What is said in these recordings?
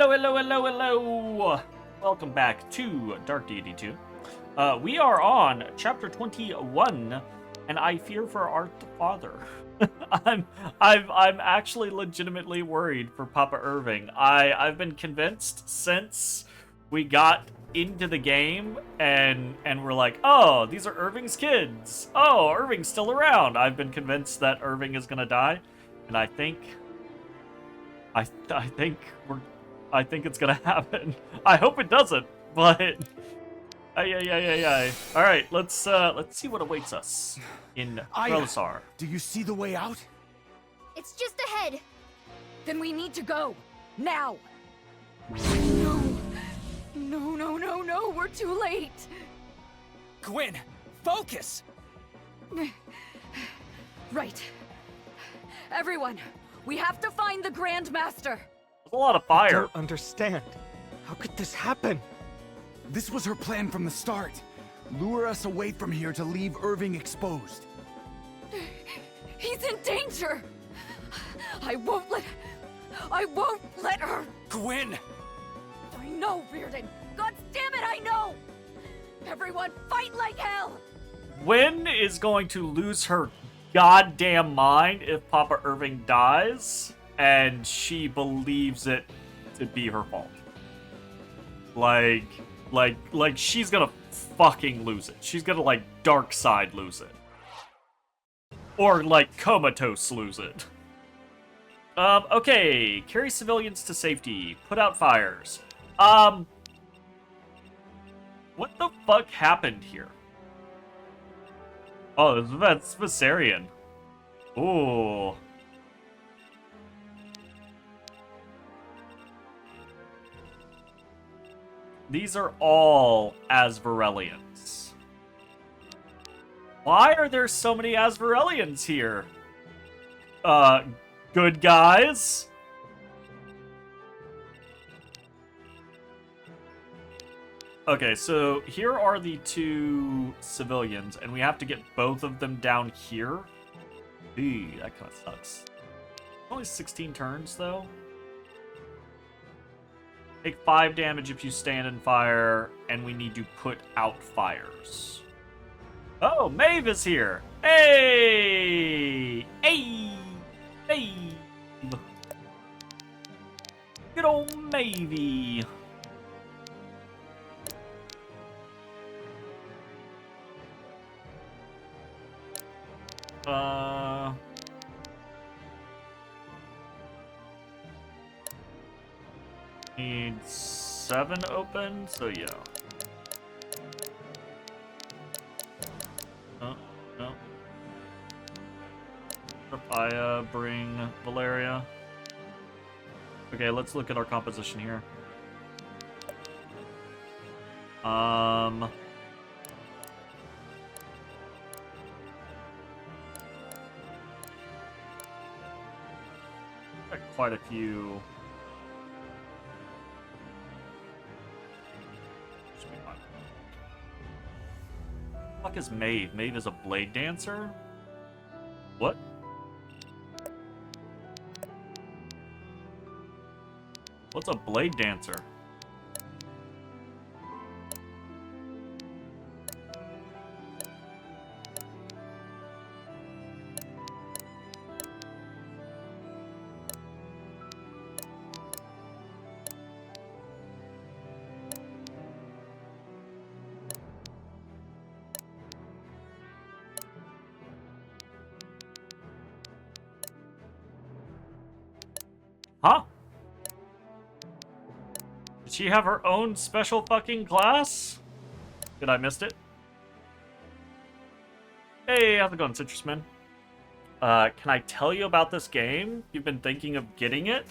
Hello. Welcome back to Dark Deity 2. We are on chapter 21, and I fear for our father. I'm actually legitimately worried for Papa Irving. I've been convinced since we got into the game and we're like, oh, these are Irving's kids. Oh, Irving's still around. I've been convinced that Irving is gonna die, and I think it's gonna happen. I hope it doesn't, but ay. All right, let's see what awaits us in Rosar. Do you see the way out? It's just ahead. Then we need to go now. No, we're too late. Gwen, focus! Right. Everyone, we have to find the Grand Master. There's a lot of fire. I don't understand. How could this happen? This was her plan from the start. Lure us away from here to leave Irving exposed. He's in danger. I won't let her. Gwen! I know, Reardon. God damn it, I know. Everyone, fight like hell. Gwen is going to lose her goddamn mind if Papa Irving dies, and she believes it to be her fault. Like she's gonna fucking lose it. She's gonna, like, dark side lose it. Or, like, comatose lose it. Okay. Carry civilians to safety. Put out fires. What the fuck happened here? Oh, that's Viserion. Ooh. These are all Asvarelians. Why are there so many Asvarelians here? Good guys? Okay, so here are the two civilians, and we have to get both of them down here. Eee, that kind of sucks. Only 16 turns, though. Take 5 damage if you stand in fire, and we need to put out fires. Oh, Maeve is here! Hey! Good old Mavey. Need 7 open, so yeah. Oh, no. Papaya, bring Valeria. Okay, let's look at our composition here. Got quite a few. What the fuck is Maeve? Maeve is a blade dancer? What? What's a blade dancer? Huh? Did she have her own special fucking class? Did I missed it? Hey, how's it going, Citrusman? Can I tell you about this game? You've been thinking of getting it?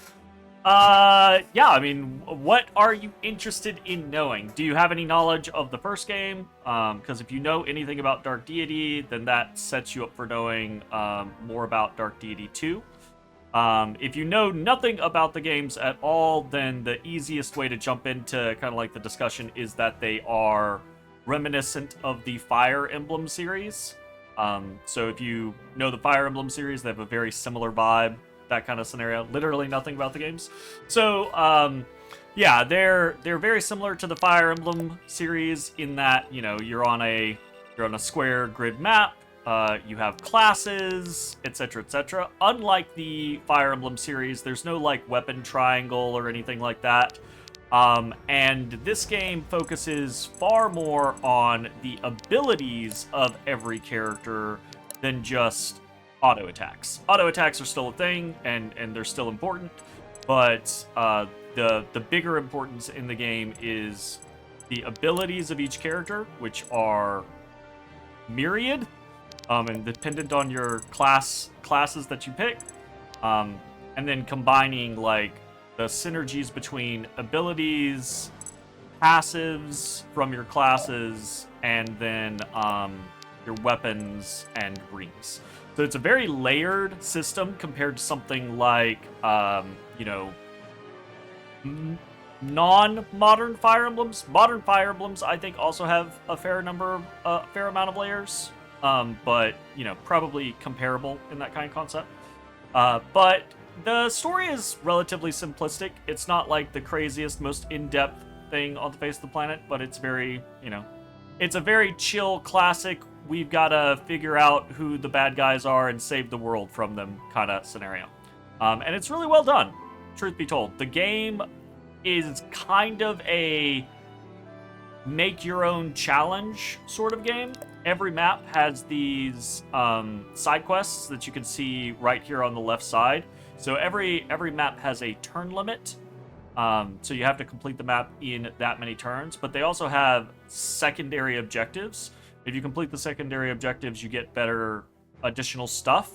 Yeah, I mean, what are you interested in knowing? Do you have any knowledge of the first game? Because if you know anything about Dark Deity, then that sets you up for knowing more about Dark Deity 2. If you know nothing about the games at all, then the easiest way to jump into kind of like the discussion is that they are reminiscent of the Fire Emblem series. So if you know the Fire Emblem series, they have a very similar vibe, that kind of scenario. Literally nothing about the games. So, Yeah, they're very similar to the Fire Emblem series in that, you know, you're on a square grid map. You have classes, etc., etc. Unlike the Fire Emblem series, there's no like weapon triangle or anything like that. And this game focuses far more on the abilities of every character than just auto attacks. Auto attacks are still a thing, and they're still important, but the bigger importance in the game is the abilities of each character, which are myriad, and dependent on your classes that you pick, and then combining like the synergies between abilities, passives from your classes, and then your weapons and rings. So it's a very layered system compared to something like, you know, non-modern Fire Emblems. Modern Fire Emblems, I think, also have a fair amount of layers, but you know, probably comparable in that kind of concept. But the story is relatively simplistic. It's not like the craziest, most in-depth thing on the face of the planet, but it's very, you know, it's a very chill, classic, we've got to figure out who the bad guys are and save the world from them kind of scenario. And it's really well done, truth be told. The game is kind of a make-your-own challenge sort of game. Every map has these side quests that you can see right here on the left side. So every map has a turn limit. So you have to complete the map in that many turns. But they also have secondary objectives. If you complete the secondary objectives, you get better additional stuff.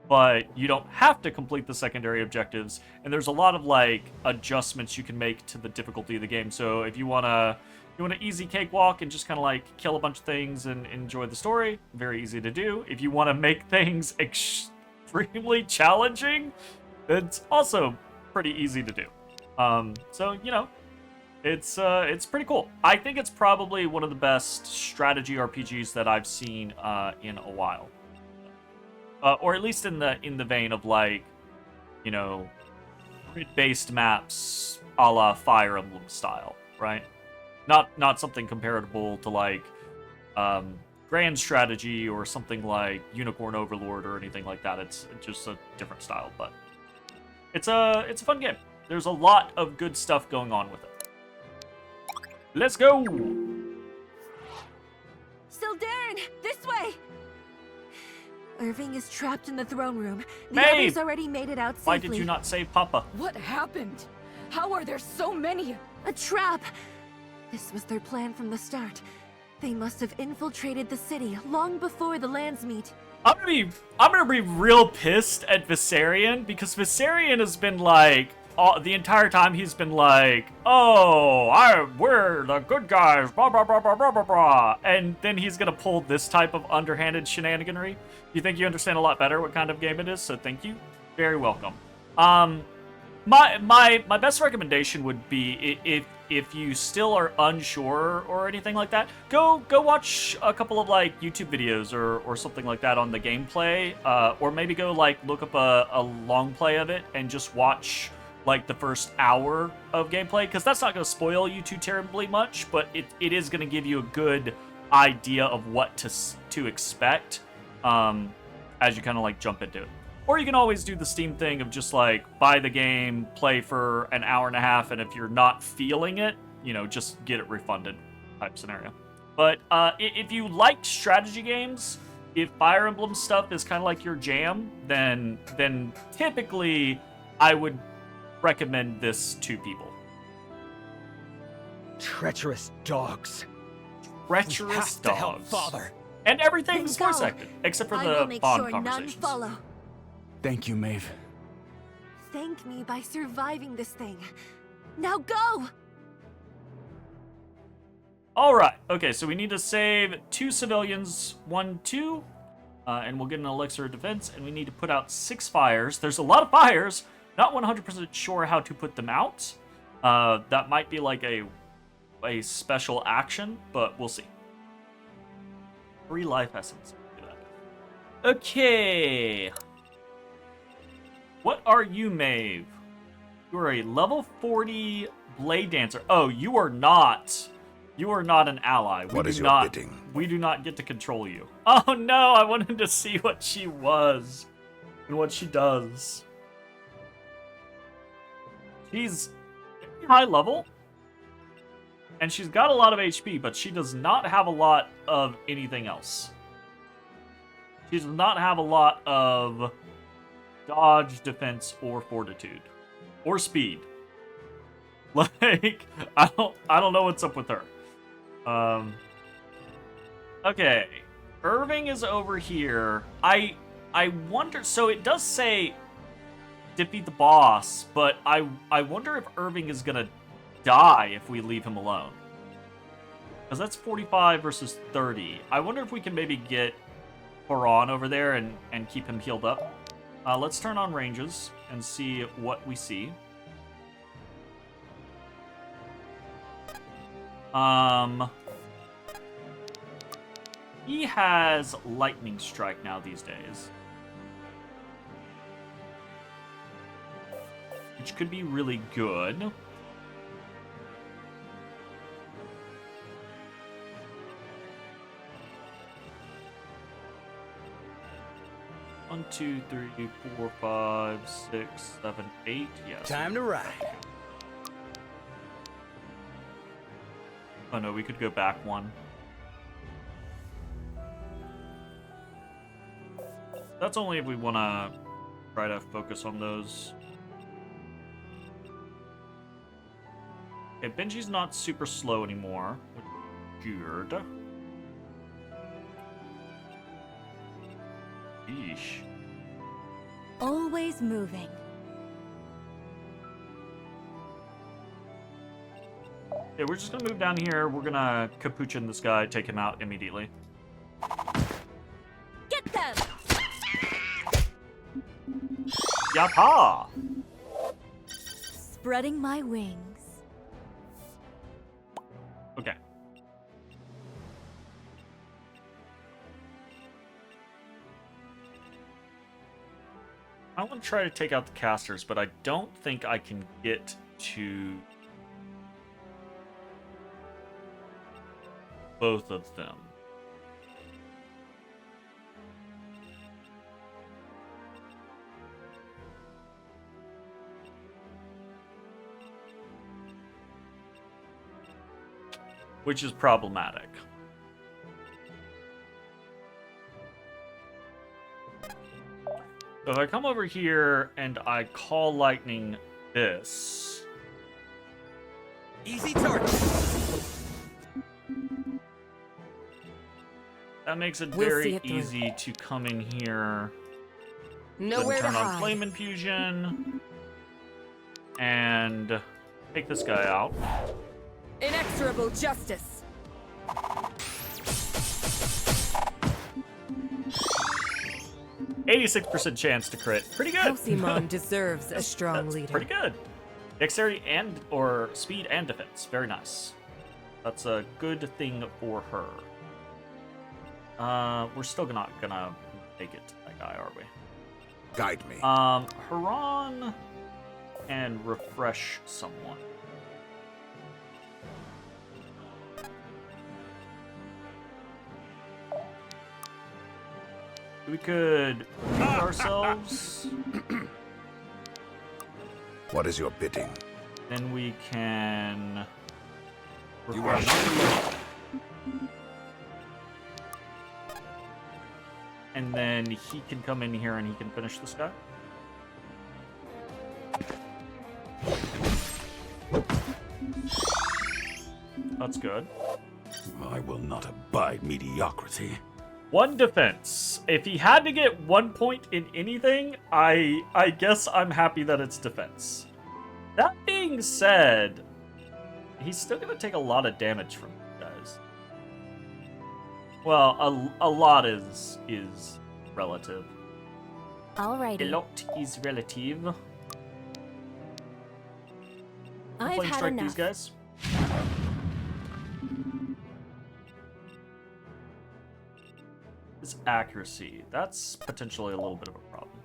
But you don't have to complete the secondary objectives. And there's a lot of like adjustments you can make to the difficulty of the game. So if you want to easy cakewalk and just kind of like kill a bunch of things and enjoy the story, very easy to do. If you want to make things extremely challenging, it's also pretty easy to do. So, you know, it's pretty cool. I think it's probably one of the best strategy RPGs that I've seen in a while. Or at least in the vein of like, you know, grid-based maps a la Fire Emblem style, right? Not something comparable to like Grand Strategy or something like Unicorn Overlord or anything like that. It's just a different style, but it's a fun game. There's a lot of good stuff going on with it. Let's go! Sildarin, this way! Irving is trapped in the throne room. The Maeve! others already made it out safely. Why did you not save Papa? What happened? How are there so many? A trap! This was their plan from the start. They must have infiltrated the city long before the lands meet. I'm gonna be real pissed at Viserion, because Viserion has been like the entire time he's been like, oh, we're the good guys, blah blah blah blah blah blah blah, and then he's gonna pull this type of underhanded shenaniganry. You think you understand a lot better what kind of game it is, so thank you, very welcome. My best recommendation would be if you still are unsure or anything like that, go watch a couple of like YouTube videos or something like that on the gameplay, or maybe go like look up a long play of it and just watch like the first hour of gameplay, because that's not going to spoil you too terribly much, but it is going to give you a good idea of what to expect as you kind of like jump into it. Or you can always do the Steam thing of just like buy the game, play for an hour and a half, and if you're not feeling it, you know, just get it refunded type scenario. But if you liked strategy games, if Fire Emblem stuff is kind of like your jam, then typically I would recommend this to people. Treacherous dogs. Treacherous To help dogs. Father. And everything's Then go. voice acted, except for I will the make Bond sure none conversations. follow. Thank you, Maeve. Thank me by surviving this thing. Now go! Alright, okay, so we need to save 2 civilians, 2, and we'll get an elixir of defense, and we need to put out 6 fires. There's a lot of fires, not 100% sure how to put them out. That might be like a special action, but we'll see. 3 life essence. Do that. Okay. What are you, Maeve? You're a level 40 Blade Dancer. Oh, you are not. You are not an ally. What is your bidding? We do not get to control you. Oh no, I wanted to see what she was and what she does. She's high level, and she's got a lot of HP, but she does not have a lot of anything else. She does not have a lot of dodge, defense, or fortitude, or speed. Like, I don't know what's up with her. Okay, Irving is over here. I wonder. So it does say defeat the boss, but I wonder if Irving is gonna die if we leave him alone. Because that's 45 versus 30. I wonder if we can maybe get Horan over there and keep him healed up. Let's turn on ranges and see what we see. He has Lightning Strike now these days, which could be really good. One, 2, 3, 4, 5, 6, 7, 8. Yes. Time to ride. Oh no, we could go back one. That's only if we want to try to focus on those. Okay, Benji's not super slow anymore, which is good. Yeesh. Always moving. Okay, we're just gonna move down here. We're gonna capuchin this guy, take him out immediately. Get them! Yapa! Spreading my wings. Okay. I want to try to take out the casters, but I don't think I can get to both of them. Which is problematic. So if I come over here and I call lightning this. Easy target. That makes it We'll see very it through. easy to come in here. Nowhere to Turn on hide. Flame Infusion. And take this guy out. Inexorable justice. 86% chance to crit. Pretty good. Halcyon deserves a strong That's leader. pretty good. Dexterity and or speed and defense. Very nice. That's a good thing for her. We're still not gonna make it to that guy, are we? Guide me. Haran and refresh someone. We could move ourselves. What is your bidding? Then we can You are refresh. not alone. And then he can come in here and he can finish this guy. That's good. I will not abide mediocrity. One defense. If he had to get 1 point in anything, I guess I'm happy that it's defense. That being said, he's still gonna take a lot of damage from you guys. Well, a lot is relative. A Alrighty. lot is relative. I've Flame had strike enough. these guys. His accuracy. That's potentially a little bit of a problem.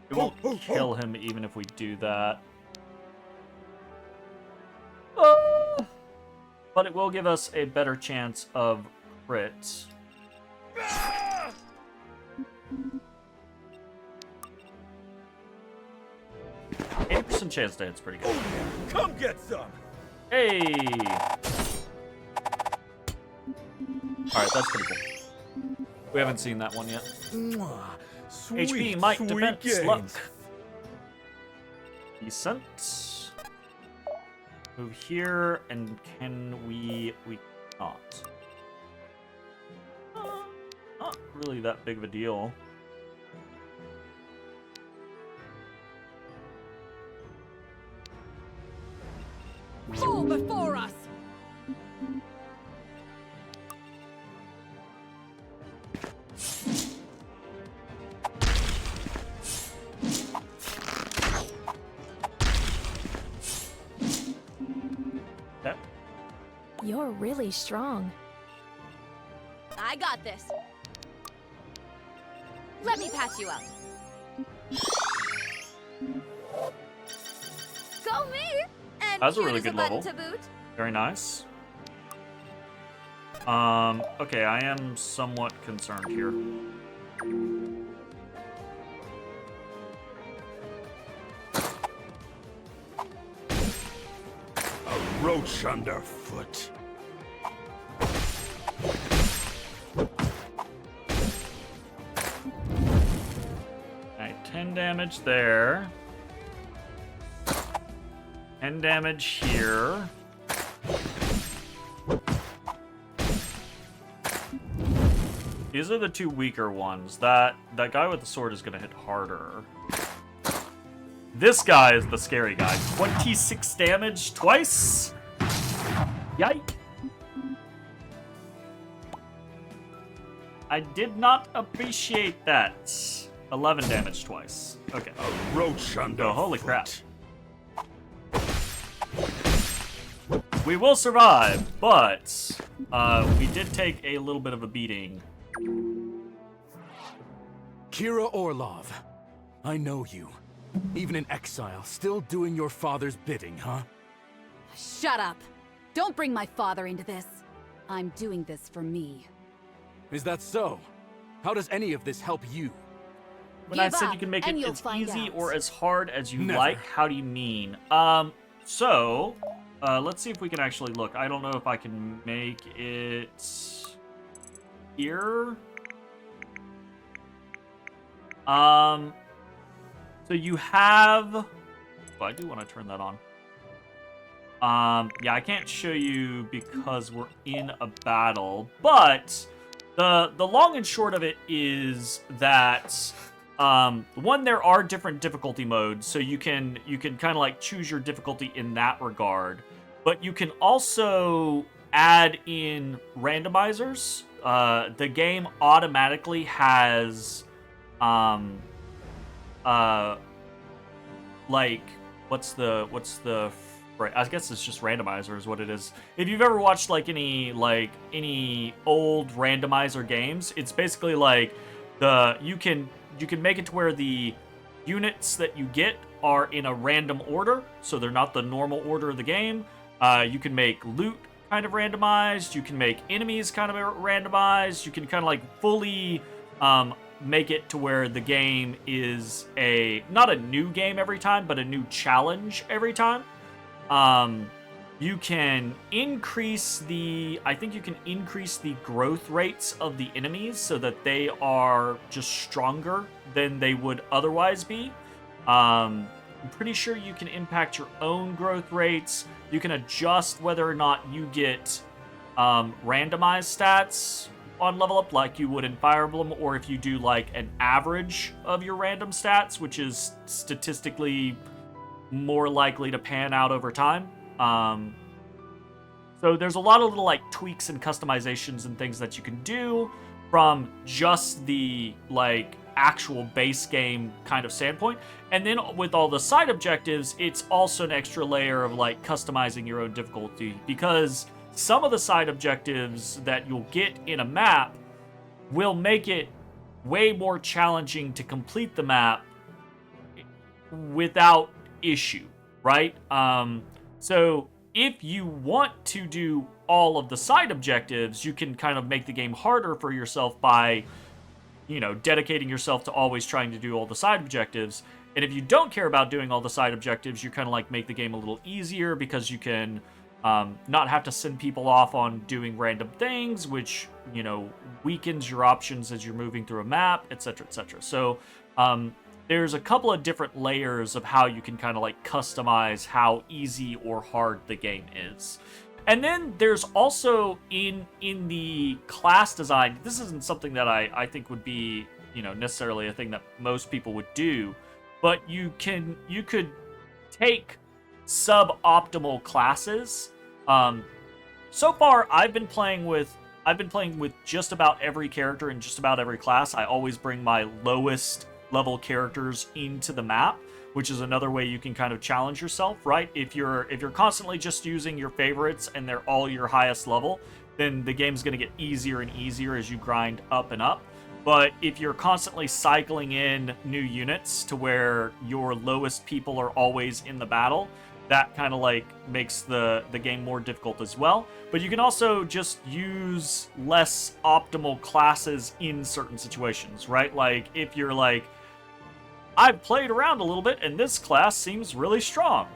We won't kill him even if we do that. But it will give us a better chance of crit. 80% chance to hit's pretty good. Come get some! Hey! Alright, that's pretty cool. We haven't seen that one yet. Sweet, HP, might, sweet defense, games. luck. Decent. Move here, and can we not. Not really that big of a deal. Fall before us! Okay. You're really strong. I got this. Let me patch you up. Go me! And That's a cute really as good button level. To boot. Very nice. Okay, I am somewhat concerned here. A roach underfoot. Alright, 10 damage there. 10 damage here. These are the two weaker ones. That guy with the sword is gonna hit harder. This guy is the scary guy. 26 damage twice? Yike. I did not appreciate that. 11 damage twice. Okay. A roach underfoot. Oh, holy crap. We will survive, but we did take a little bit of a beating. Kira Orlov, I know you. Even in exile, still doing your father's bidding, huh? Shut up! Don't bring my father into this. I'm doing this for me. Is that so? How does any of this help you? When I Give said up, you can make it and you'll as find easy out. or as hard as you Never. like, how do you mean? Let's see if we can actually look. I don't know if I can make it here. So you have... Well, I do want to turn that on. Yeah, I can't show you because we're in a battle, but the long and short of it is that one, there are different difficulty modes, so you can kind of like choose your difficulty in that regard, but you can also add in randomizers. The game automatically has like what's the right, I guess it's just randomizer is what it is. If you've ever watched like any old randomizer games, it's basically like you can make it to where the units that you get are in a random order, so they're not the normal order of the game. You can make loot kind of randomized, you can make enemies kind of randomized, you can kind of like fully make it to where the game is not a new game every time, but a new challenge every time. You can increase I think you can increase the growth rates of the enemies so that they are just stronger than they would otherwise be. I'm pretty sure you can impact your own growth rates. You can adjust whether or not you get randomized stats on level up like you would in Fire Emblem, or if you do like an average of your random stats, which is statistically more likely to pan out over time. So there's a lot of little like tweaks and customizations and things that you can do from just the like actual base game kind of standpoint. And then with all the side objectives, it's also an extra layer of like customizing your own difficulty, because some of the side objectives that you'll get in a map will make it way more challenging to complete the map without issue, right? So if you want to do all of the side objectives, you can kind of make the game harder for yourself by, you know, dedicating yourself to always trying to do all the side objectives. And if you don't care about doing all the side objectives, you kind of like make the game a little easier because you can not have to send people off on doing random things, which, you know, weakens your options as you're moving through a map, etc., etc. So there's a couple of different layers of how you can kind of like customize how easy or hard the game is. And then there's also in the class design, this isn't something that I think would be, you know, necessarily a thing that most people would do, but you could take suboptimal classes. So far I've been playing with just about every character and just about every class. I always bring my lowest level characters into the map, which is another way you can kind of challenge yourself, right? If you're constantly just using your favorites and they're all your highest level, then the game's going to get easier and easier as you grind up and up. But if you're constantly cycling in new units to where your lowest people are always in the battle, that kind of like makes the game more difficult as well. But you can also just use less optimal classes in certain situations, right? Like if you're like, I've played around a little bit and this class seems really strong.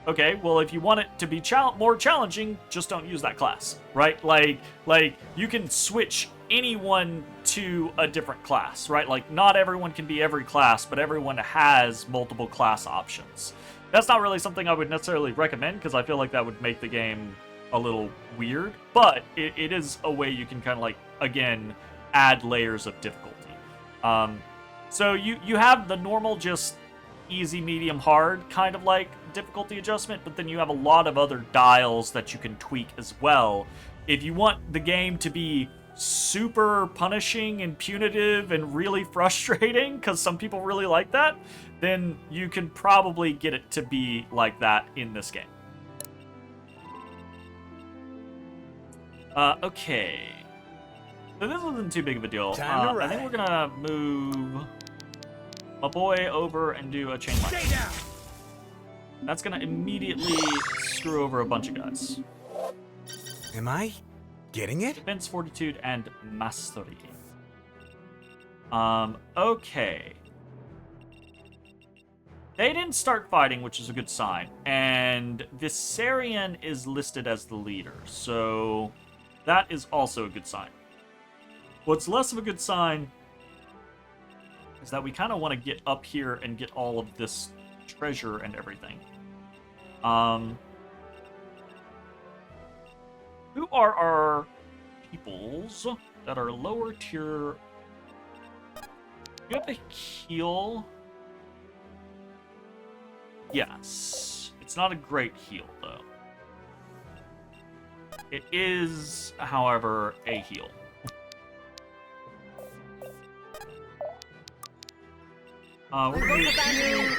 Okay, well, if you want it to be more challenging, just don't use that class, right? Like you can switch anyone to a different class, right? Like not everyone can be every class, but everyone has multiple class options. That's not really something I would necessarily recommend because I feel like that would make the game a little weird, but it is a way you can kind of like, again, add layers of difficulty. So you have the normal, just easy, medium, hard kind of like difficulty adjustment, but then you have a lot of other dials that you can tweak as well. If you want the game to be super punishing and punitive and really frustrating, because some people really like that, then you can probably get it to be like that in this game. Okay. So this isn't too big of a deal. I think we're gonna move my boy over and do a chain lightning. That's gonna immediately screw over a bunch of guys. Am I getting it? Defense, Fortitude, and Mastery. Okay. They didn't start fighting, which is a good sign. And Viserion is listed as the leader, so that is also a good sign. What's less of a good sign is that we kind of want to get up here and get all of this treasure and everything. Who are our peoples that are lower tier? You have to heal. Yes. It's not a great heal, though. It is, however, a heal. We're going to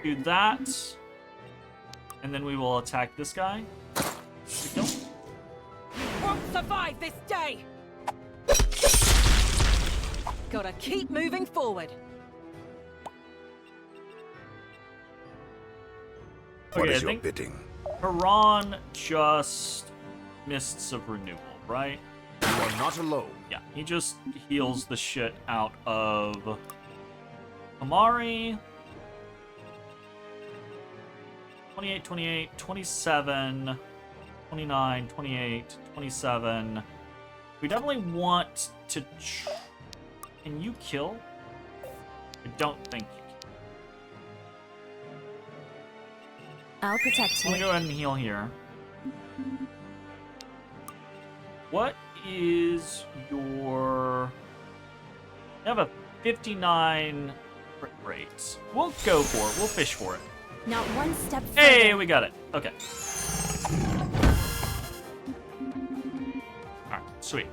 do that. And then we will attack this guy. Won't survive this day! Gotta keep moving forward. What Okay, is I your think bidding? Haran just Mists of Renewal, right? You are not alone. Yeah, he just heals the shit out of Amari. 28, 28, 27, 29, 28, 27. We definitely want to... Can you kill? I don't think you can. I'll protect I'm gonna you. go ahead and heal here. What is your... You have a 59 crit rate. We'll go for it. We'll fish for it. Not one step further. Hey, we got it. Okay. Alright, sweet.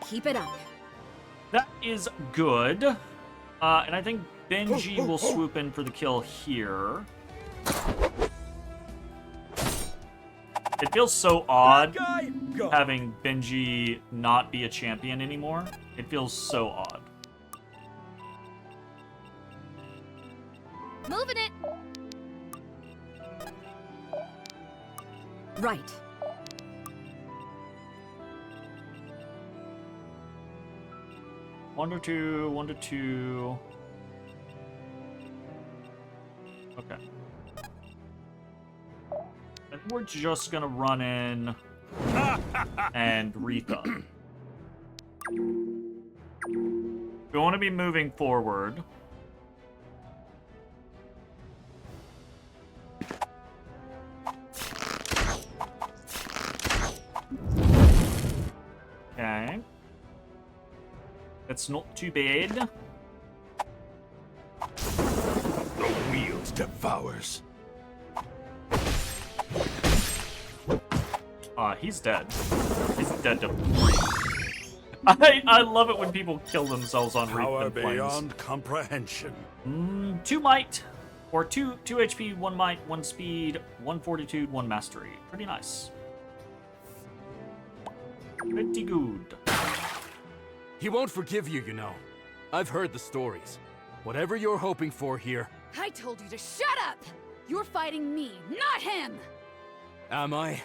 Keep it up. That is good. And I think Benji will swoop in for the kill here. It feels so odd having Benji not be a champion anymore. It feels so odd. Moving it! Right. One to two. Okay. And we're just gonna run in and Retha. We want to be moving forward. Okay. That's not too bad. The wheels devours. He's dead. He's dead to I love it when people kill themselves on Power Reap and Flames. beyond comprehension. 2 might, or 2 HP, 1 might, 1 speed, 1 fortitude, 1 mastery. Pretty nice. Pretty good. He won't forgive you, you know. I've heard the stories. Whatever you're hoping for here, I told you to shut up! You're fighting me, not him! am I?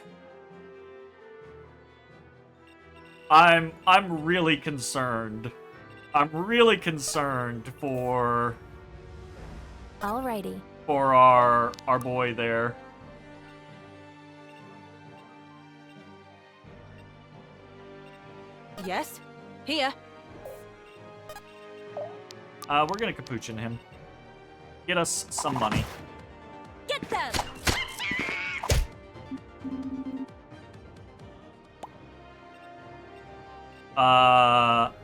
I'm really concerned. I'm really concerned for Alrighty. our boy there. Yes? Here. We're gonna capuchin him. Get us some money. Get them!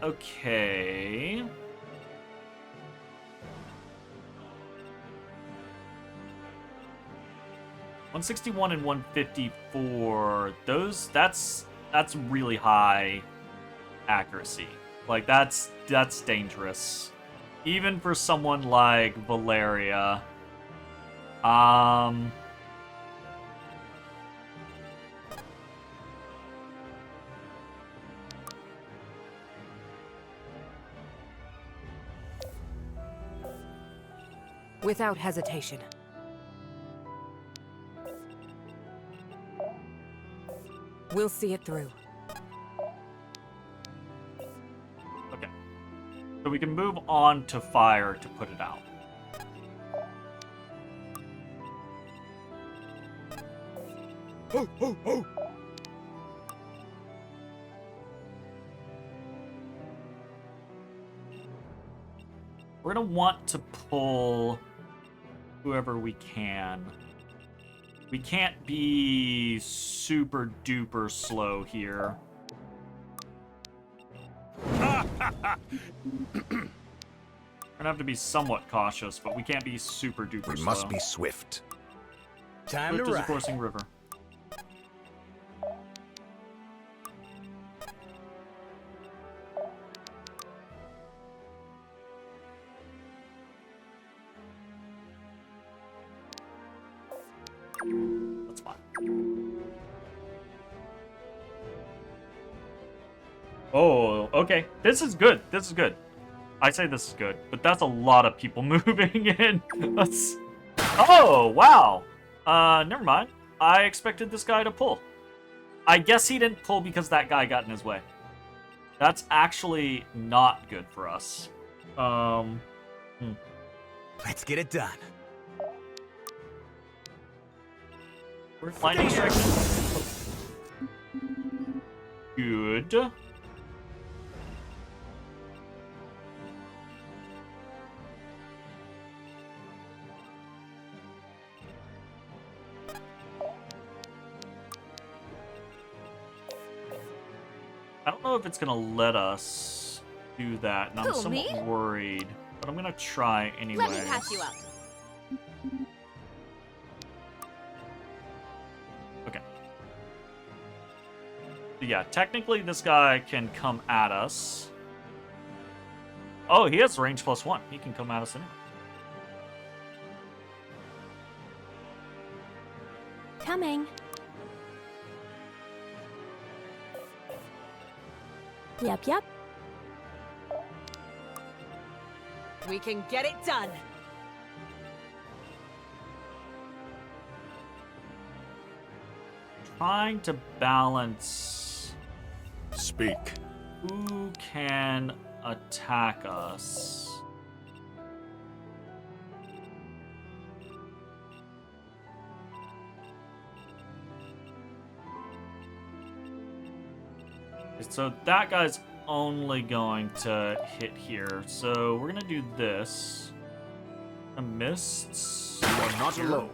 Okay. $161 and $154. That's really high accuracy. Like that's dangerous. Even for someone like Valeria. Without hesitation. We'll see it through. Okay. So we can move on to fire to put it out. Oh, oh, oh! We're gonna want to pull whoever we can. We can't be super duper slow here. We're gonna have to be somewhat cautious, but we can't be super duper We slow. must be swift. Time Swift to as a ride. coursing river. That's fine. Oh, okay. This is good. This is good. I say this is good, but that's a lot of people moving in. That's... Oh, wow. Never mind. I expected this guy to pull. I guess he didn't pull because that guy got in his way. That's actually not good for us. Let's get it done. Where's lightning strike? Good. I don't know if it's gonna let us do that, and I'm Who, somewhat me? worried. But I'm gonna try anyway. Let me patch you up. Okay. So yeah, technically this guy can come at us. Oh, he has range +1. He can come at us anyway. Coming. Yep. We can get it done. trying to balance Speak. who can attack us. So that guy's only going to hit here. So we're gonna do this. A mists. You are not alone.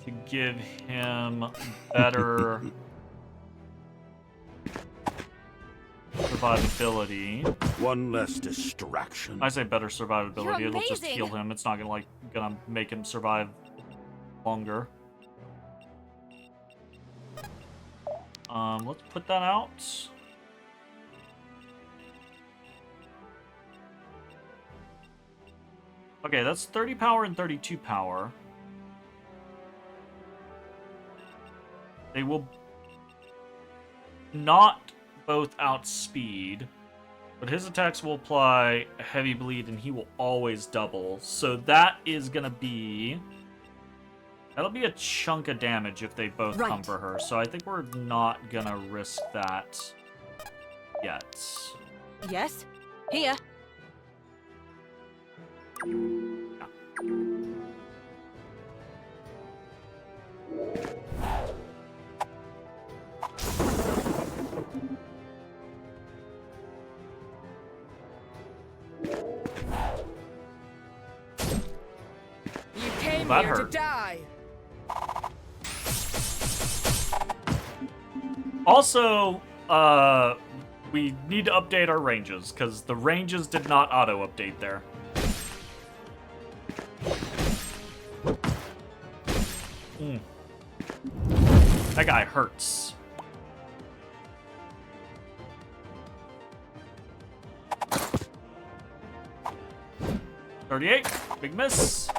To give him better survivability. One less distraction. I say better survivability. You're It'll just amazing. heal him. It's not gonna make him survive longer. Let's put that out. Okay, that's 30 power and 32 power. They will not both outspeed, but his attacks will apply a heavy bleed and he will always double. So that is gonna be... That'll be a chunk of damage if they both come Right. for her. So I think we're not gonna risk that yet. Yes? Here. You came That here hurt. to die. Also, we need to update our ranges, because the ranges did not auto-update there. That guy hurts. $38, big miss.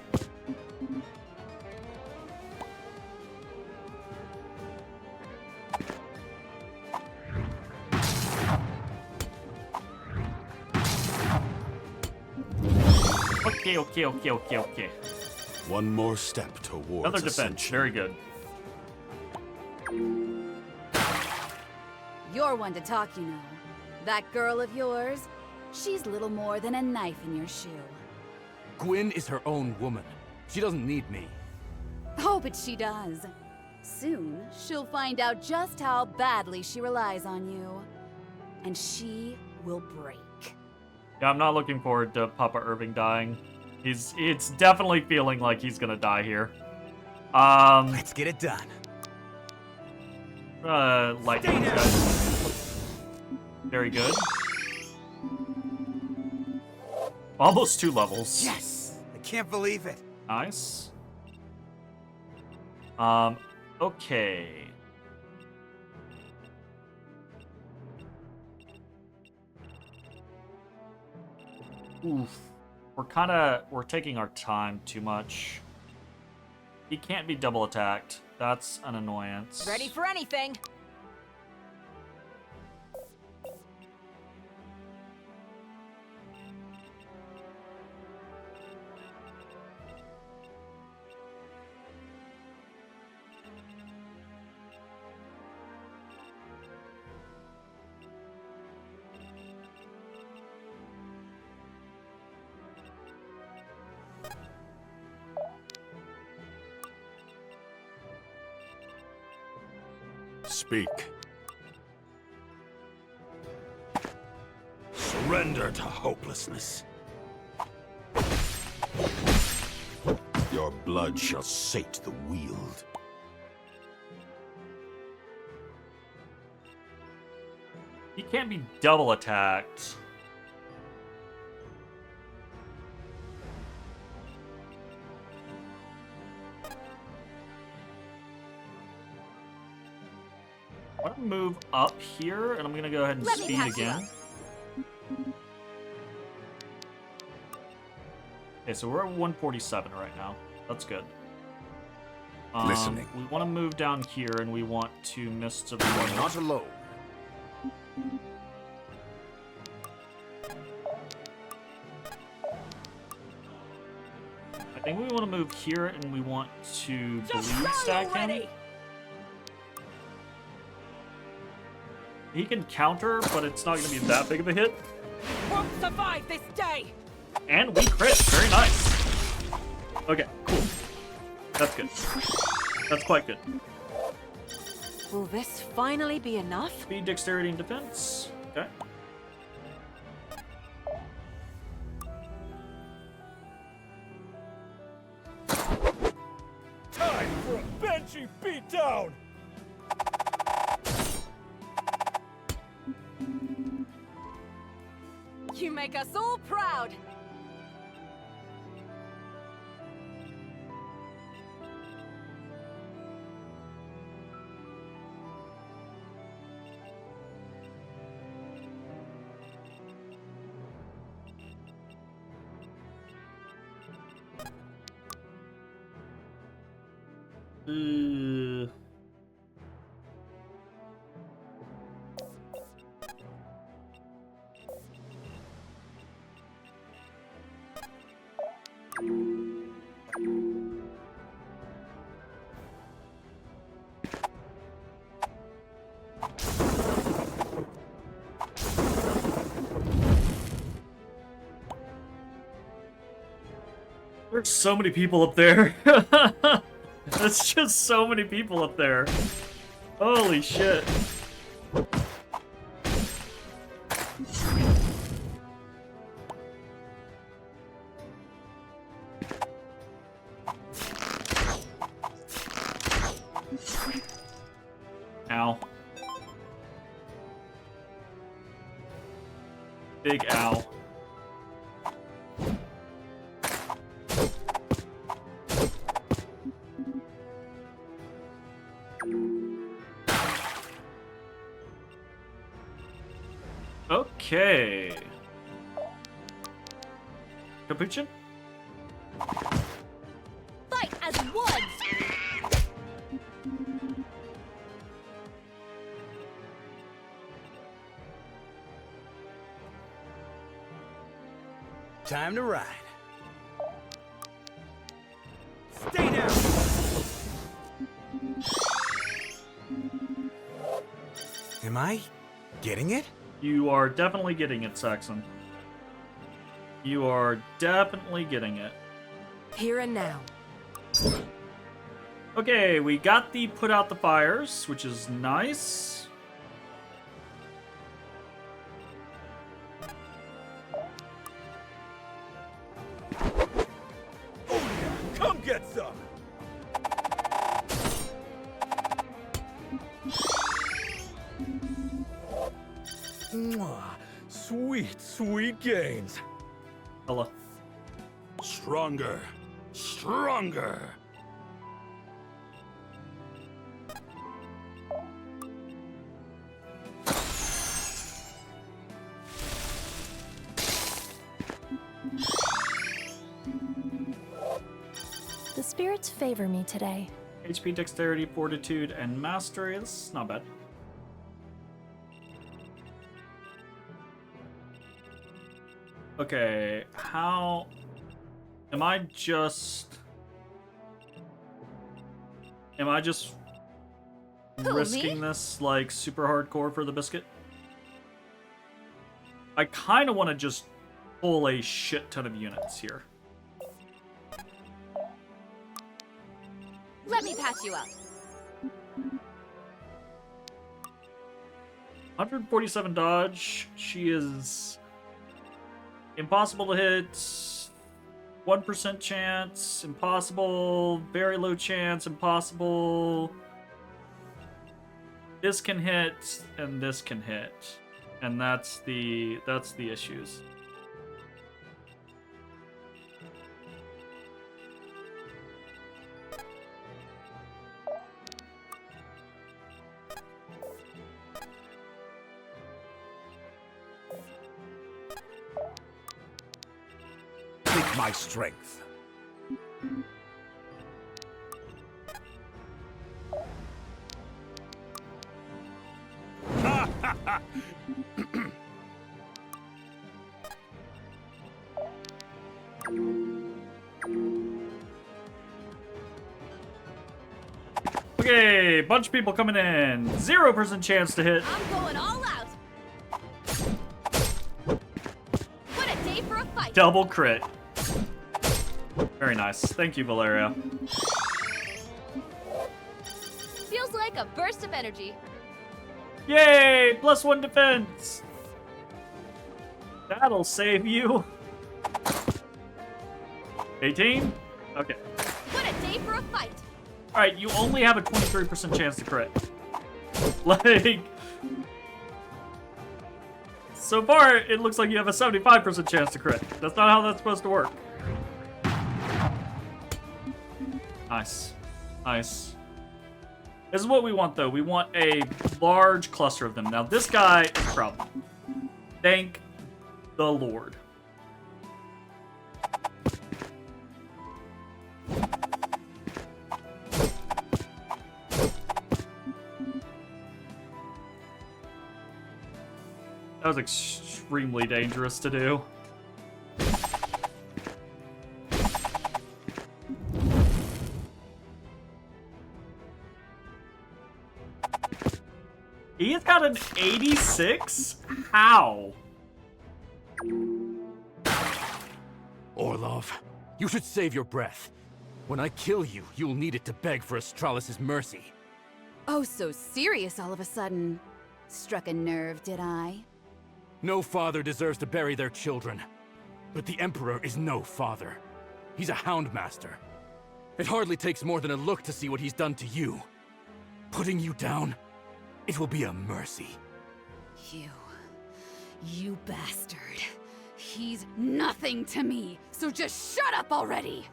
Okay. One more step towards Another defense, ascension. very good. You're one to talk, you know. That girl of yours, she's little more than a knife in your shoe. Gwyn is her own woman. She doesn't need me. Oh, but she does. Soon, she'll find out just how badly she relies on you. And she will break. Yeah, I'm not looking forward to Papa Irving dying. It's definitely feeling like he's gonna die here. Let's get it done. Lightning guys. Very good. Almost 2 levels. Yes! I can't believe it. Nice. Okay. Oof. We're taking our time too much. He can't be double attacked. That's an annoyance. Ready for anything. Speak. Surrender to hopelessness. Your blood shall sate the wield. He can't be double attacked. I'm gonna move up here, and I'm gonna go ahead and Let me speed patch you again. Okay, so we're at 147 right now. That's good. Listening. We want to move down here, and we want to Mists of You are War. not alone. I think we want to move here, and we want to bleed stack him. He can counter, but it's not going to be that big of a hit. Won't survive this day. And we crit. Very nice. Okay, cool. That's good. That's quite good. Will this finally be enough? Speed, dexterity, and defense. Okay. Time for a Banshee beatdown! You make us all proud. Uh, There's so many people up there. There's just so many people up there. Holy shit. Ow. Big ow. Okay. Capuchin? Fight as one! Time to ride. Stay down! Am I getting it? You are definitely getting it, Saxon. You are definitely getting it. Here and now. Okay, we got the put out the fires, which is nice. Come get some! Mwah. Sweet, sweet gains. Hello. Stronger. Stronger. The spirits favor me today. HP, dexterity, fortitude, and mastery. This is not bad. Okay, how... Am I just risking this, like, super hardcore for the biscuit? I kind of want to just pull a shit ton of units here. Let me patch you up. 147 dodge. She is impossible to hit. 1% chance. Impossible. Very low chance. Impossible. This can hit, and this can hit, and that's the issues. Take my strength. Okay, bunch of people coming in. 0% chance to hit. I'm going all out. What a day for a fight. Double crit. Very nice. Thank you, Valeria. Feels like a burst of energy. Yay! +1 defense. That'll save you. 18? Okay. What a day for a fight. Alright, you only have a 23% chance to crit. Like... So far, it looks like you have a 75% chance to crit. That's not how that's supposed to work. Nice. Nice. This is what we want, though. We want a large cluster of them. Now, this guy is a problem. Thank the Lord. That was extremely dangerous to do. He's got an 86? How? Orlov, you should save your breath. When I kill you, you'll need it to beg for Astralis' mercy. Oh, so serious all of a sudden. Struck a nerve, did I? No father deserves to bury their children. But the Emperor is no father. He's a houndmaster. It hardly takes more than a look to see what he's done to you. Putting you down, it will be a mercy. You bastard. He's nothing to me, so just shut up already!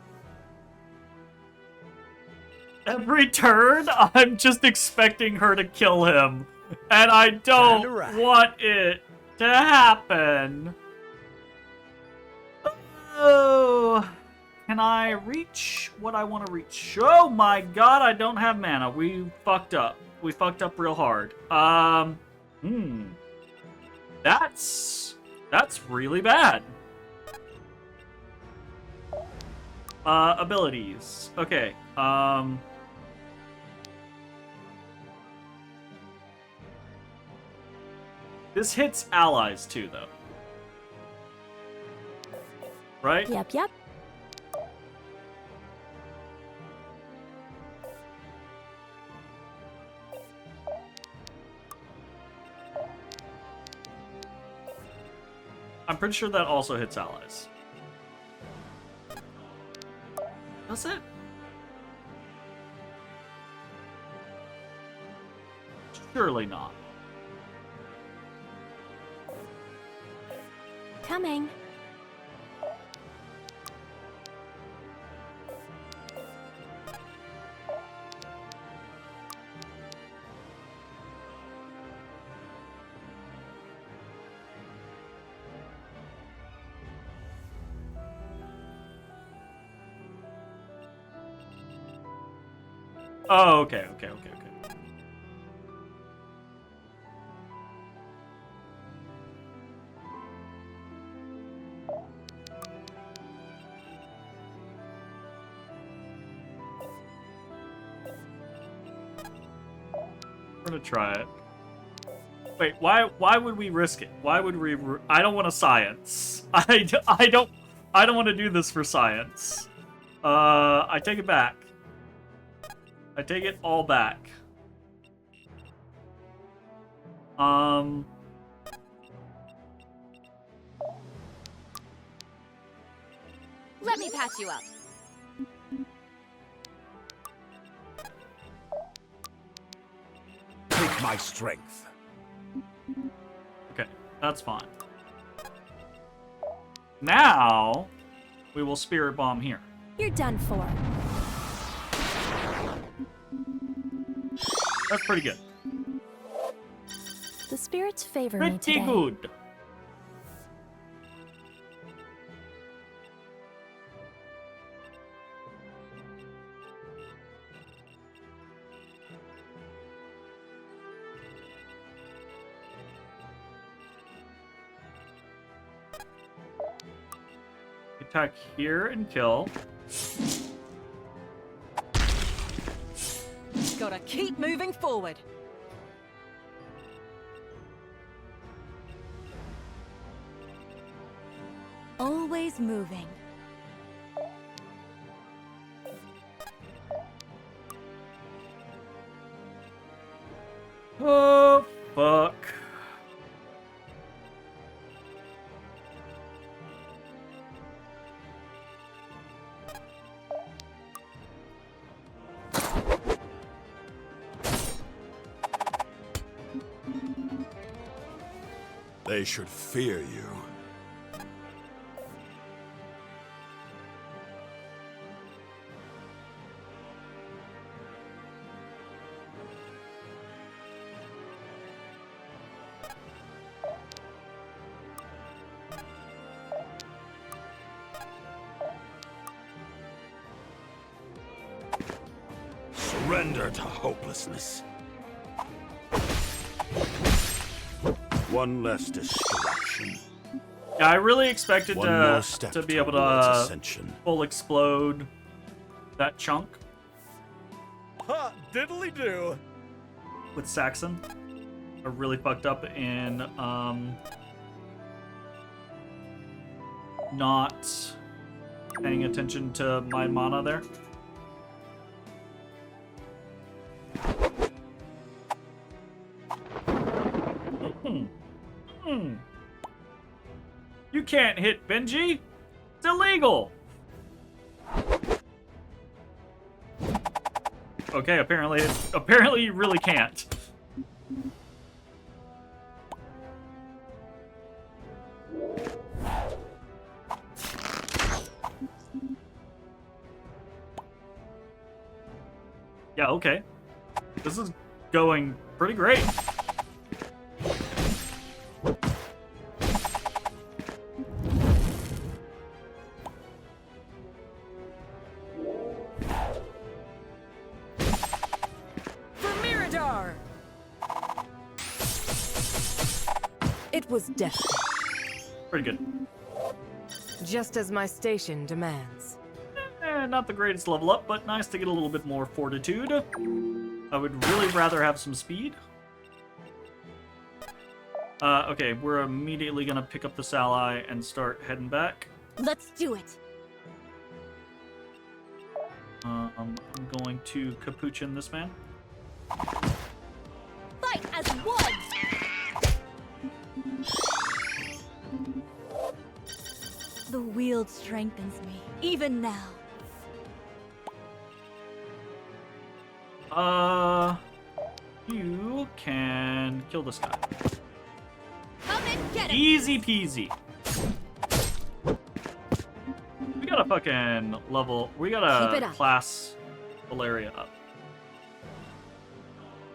Every turn, I'm just expecting her to kill him. And I don't want it to happen. Oh, can I reach what I want to reach? Oh my god, I don't have mana. We fucked up. We fucked up real hard. That's really bad. Abilities. Okay. This hits allies too, though. Right? Yep. I'm pretty sure that also hits allies. Does it? Surely not. Coming. Oh, okay. We're gonna try it. Wait, why would we risk it? Why would we? I don't want to science. I don't want to do this for science. I take it back. I take it all back. Let me patch you up. Take my strength. Okay, that's fine. Now, we will Spirit Bomb here. You're done for. That's pretty good. The spirits favor me Pretty today. good. Attack here and kill. gotta keep moving forward. Always moving. Oh, fuck. They should fear you. Surrender to hopelessness. One less distraction. Yeah, I really expected One more step to be able towards to ascension. full explode that chunk Ha! Diddly do. with Saxon. I really fucked up in not paying attention to my mana there. You can't hit Benji. It's illegal. Okay, apparently you really can't. Yeah, okay. This is going pretty great. It was destined, Pretty good. just as my station demands. Not the greatest level up, but nice to get a little bit more fortitude. I would really rather have some speed. Okay, we're immediately gonna pick up this ally and start heading back. Let's do it. I'm going to capuchin this man. Fight as one. The wield strengthens me, even now. You can kill this guy. Come and get it. Easy peasy. We gotta fucking level. We Keep it gotta up. class Valeria up.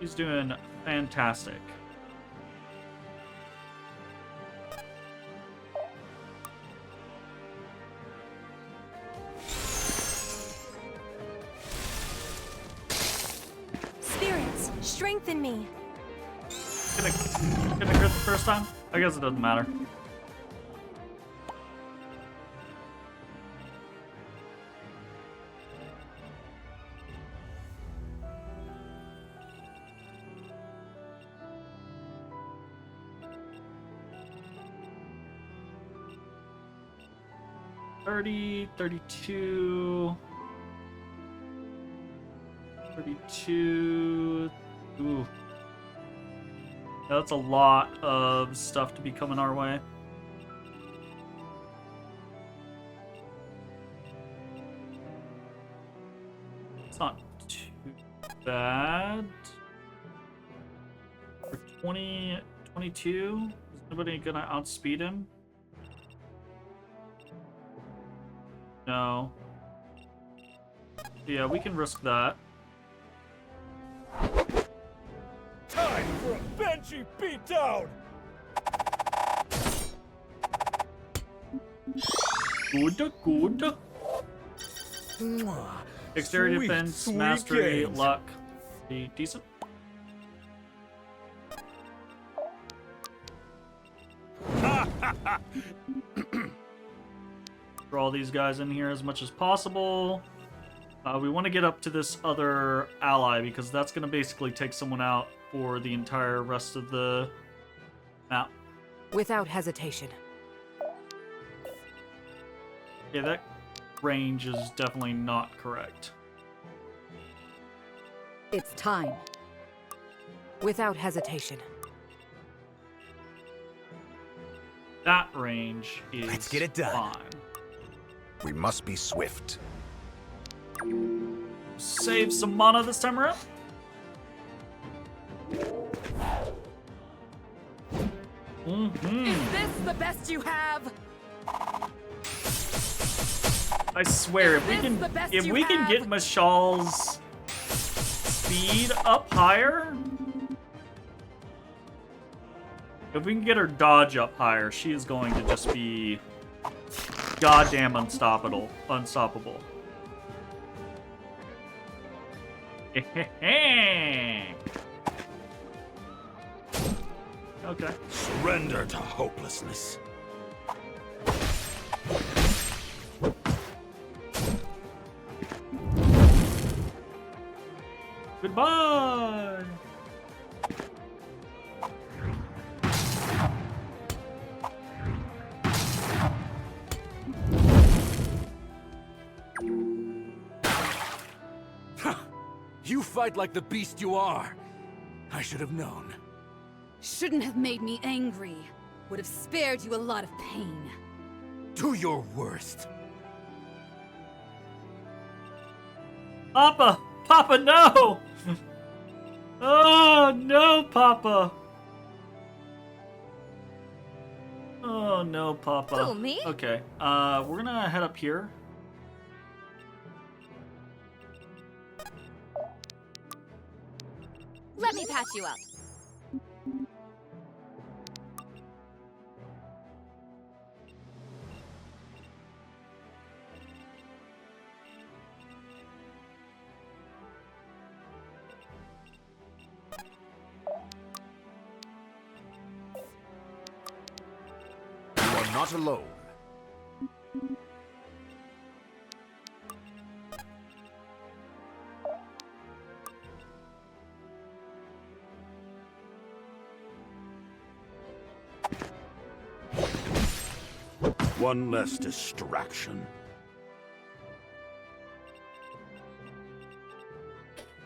He's doing fantastic. Spirits, strengthen me. Gonna crit the first time? I guess it doesn't matter. $30, $32, $32. Ooh. That's a lot of stuff to be coming our way. It's not too bad. For 20, 22, is anybody gonna outspeed him? No. Yeah, we can risk that. Time for a Benji beatdown. Good, good. Mwah. Exterior Sweet, defense, sweet mastery, games. luck. Be decent. Draw these guys in here as much as possible. We want to get up to this other ally because that's going to basically take someone out for the entire rest of the map. Without hesitation. Yeah, that range is definitely not correct. It's time. Without hesitation. That range is Let's get it done. fine. We must be swift. Save some mana this time around. Is this the best you have? I swear, if we Is can, this the best if you we can have? get Mashal's speed up higher, if we can get her dodge up higher, she is going to just be goddamn unstoppable. Unstoppable. Okay. Surrender to hopelessness. Goodbye. You fight like the beast you are. I should have known. Shouldn't have made me angry. Would have spared you a lot of pain. Do your worst. Papa! Papa, no! Oh, no, Papa! Oh, no, Papa. Who, me? Okay, we're gonna head up here. Let me patch you up. You are not alone. One less distraction.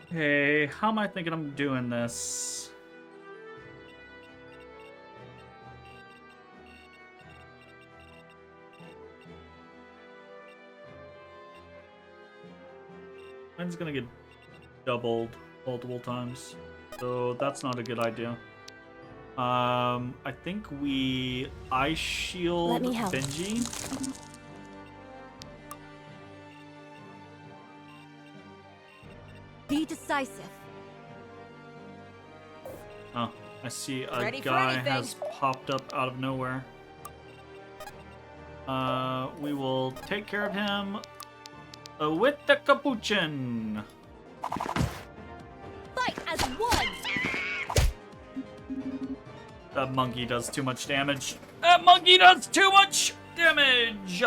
Hey, how am I thinking I'm doing this? Mine's gonna get doubled multiple times, so that's not a good idea. I think we ice shield Let me help. Benji. Be decisive. Oh, I see a Ready for guy anything. has popped up out of nowhere. We will take care of him with the capuchin. Fight as one! That monkey does too much damage. That monkey does too much damage!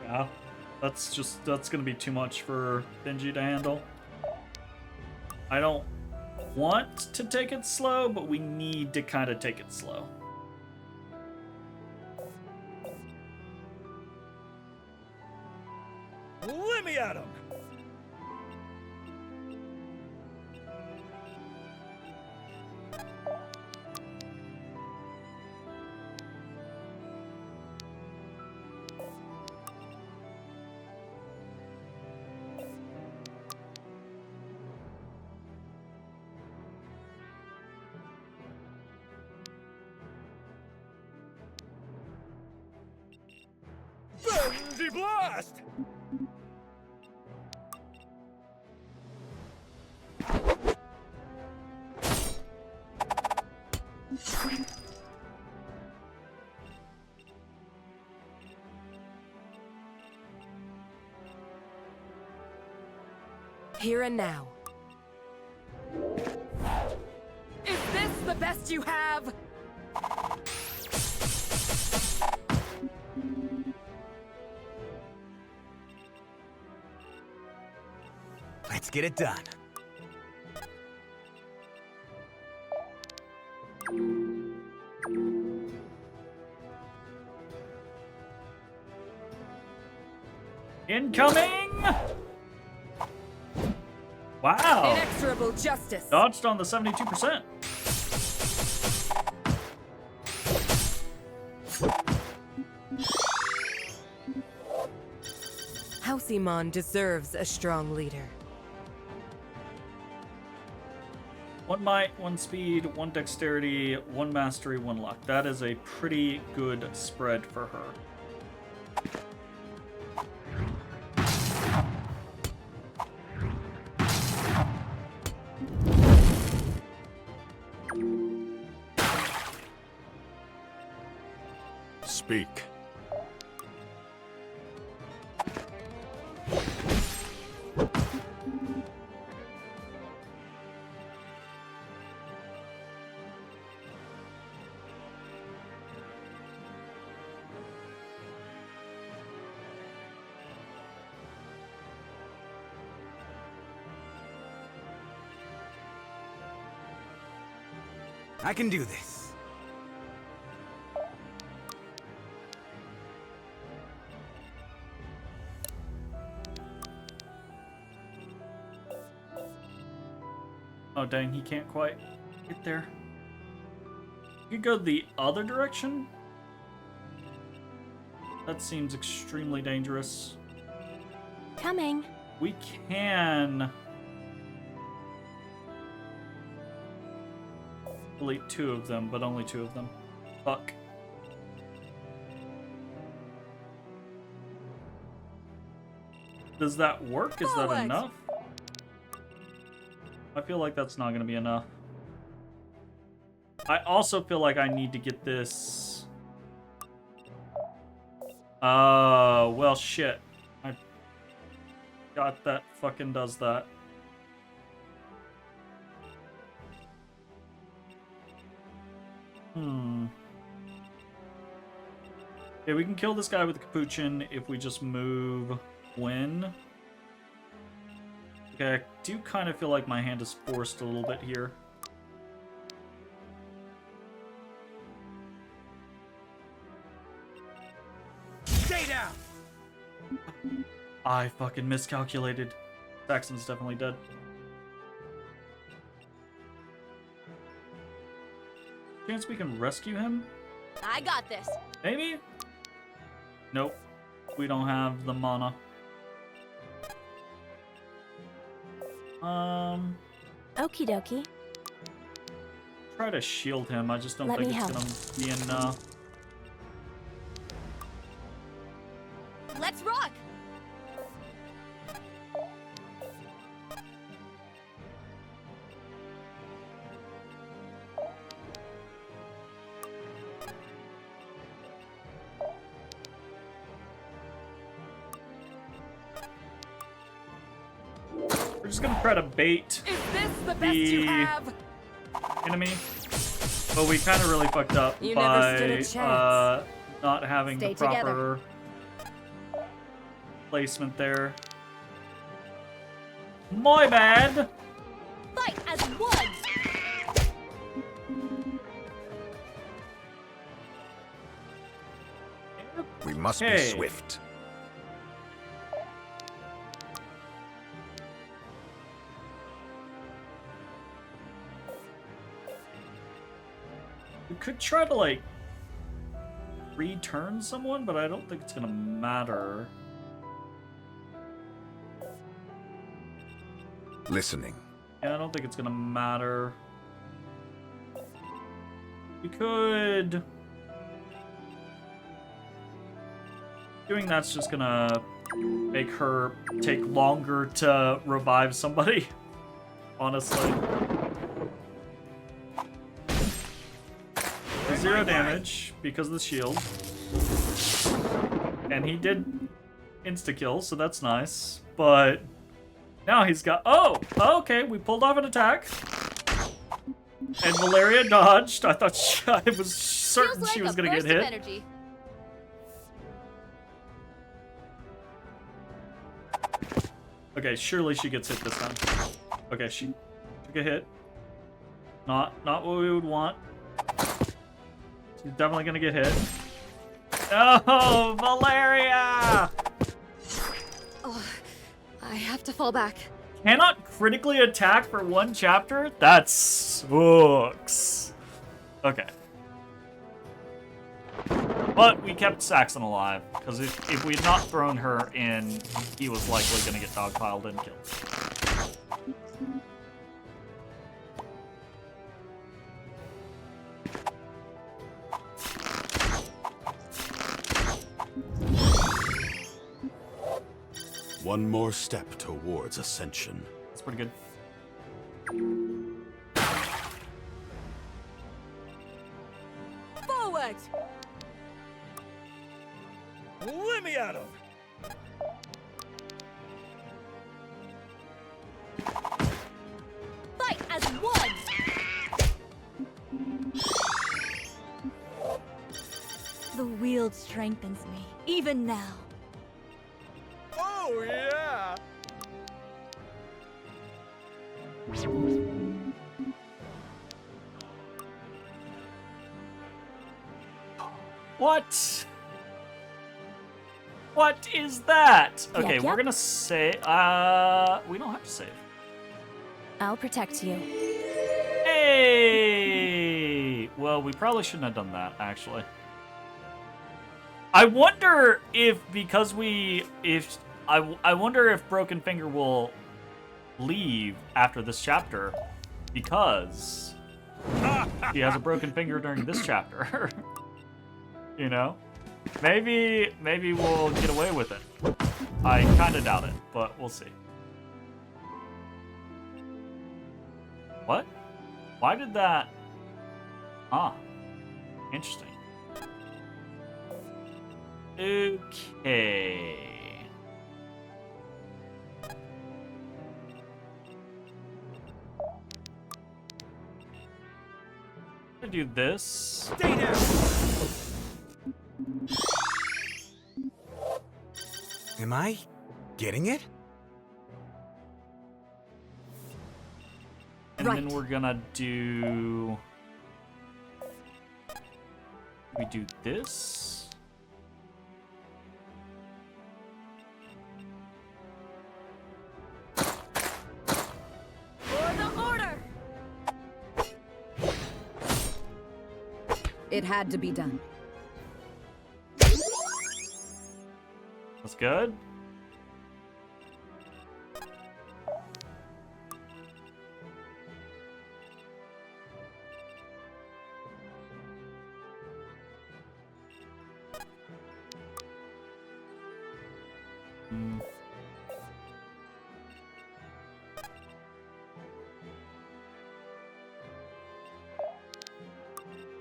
Yeah, that's gonna be too much for Benji to handle. I don't want to take it slow, but we need to kind of take it slow. Let me at him! Benji Blast! Here and now. Is this the best you have? Let's get it done. Incoming! Wow. Inexorable justice. Dodged on the 72%. House Iman deserves a strong leader. 1 might, 1 speed, 1 dexterity, 1 mastery, 1 luck. That is a pretty good spread for her. Speak. I can do this. Oh dang, he can't quite get there. You could go the other direction? That seems extremely dangerous. Coming. We can delete 2 of them, but only 2 of them. Fuck. Does that work? Is that Forward. enough? I feel like that's not going to be enough. I also feel like I need to get this. Well, shit. I got that fucking does that. Okay, we can kill this guy with the capuchin if we just move when. Okay, I do kind of feel like my hand is forced a little bit here. Stay down! I fucking miscalculated. Saxon's definitely dead. Chance we can rescue him? I got this. Maybe? Nope. We don't have the mana. Okie dokie. Try to shield him. I just don't Let think me it's help. gonna be enough. Let's rock! We're just gonna try to bait Is this the best you The- have? enemy. But we kind of really fucked up You never stood a by chance. not having Stay the proper placement there. My bad. Fight as one! We must be Hey. swift. We could try to like return someone, but I don't think it's gonna matter. Listening. Yeah, I don't think it's gonna matter. We could. Doing that's just gonna make her take longer to revive somebody. Honestly. 0 damage because of the shield. And he did insta-kill, so that's nice. But Now he's got... Oh! Okay, we pulled off an attack. And Valeria dodged. I thought I was certain Feels she like was a going to get burst of hit. energy. Okay, surely she gets hit this time. Okay, she took a hit. Not what we would want. She's definitely gonna get hit. Oh, Valeria! Oh, I have to fall back. Cannot critically attack for one chapter? That sucks. Okay. But we kept Saxon alive, because if we had not thrown her in, he was likely going to get dogpiled and killed. One more step towards ascension. That's pretty good. Forward! Let me at him! Fight as one! The wield strengthens me, even now. Oh, yeah! What? What is that? Okay, Yep, we're yep. gonna say, we don't have to save. I'll protect you. Hey! Well, we probably shouldn't have done that, actually. I wonder if, because I wonder if Broken Finger will leave after this chapter, because he has a broken finger during this chapter. You know? Maybe we'll get away with it. I kind of doubt it, but we'll see. What? Why did that... Ah. Interesting. Okay. I'm gonna do this. Stay down! Am I getting it? And then we're gonna do... We do this. For the order! It had to be done. That's good.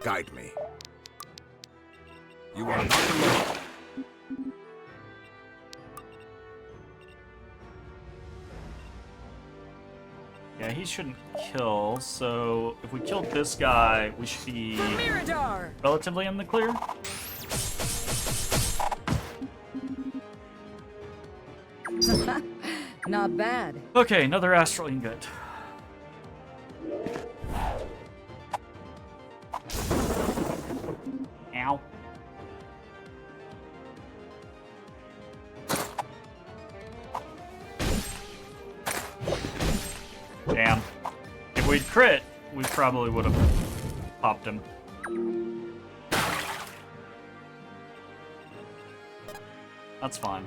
Guide me. You are not alone. Yeah, he shouldn't kill, so if we killed this guy, we should be Mirador! relatively in the clear. Not bad. Okay, another astral ingot. Ow. Damn. If we'd crit, we probably would have popped him. That's fine.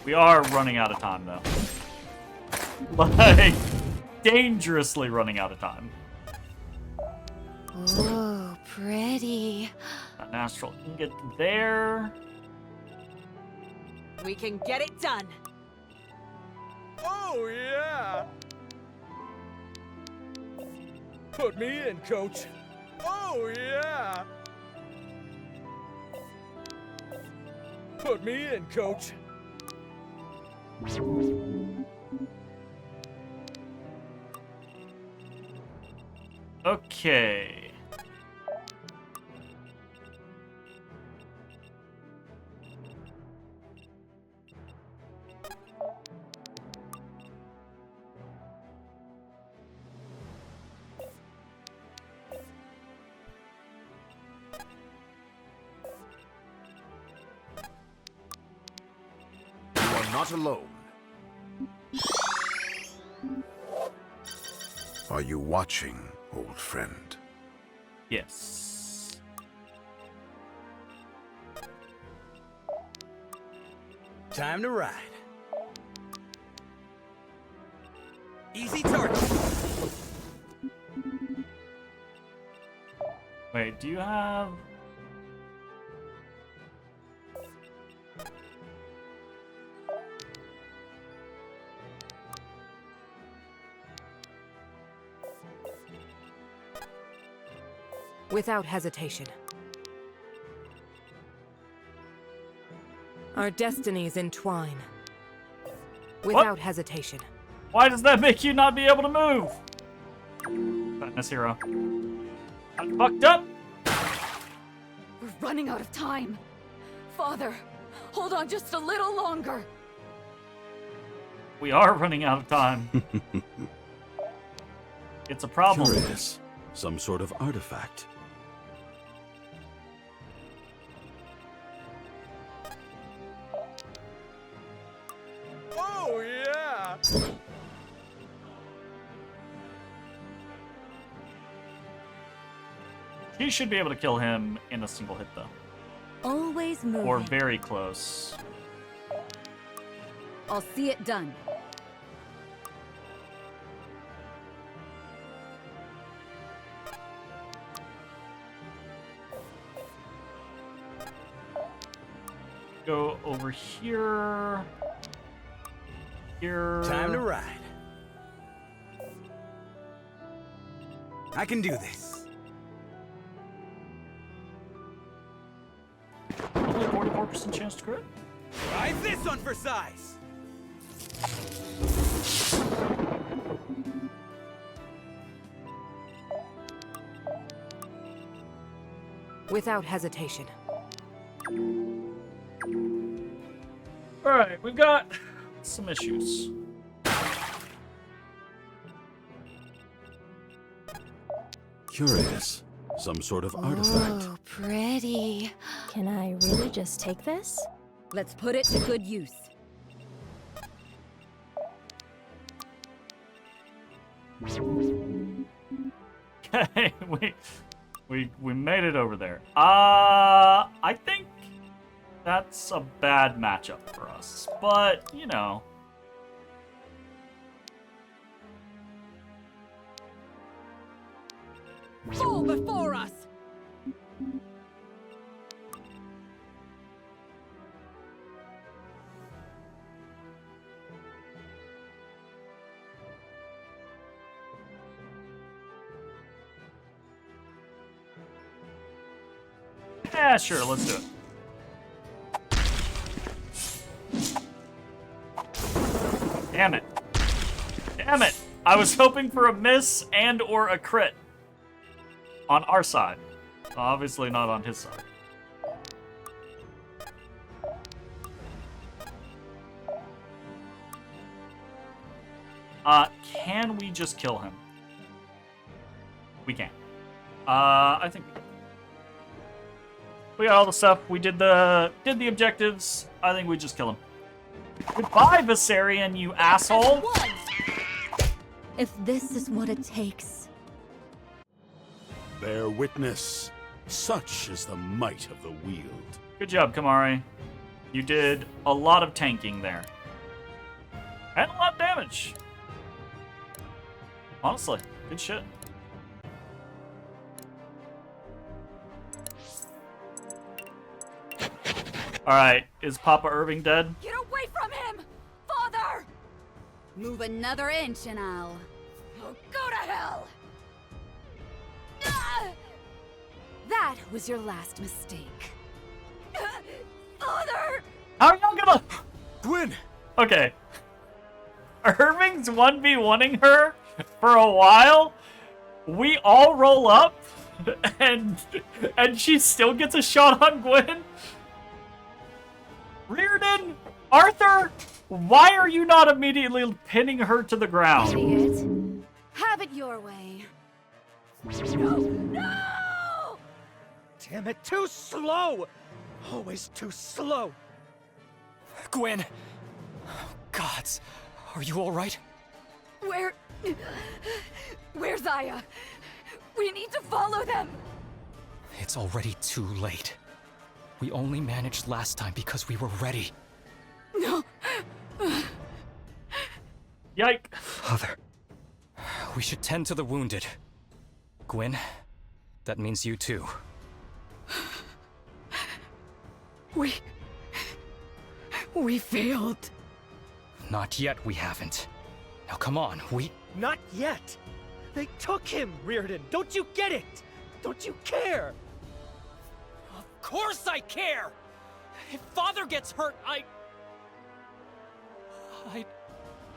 We are running out of time, though. Like, dangerously running out of time. Oh, pretty. Got an astral ingot there. We can get it done! Oh, yeah! Put me in, coach. Oh, yeah! Put me in, coach. Okay. You are not alone. Are you watching, old friend? Yes. Time to ride. Easy target. Wait, do you have... Without hesitation. Our destinies entwine. Without hesitation. Why does that make you not be able to move? Fatness hero. I'm fucked up. We're running out of time. Father, hold on just a little longer. We are running out of time. It's a problem. Curious. Some sort of artifact. Oh, yeah! He should be able to kill him in a single hit, though. Always moving. Or very close. I'll see it done. Go over here. Here. Time to ride. I can do this. Only 44% chance to crit. Try this one for size. Without hesitation. Alright, we've got some issues. Curious. Some sort of artifact. Oh, pretty. Can I really just take this? Let's put it to good use. Okay, we made it over there. I think that's a bad matchup for us, but you know. Fall before us! Yeah, sure, let's do it. Damn it. Damn it. I was hoping for a miss and or a crit. On our side. Obviously not on his side. Can we just kill him? We can. I think we can. We got all the stuff. We did the objectives. I think we just kill him. Goodbye, Viserion, you asshole. If this is what it takes. Bear witness. Such is the might of the Wield. Good job, Kamari. You did a lot of tanking there. And a lot of damage. Honestly, good shit. Alright, is Papa Irving dead? Get away from him! Father! Move another inch and I'll... Oh, go to hell! Ah! That was your last mistake. Father! How are y'all gonna... Gwyn! Okay. Irving's 1v1ing her for a while. We all roll up, and she still gets a shot on Gwen. Reardon, Arthur, why are you not immediately pinning her to the ground? Idiot. Have it your way. No! Damn it, too slow! Always too slow. Gwen! Gods, are you alright? Where's Aya? We need to follow them! It's already too late. We only managed last time because we were ready. No! Yike. Father, we should tend to the wounded. Gwen, that means you too. We failed. Not yet, we haven't. Now come on, Not yet. They took him, Reardon. Don't you get it? Don't you care? Of course I care! If Father gets hurt,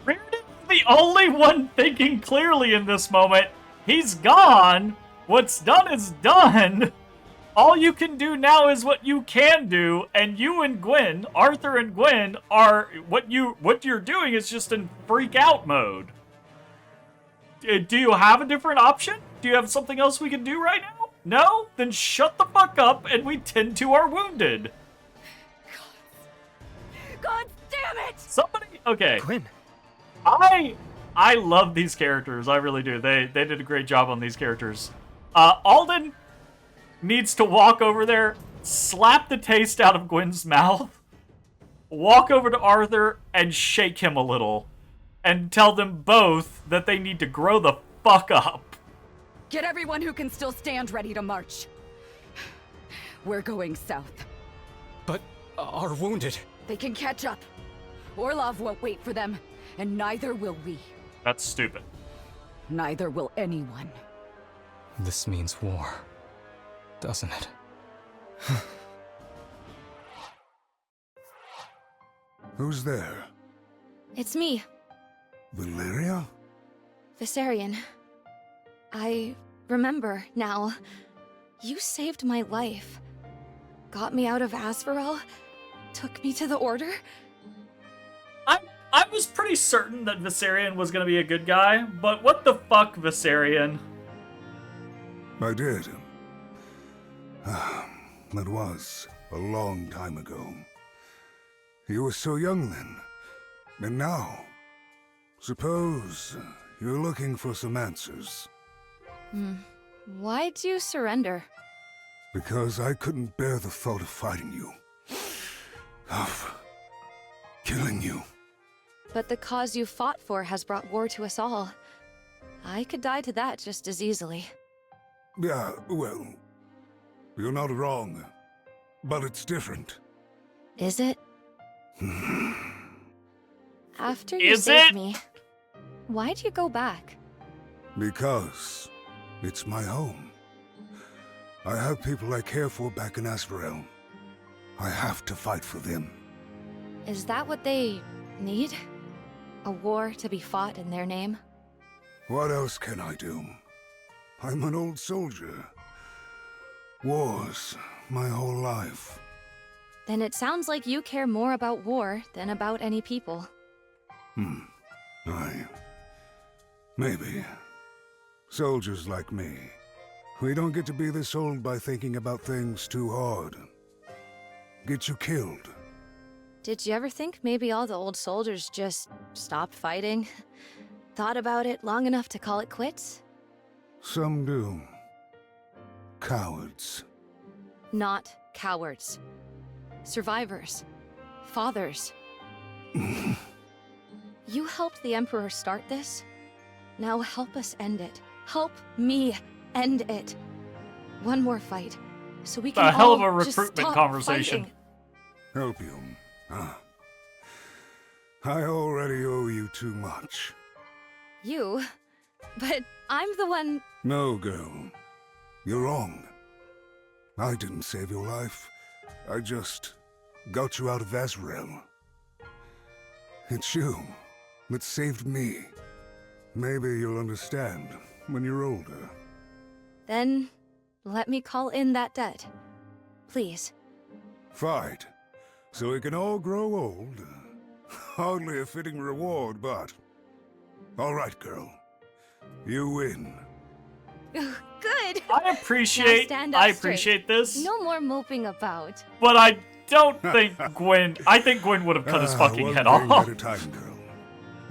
Reardon's the only one thinking clearly in this moment. He's gone. What's done is done. All you can do now is what you can do, and you and Gwen, Arthur and Gwen, are what you're doing is just in freak out mode. Do you have a different option? Do you have something else we can do right now? No? Then shut the fuck up and we tend to our wounded. God damn it! Somebody, okay. Gwen. I love these characters. I really do. They did a great job on these characters. Alden needs to walk over there, slap the taste out of Gwen's mouth, walk over to Arthur, and shake him a little, and tell them both that they need to grow the fuck up. Get everyone who can still stand ready to march. We're going south. But our wounded. They can catch up. Orlov won't wait for them, and neither will we. That's stupid. Neither will anyone. This means war, doesn't it? Who's there? It's me, Valeria? Viserion. I remember now. You saved my life. Got me out of Asferel. Took me to the Order. I was pretty certain that Viserion was gonna be a good guy, but what the fuck, Viserion? I did. That was a long time ago. You were so young then. And now, suppose you're looking for some answers. Why'd you surrender? Because I couldn't bear the thought of fighting you. Of killing you. But the cause you fought for has brought war to us all. I could die to that just as easily. Yeah, well, you're not wrong. But it's different. Is it? After you Is saved it? me, why'd you go back? Because it's my home. I have people I care for back in Asferel. I have to fight for them. Is that what they need? A war to be fought in their name? What else can I do? I'm an old soldier. Wars, my whole life. Then it sounds like you care more about war than about any people. Maybe. Soldiers like me. We don't get to be this old by thinking about things too hard. Get you killed. Did you ever think maybe all the old soldiers just stopped fighting? Thought about it long enough to call it quits? Some do. Cowards. Not cowards. Survivors. Fathers. You helped the Emperor start this. Now help us end it. Help me end it. One more fight, so we can A hell of all a just recruitment stop conversation. fighting. Help you. I already owe you too much. You? But I'm the one... No, girl. You're wrong. I didn't save your life. I just got you out of Azrael. It's you that saved me. Maybe you'll understand when you're older. Then, let me call in that debt. Please. Fight, so we can all grow old. Hardly a fitting reward, but... All right, girl. You win. Good! I appreciate this. No more moping about. But I don't think Gwen... I think Gwen would have cut his fucking one head thing off. at a time, girl.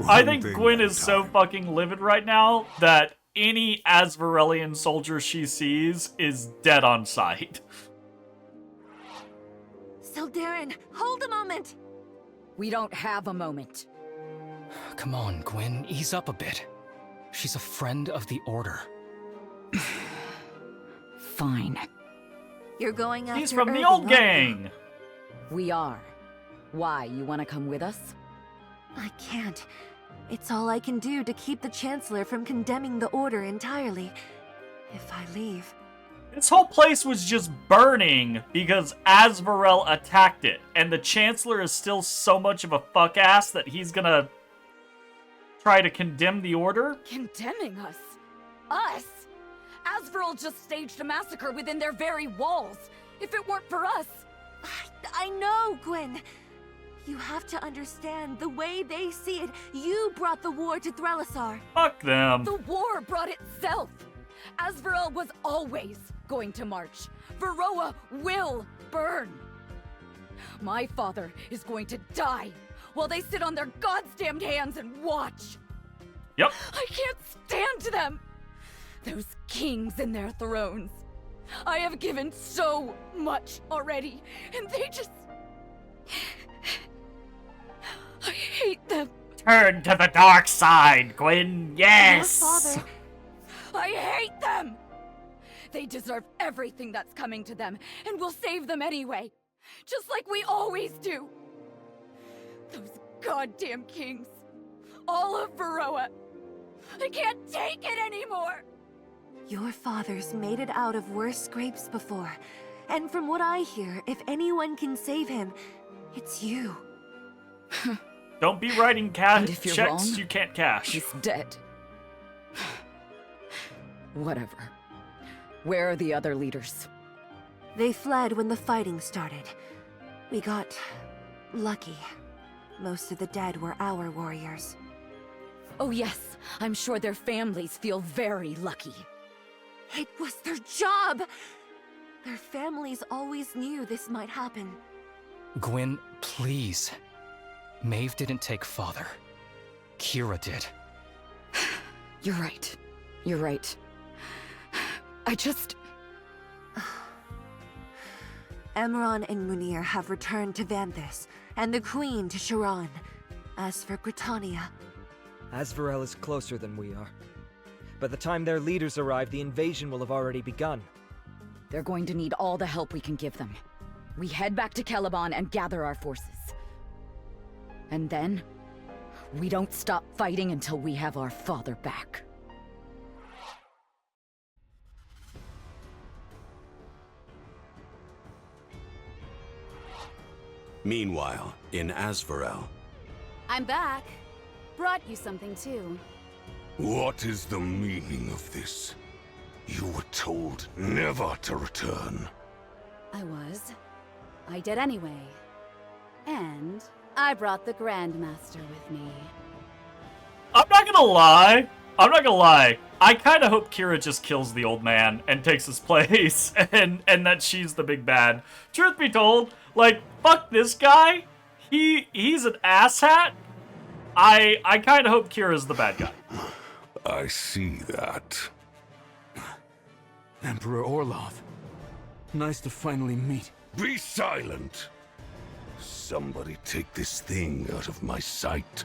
I One think thing Gwen at a is so time. fucking livid right now that any Azvarellian soldier she sees is dead on sight. Sildarin, hold a moment! We don't have a moment. Come on, Gwen, ease up a bit. She's a friend of the Order. Fine. You're going after He's from the Irving, old aren't you? gang. We are. Why, you want to come with us? I can't. It's all I can do to keep the Chancellor from condemning the Order entirely. If I leave... This whole place was just burning because Azvarel attacked it, and the Chancellor is still so much of a fuck ass that he's gonna try to condemn the Order? Condemning us? Us? Azvarel just staged a massacre within their very walls. If it weren't for us... I know, Gwen. You have to understand, the way they see it, you brought the war to Threlisar. Fuck them. The war brought itself. Azvarel was always going to march. Varroa will burn. My father is going to die while they sit on their goddamned hands and watch. Yep. I can't stand them. Those kings in their thrones. I have given so much already, and they just... I hate them. Turn to the dark side, Gwen. Yes. Your father... I hate them! They deserve everything that's coming to them, and we'll save them anyway. Just like we always do. Those goddamn kings. All of Varroa. I can't take it anymore! Your father's made it out of worse scrapes before. And from what I hear, if anyone can save him, it's you. Don't be writing And if you're checks wrong, you can't cash. He's dead. Whatever. Where are the other leaders? They fled when the fighting started. We got... lucky. Most of the dead were our warriors. Oh yes, I'm sure their families feel very lucky. It was their job! Their families always knew this might happen. Gwen, please. Maeve didn't take father. Kira did. You're right. You're right. I just... Emron and Munir have returned to Vanthus, and the Queen to Sharon. As for Britannia... Azvarel is closer than we are. By the time their leaders arrive, the invasion will have already begun. They're going to need all the help we can give them. We head back to Caliban and gather our forces. And then, we don't stop fighting until we have our father back. Meanwhile, in Azvarel. I'm back. Brought you something too. What is the meaning of this? You were told never to return. I was. I did anyway. And I brought the Grandmaster with me. I'm not gonna lie. I kind of hope Kira just kills the old man and takes his place, and that she's the big bad. Truth be told, like, fuck this guy. He's an asshat. I kind of hope Kira's the bad guy. I see that. Emperor Orlov. Nice to finally meet. Be silent! Somebody take this thing out of my sight.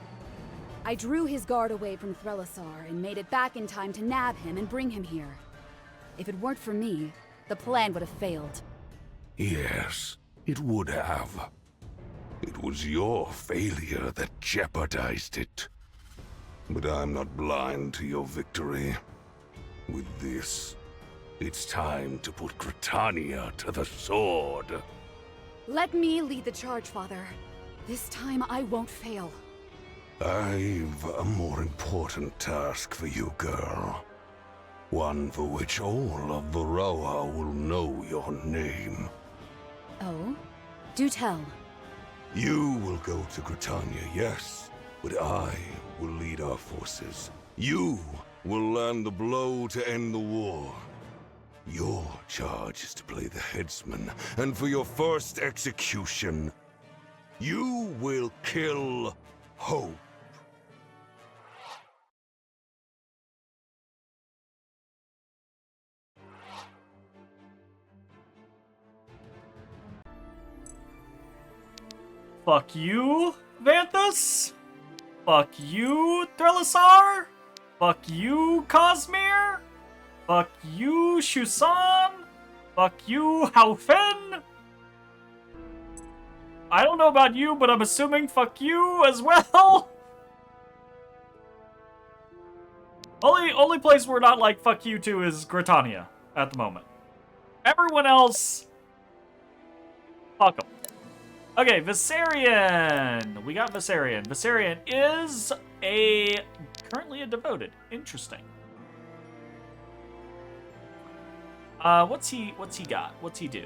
I drew his guard away from Threlisar and made it back in time to nab him and bring him here. If it weren't for me, the plan would have failed. Yes, it would have. It was your failure that jeopardized it. But I'm not blind to your victory. With this, It's time to put Gritania to the sword. Let me lead the charge, Father. This time I won't fail. I've a more important task for you, girl. One for which all of Varroa will know your name. Oh? Do tell. You will go to Gritania, yes, but I will lead our forces. You will land the blow to end the war. Your charge is to play the headsman, and for your first execution, you will kill Hope. Fuck you, Vanthus. Fuck you, Threlisar. Fuck you, Cosmere. Fuck you, Shusan. Fuck you, Haufen. I don't know about you, but I'm assuming fuck you as well. Only place we're not like fuck you to is Gritania at the moment. Everyone else, fuck 'em. Okay, Viserion. We got Viserion. Viserion is currently a devoted. Interesting. What's he got? What's he do?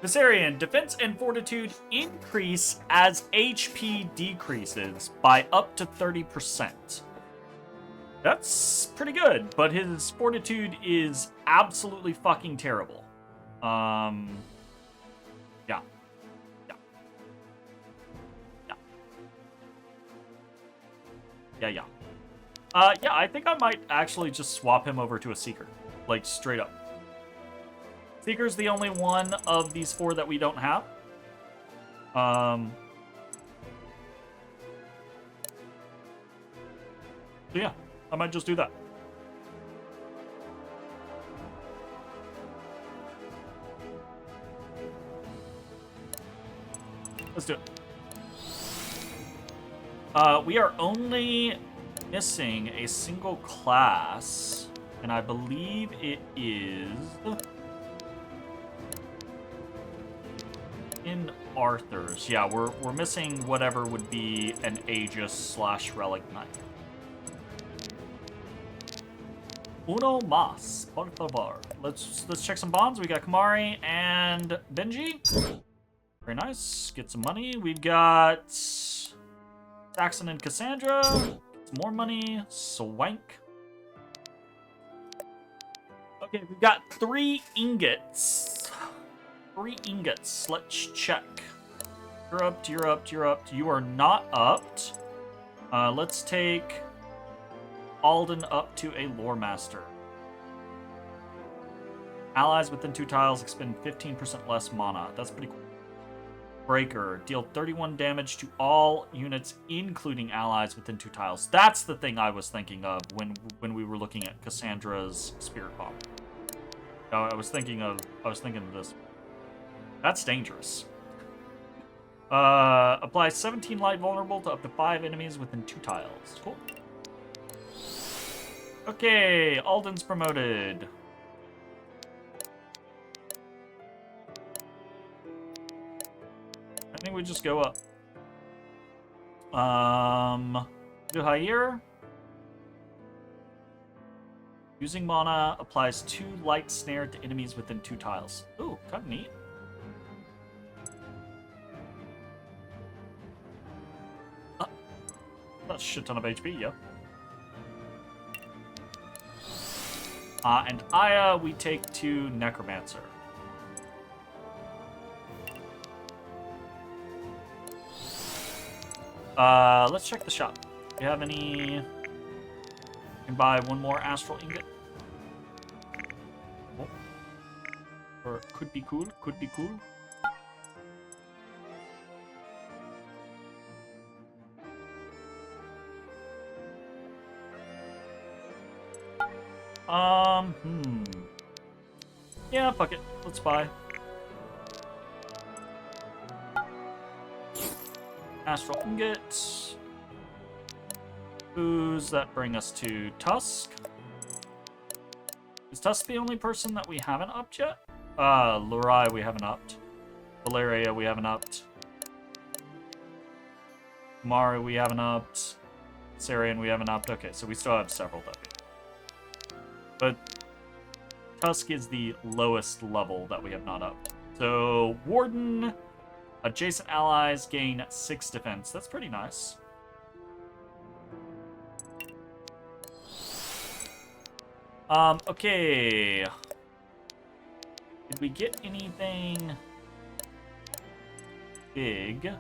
Viserion, defense and fortitude increase as HP decreases by up to 30%. That's pretty good, but his fortitude is absolutely fucking terrible. Yeah. Yeah. Yeah. Yeah, I think I might actually just swap him over to a Seeker. Like, straight up. Seeker's the only one of these four that we don't have. So yeah, I might just do that. Let's do it. We are only missing a single class, and I believe it is in Arthur's. Yeah, we're missing whatever would be an Aegis / Relic Knight. Uno mas, por favor. Let's check some bonds. We got Kamari and Benji. Very nice. Get some money. We've got Saxon and Cassandra. Some more money. Swank. Okay, we've got 3 ingots. 3 ingots. Let's check. You're upped, you're upped, you're upped. You are not upped. Let's take Alden up to a Lore Master. Allies within 2 tiles expend 15% less mana. That's pretty cool. Breaker. Deal 31 damage to all units, including allies within 2 tiles. That's the thing I was thinking of when we were looking at Cassandra's Spirit Bomb. I was thinking of this. That's dangerous. Apply 17 light vulnerable to up to 5 enemies within 2 tiles. Cool. Okay, Alden's promoted. I think we just go up. Duhair. Using mana applies 2 light snare to enemies within 2 tiles. Ooh, kind of neat. That's a shit ton of HP, yeah. And Aya, we take to Necromancer. Let's check the shop. Do you have any... You can buy 1 more Astral Ingot. Oh. Or could be cool, could be cool. Yeah, fuck it. Let's buy. Astral Ingot. Who's that bring us to Tusk? Is Tusk the only person that we haven't upped yet? Lurai we haven't upped. Valeria we haven't upped. Mari we haven't upped. Sarian we haven't upped. Okay, so we still have several that we. But Tusk is the lowest level that we have not upped. So Warden, adjacent allies gain 6 defense. That's pretty nice. Okay. Did we get anything big?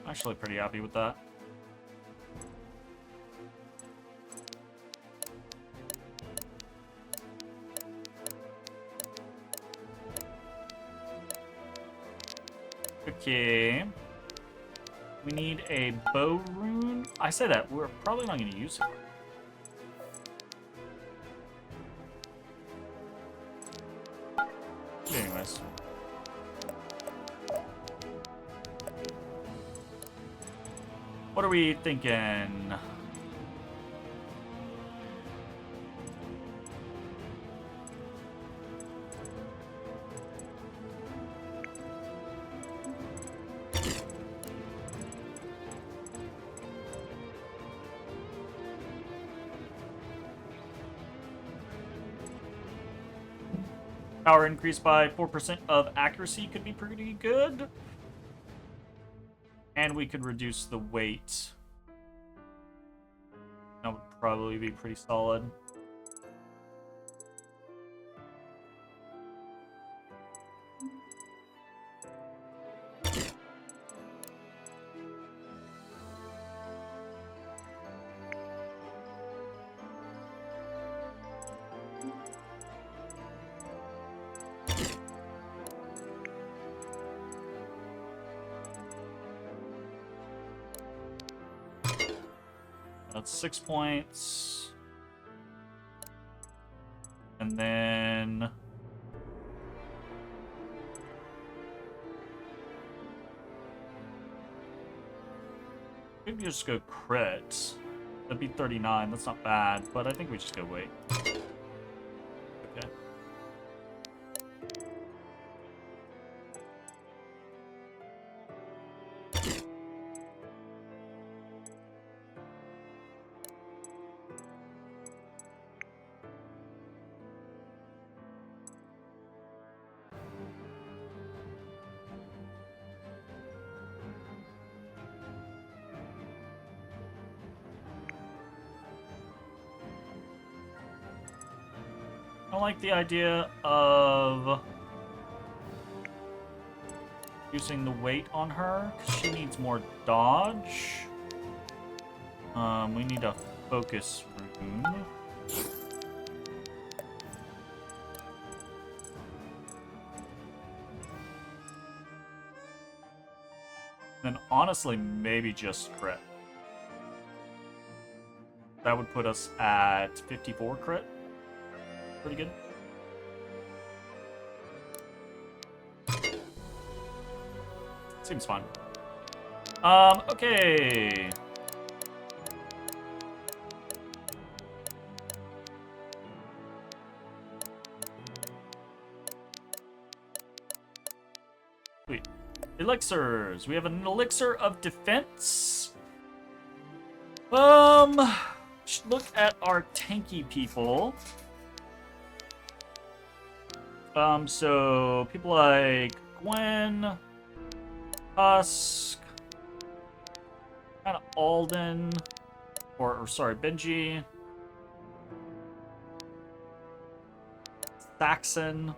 Actually pretty happy with that. Okay. We need a bow rune. I say that, we're probably not going to use it. Anyways. What are we thinking? Power increased by 4% of accuracy could be pretty good. And we could reduce the weight. That would probably be pretty solid. That's 6 points. And then maybe just go crit. That'd be 39. That's not bad, but I think we just go wait. Okay. I like the idea of using the weight on her, because she needs more dodge. We need a focus rune. And honestly, maybe just crit. That would put us at 54 crit. Pretty good. Seems fun. Okay. Sweet. Elixirs. We have an elixir of defense. Should look at our tanky people. So people like Gwen, Tusk, kind of Alden, or sorry, Benji, Saxon.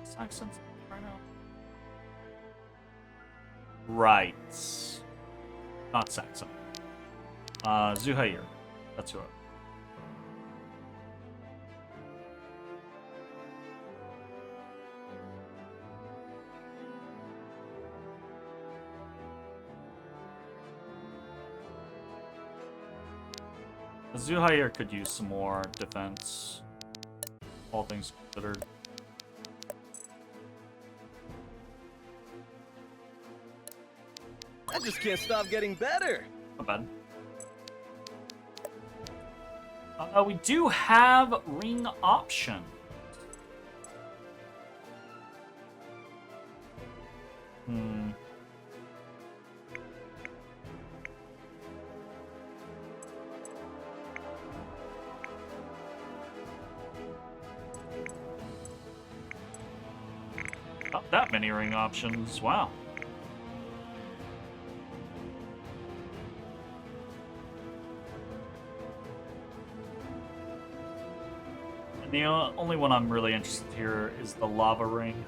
Saxon's right now. Right. Not Saxon. Zuhair. That's who. Zuhair could use some more defense, all things considered. I just can't stop getting better. Not bad. We do have ring option. Not that many ring options. Wow. And the only one I'm really interested here is the lava ring.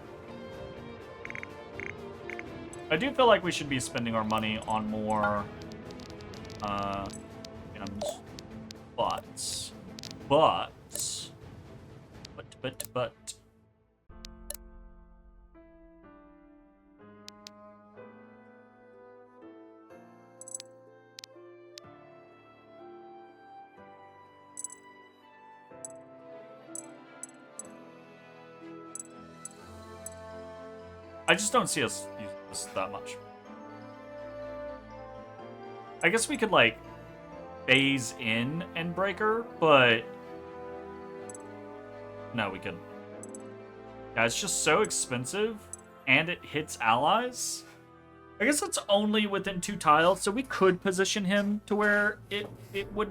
I do feel like we should be spending our money on more items, but I just don't see us use this that much. I guess we could, like, phase in Endbreaker, but... No, we couldn't. Yeah, it's just so expensive, and it hits allies. I guess it's only within 2 tiles, so we could position him to where it would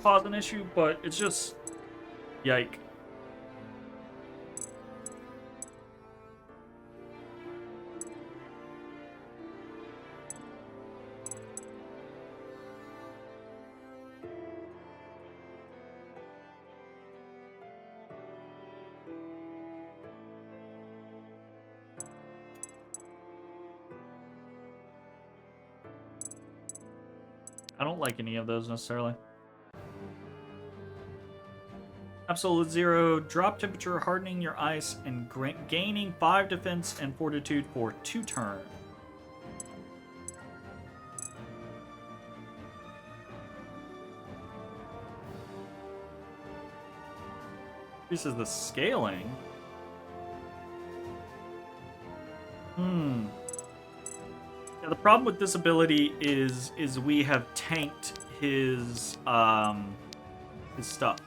cause an issue, but it's just... Yike. I don't like any of those necessarily. Absolute Zero, drop temperature, hardening your ice, and gaining 5 defense and fortitude for 2 turns. This is the scaling. Yeah, the problem with this ability is we have tanked his stuff.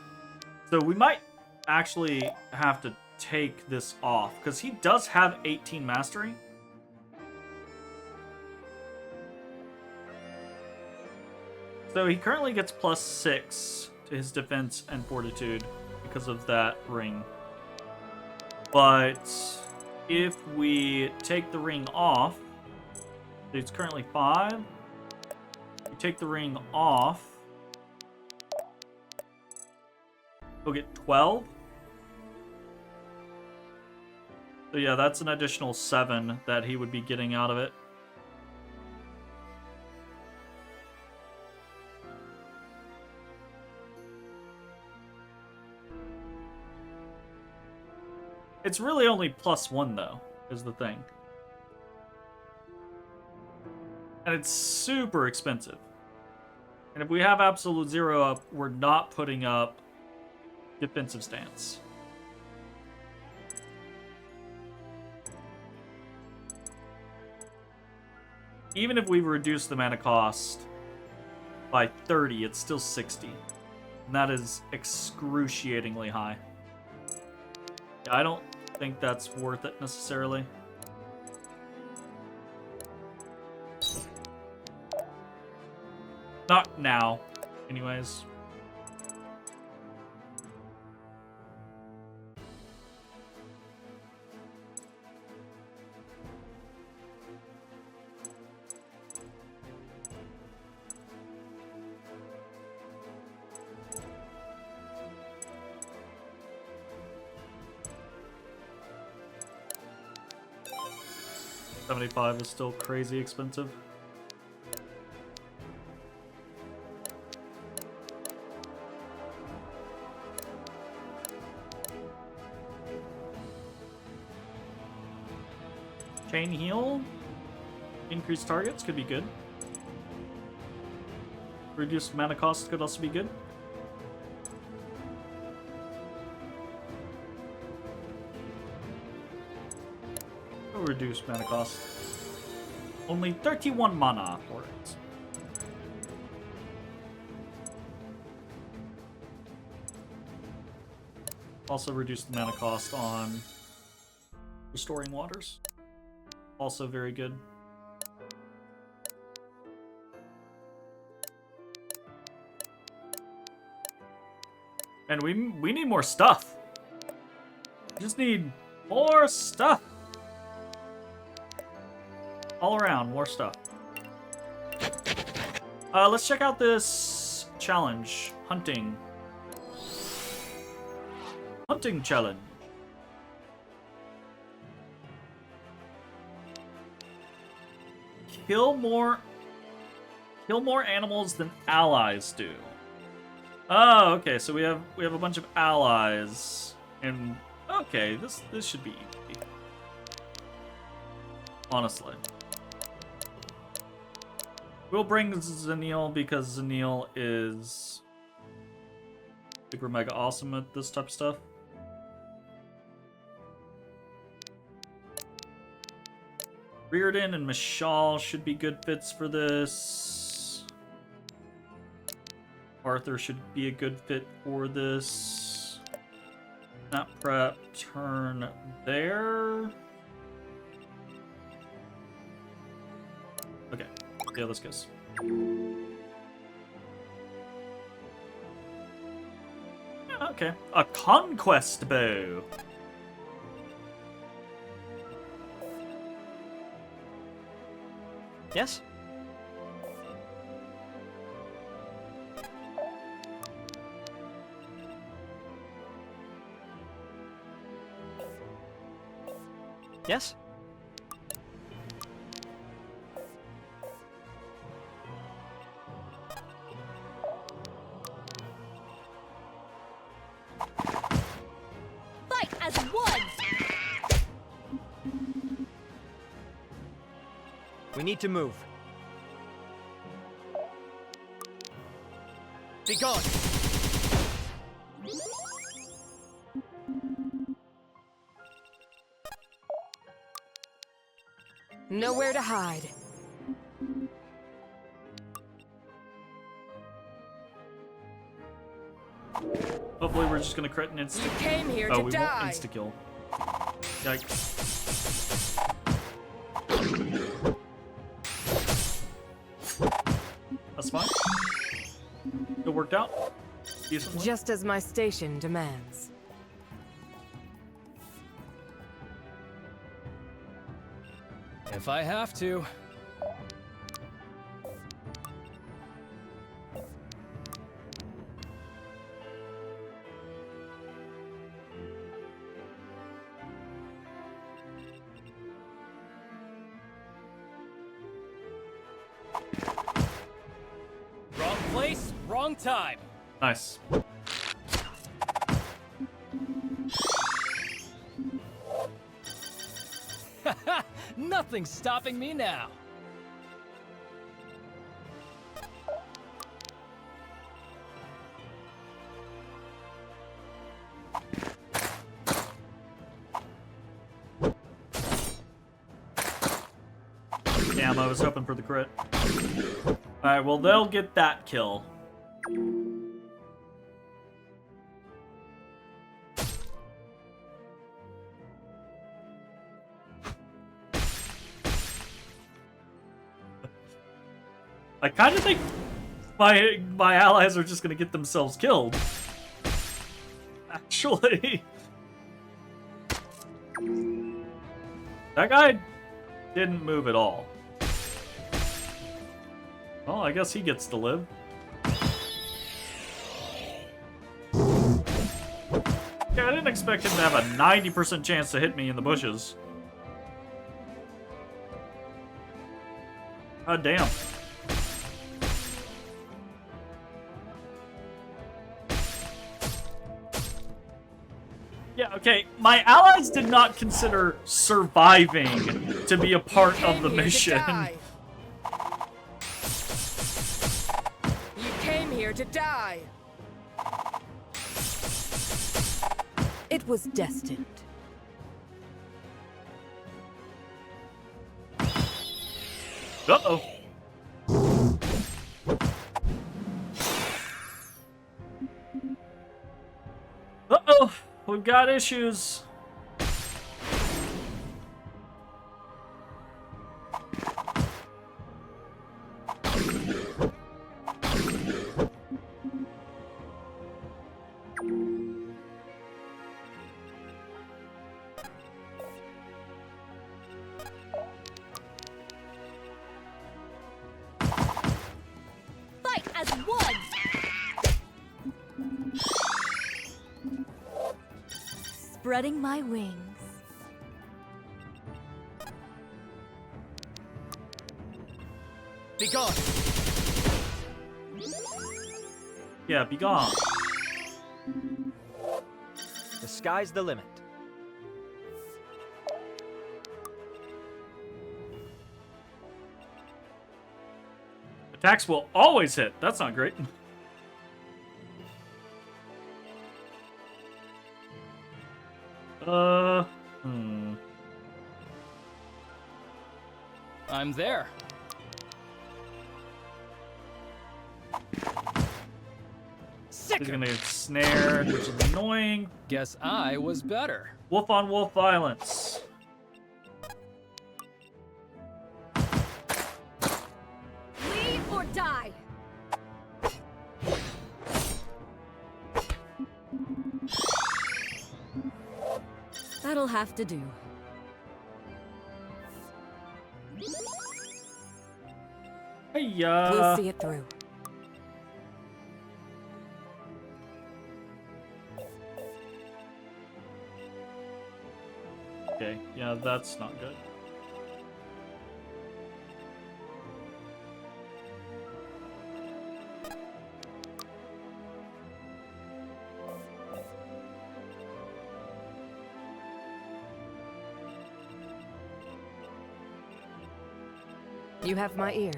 So we might actually have to take this off, because he does have 18 mastery. So he currently gets +6 to his defense and fortitude because of that ring. But if we take the ring off, it's currently 5. You take the ring off, he'll get 12. So yeah, that's an additional 7 that he would be getting out of it. It's really only +1 though, is the thing. And it's super expensive. And if we have Absolute Zero up, we're not putting up defensive stance. Even if we reduce the mana cost by 30, it's still 60. And that is excruciatingly high. I don't think that's worth it necessarily. Not now, anyways. 75 is still crazy expensive. Chain heal. Increased targets could be good. Reduced mana cost could also be good. Reduced mana cost. Only 31 mana for it. Also reduced the mana cost on Restoring Waters. Also very good. And we need more stuff. We just need more stuff. All around, more stuff. Let's check out this challenge. Hunting. Hunting challenge. Kill more animals than allies do. Oh, okay, so we have a bunch of allies. And okay, this should be easy. Honestly. We'll bring Zanil because Zanil is super mega awesome at this type of stuff. Reardon and Mishal should be good fits for this. Arthur should be a good fit for this. Not prep, turn there. Okay, see how this goes. Okay, a conquest bow. Yes? Yes? Fight as one! We need to move. Be gone! Nowhere to hide. Hopefully we're just gonna crit an insta. You came here Oh, to we die. won't insta kill. Yikes. That's fine. It worked out. Decently. Just as my station demands. If I have to. Wrong place, wrong time. Nice. Nothing's stopping me now. Damn, I was hoping for the crit. Alright, well, they'll get that kill. I kind of think my allies are just gonna get themselves killed. Actually. That guy didn't move at all. Well, I guess he gets to live. Yeah, I didn't expect him to have a 90% chance to hit me in the bushes. Oh, damn. Yeah, okay. My allies did not consider surviving to be a part of the mission. You came here to die. It was destined. Uh-oh. Uh-oh. We've got issues. Fight as one! Spreading my wings. Be gone. Yeah, be gone. The sky's the limit. Attacks will always hit. That's not great. I'm there. He's gonna get snared, which is annoying. Guess I was better. Wolf on wolf violence. Lead or die! That'll have to do. Hey-ya. We'll see it through. Okay, yeah, that's not good. You have my ear.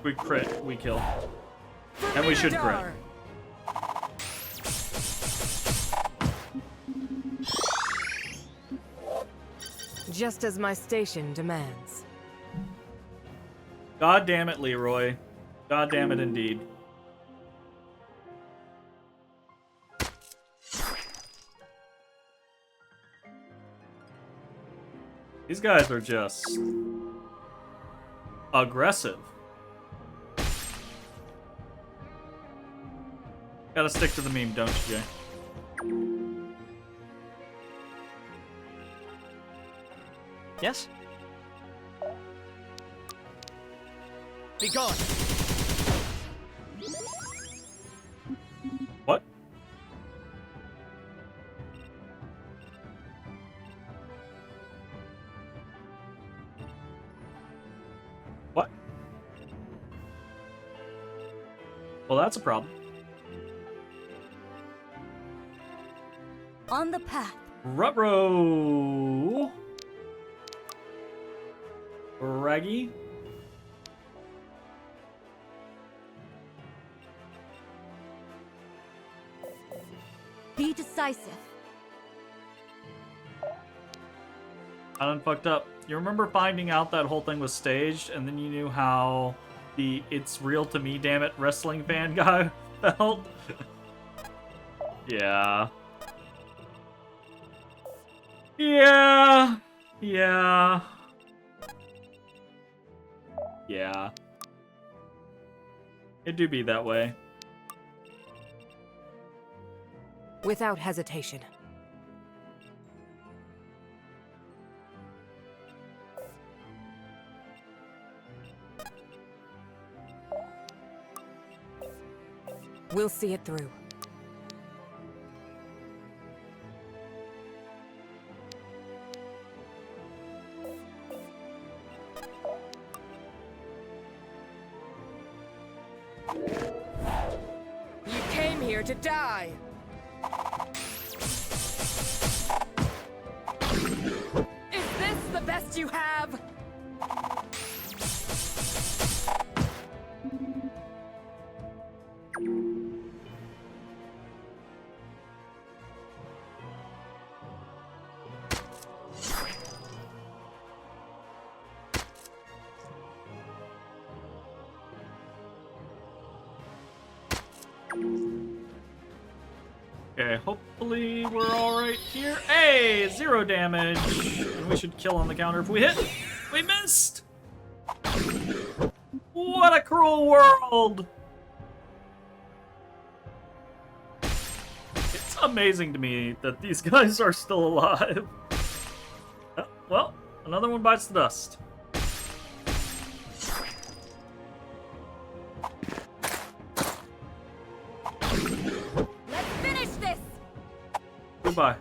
We crit, we kill. And we should crit. Just as my station demands. God damn it, Leroy. God damn it indeed. These guys are just aggressive. Gotta stick to the meme, don't you, Jay? Yes? Be gone. What? What? Well, that's a problem. On the path. Ruh-roh. Raggy. Be decisive. I done fucked up. You remember finding out that whole thing was staged, and then you knew how the "it's real to me, damn it" wrestling fan guy felt? Yeah. Yeah. Yeah. Yeah. It do be that way. Without hesitation. We'll see it through. You came here to die. Is this the best you have? Okay, hopefully we're alright here. Hey, 0 damage. And we should kill on the counter if we hit. We missed! What a cruel world! It's amazing to me that these guys are still alive. Well, another one bites the dust. Goodbye.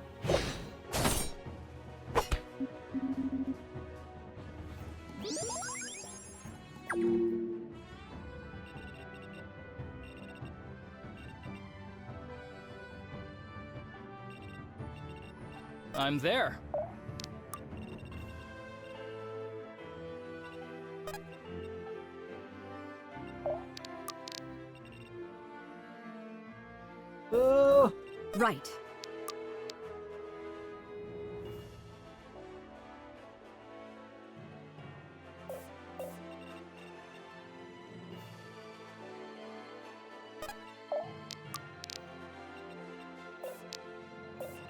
I'm there. Right.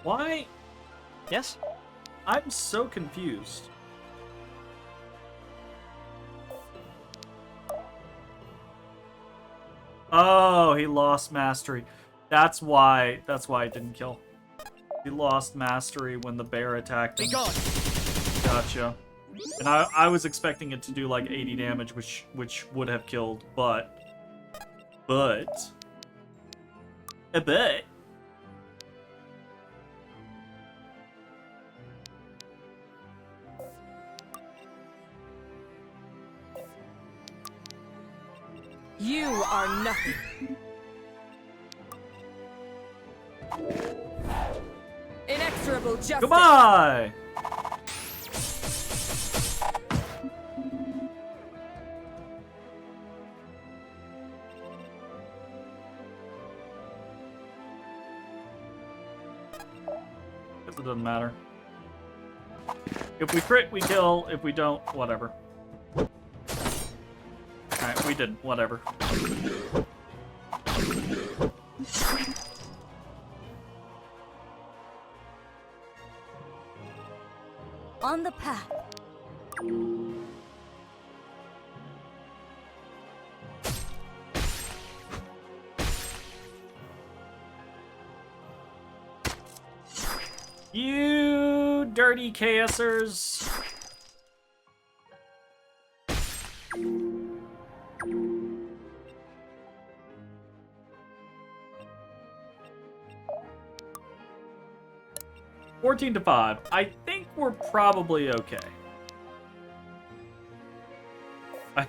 Why? Yes? I'm so confused. Oh, he lost mastery. That's why it didn't kill. He lost mastery when the bear attacked him. Be gone. Gotcha. And I was expecting it to do like 80 damage, which would have killed, but You are nothing. Inexorable justice. goodbye. Guess it doesn't matter. If we crit, we kill. If we don't, whatever. Alright, we didn't. Whatever. On the path. You dirty KSers. $14 to 5. I think we're probably okay. I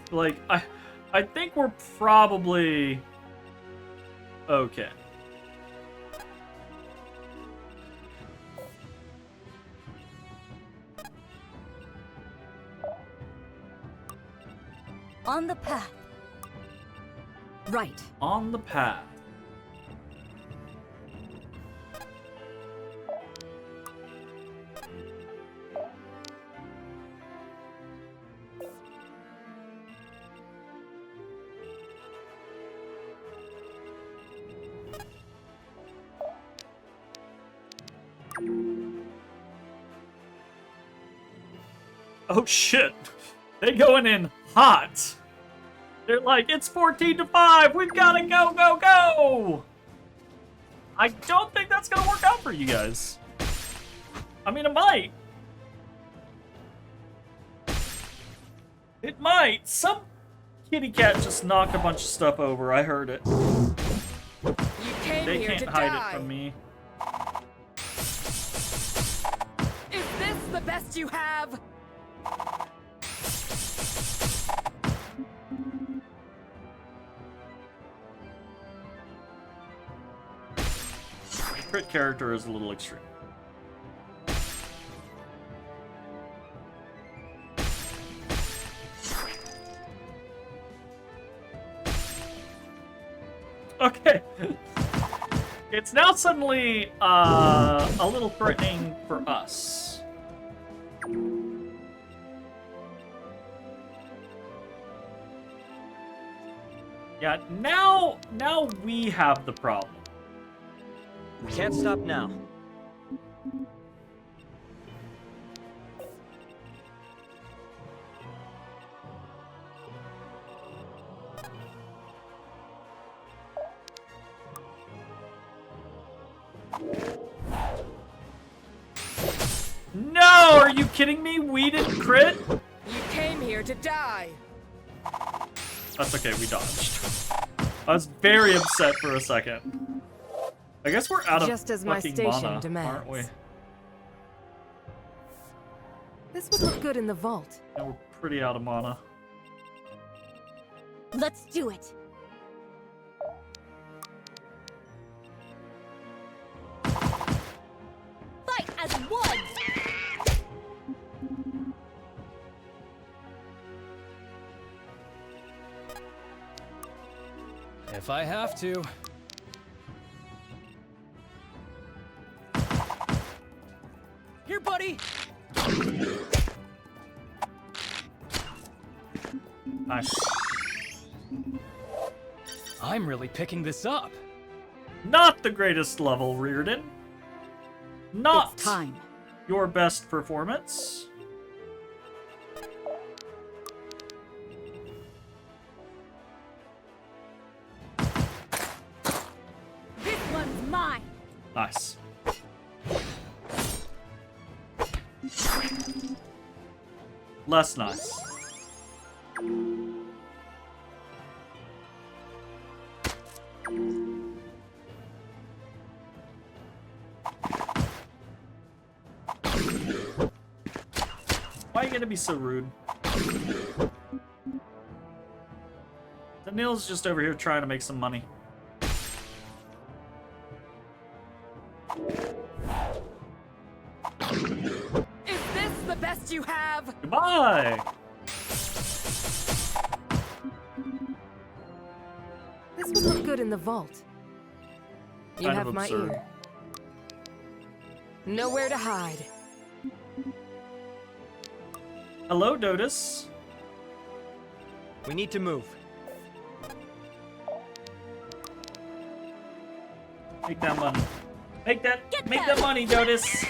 think we're probably okay. On the path. Right. On the path. Oh shit. They going in hot. They're like, it's 14 to 5. We've got to go, go, go. I don't think that's going to work out for you guys. I mean, it might. It might. Some kitty cat just knocked a bunch of stuff over. I heard it. You came They here can't to hide die. it from me. Is this the best you have? crit character is a little extreme. Okay. It's now suddenly a little threatening for us. Yeah, now we have the problem. We can't stop now. No, are you kidding me? We didn't crit? You came here to die. That's okay, we dodged. I was very upset for a second. I guess we're out of Just as my fucking station mana, demands. aren't we? This would look good in the vault. Yeah, we're pretty out of mana. Let's do it. Fight as one. If I have to. Here, buddy! Nice. I'm really picking this up. Not the greatest level, Reardon. Not It's time. your best performance. This one's mine. Nice. Less nice. Why are you gonna be so rude? Daniil's just over here trying to make some money. Is this the best you have? Goodbye! This would look good in the vault. You Kind of have my absurd. ear. Nowhere to hide. Hello, Dotus. We need to move. Make that money. Make that them. money, Dotus.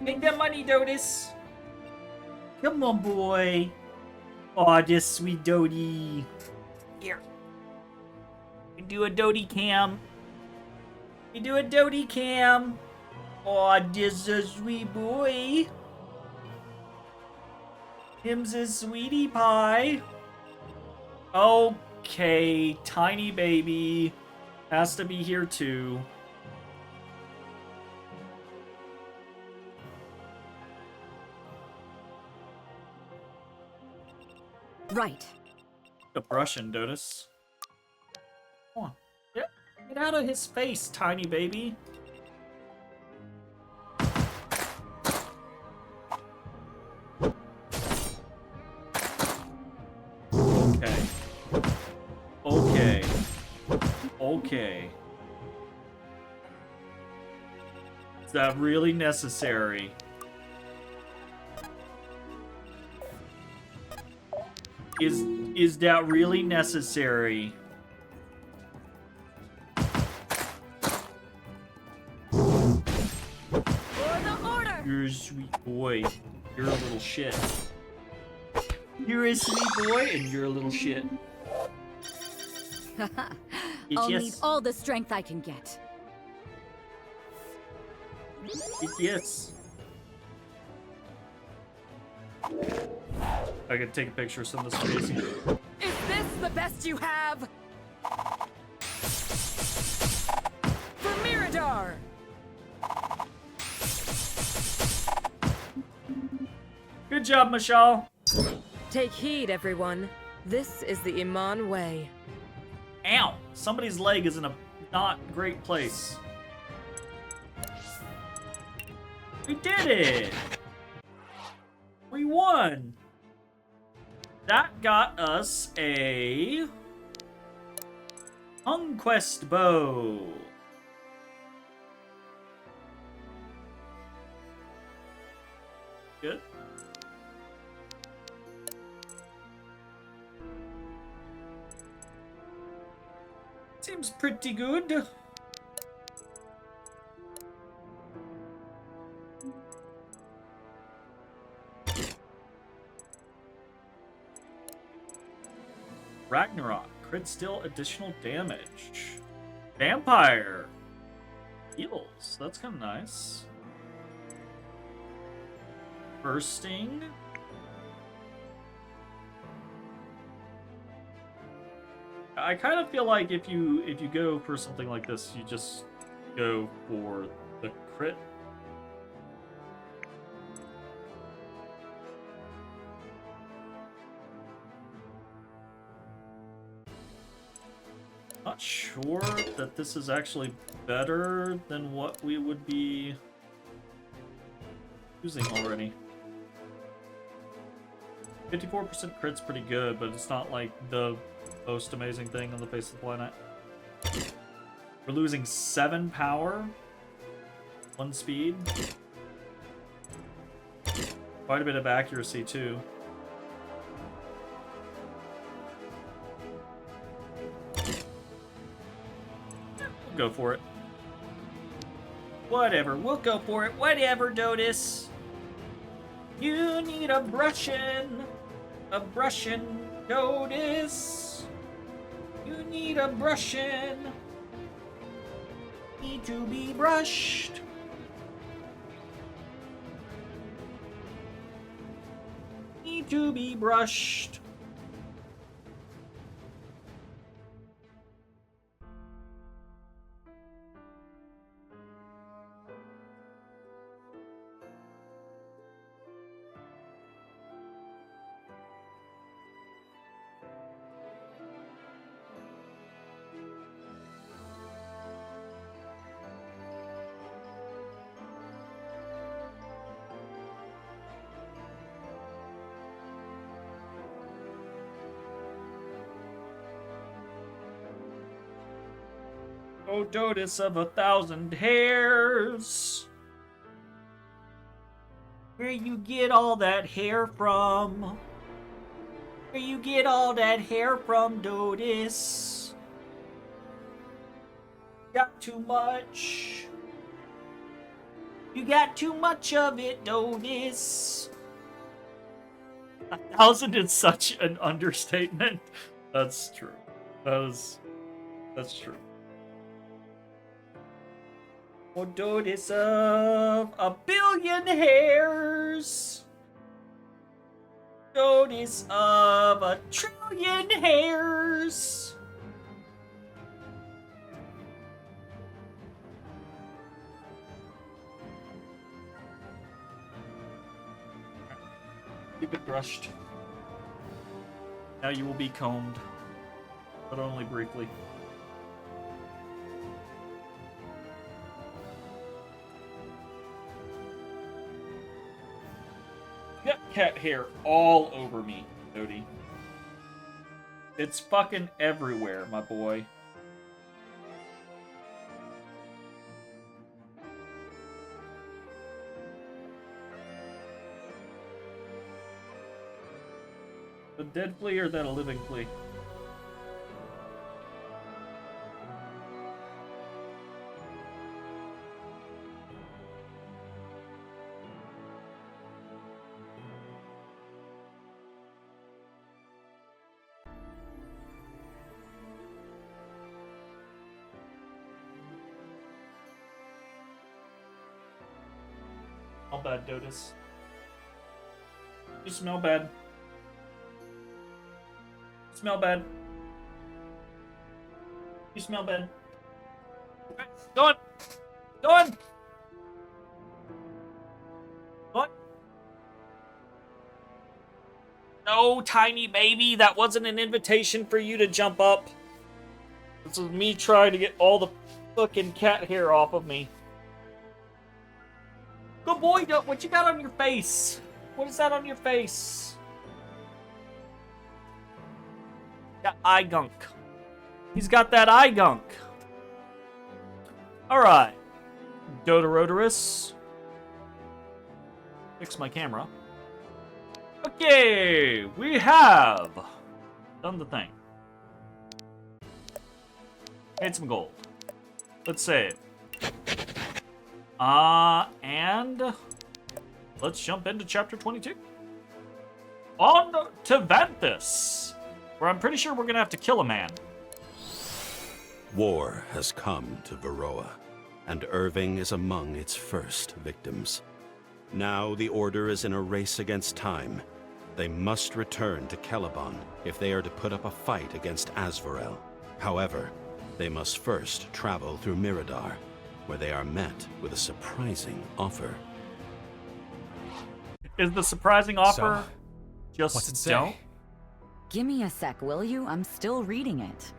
Make that money, Dotus. Come on, boy. Aw, this sweet Dodie. Here. We do a Dodie cam. We do a Dodie cam. Aw, this a sweet boy. Him's a sweetie pie. Okay, tiny baby has to be here too. Right. The Prussian, Dotus. Come on. Get out of his face, tiny baby. Okay. Okay. Okay. Is that really necessary? Is that really necessary? For the order. You're a sweet boy. You're a little shit. You're a sweet boy and you're a little shit. I'll yes. need all the strength I can get. Yes. I can take a picture of some of this amazing. Is this the best you have? For Mirador! Good job, Michelle. Take heed, everyone. This is the Iman way. Ow! Somebody's leg is in a not great place. We did it! We won! That got us a Conquest Bow. Good. Seems pretty good. Ragnarok. Crit still additional damage. Vampire. Heals. That's kind of nice. Bursting. I kind of feel like if you go for something like this, you just go for the crit. Not sure that this is actually better than what we would be using already. 54% crit's pretty good, but it's not like the most amazing thing on the face of the planet. We're losing 7 power, 1 speed, quite a bit of accuracy too. We'll go for it. Whatever, we'll go for it. Whatever, Dotus. You need a brushin', Dotus. You need a brushin'. Need to be brushed. Need to be brushed. O Dotus of 1,000 hairs, where you get all that hair from? Where you get all that hair from, Dotus? Got too much. You got too much of it, Dotus. 1,000 is such an understatement. That's true. That's true. O Dotus of 1,000,000,000 hairs. Dotus of 1,000,000,000,000 hairs. Keep it brushed. Now you will be combed, but only briefly. You got cat hair all over me, Dodie. It's fucking everywhere, my boy. A dead flea or then a living flea? Smell bad, Dotus. You smell bad. You smell bad. You smell bad. Go on! Go on! What? No, tiny baby, that wasn't an invitation for you to jump up. This was me trying to get all the fucking cat hair off of me. Good boy, what you got on your face? What is that on your face? Got eye gunk. He's got that eye gunk. Alright. Dodorodorus. Fix my camera. Okay, we have done the thing. Made some gold. Let's save. And let's jump into chapter 22. On to Vanthus, where I'm pretty sure we're gonna have to kill a man. War has come to Varroa, and Irving is among its first victims. Now the Order is in a race against time. They must return to Celeborn if they are to put up a fight against Azvorel. However, they must first travel through Miradar, where they are met with a surprising offer. Is the surprising offer just what's it say? don't? Give me a sec, will you? I'm still reading it.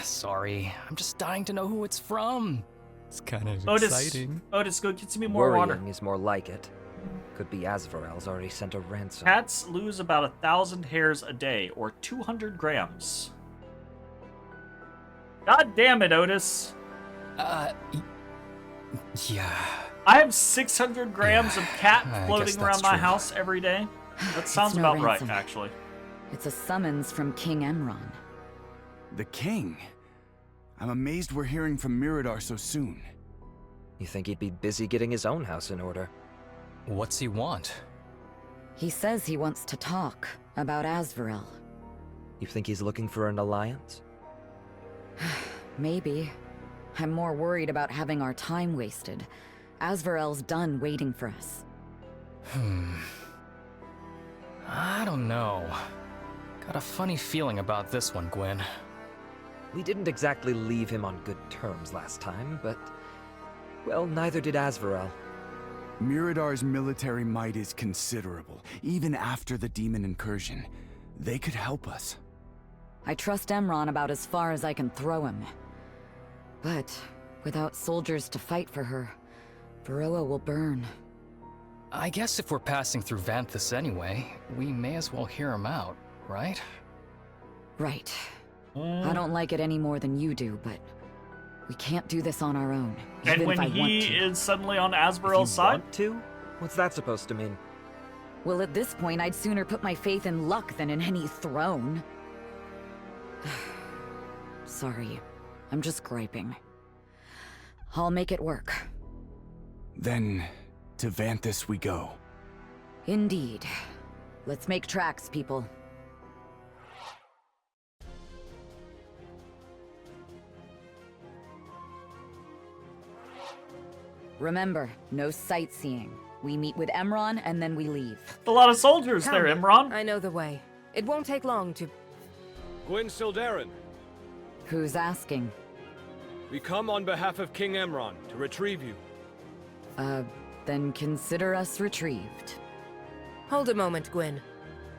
Sorry, I'm just dying to know who it's from. It's kind of Otis, exciting. Otis, go get me more water. Worrying is more like it. Could be Azvorel's already sent a ransom. Cats lose about 1,000 hairs a day, or 200 grams. God damn it, Otis. Yeah. I have 600 grams of cat I floating guess around that's my true. house every day. That sounds It's no about right, ransom. actually. It's a summons from King Emron. The king? I'm amazed we're hearing from Miradar so soon. You think he'd be busy getting his own house in order? What's he want? He says he wants to talk about Azvorel. You think he's looking for an alliance? Maybe. I'm more worried about having our time wasted. Azvorel's done waiting for us. I don't know. Got a funny feeling about this one, Gwen. We didn't exactly leave him on good terms last time, but... well, neither did Azvorel. Miradar's military might is considerable, even after the demon incursion. They could help us. I trust Emron about as far as I can throw him. But without soldiers to fight for her, Varroa will burn. I guess if we're passing through Vanthus anyway, we may as well hear him out, right? Right. I don't like it any more than you do, but we can't do this on our own, And even when if I want he to. is suddenly on If Azvorel's you side? want to? What's that supposed to mean? Well, at this point, I'd sooner put my faith in luck than in any throne. Sorry, I'm just griping. I'll make it work. Then, to Vanthus we go. Indeed. Let's make tracks, people. Remember, no sightseeing. We meet with Emron and then we leave. A lot of soldiers there, Imran. I know the way. It won't take long to... Gwyn Sildarin, Who's asking? we come on behalf of King Emron to retrieve you. Then consider us retrieved. Hold a moment, Gwyn.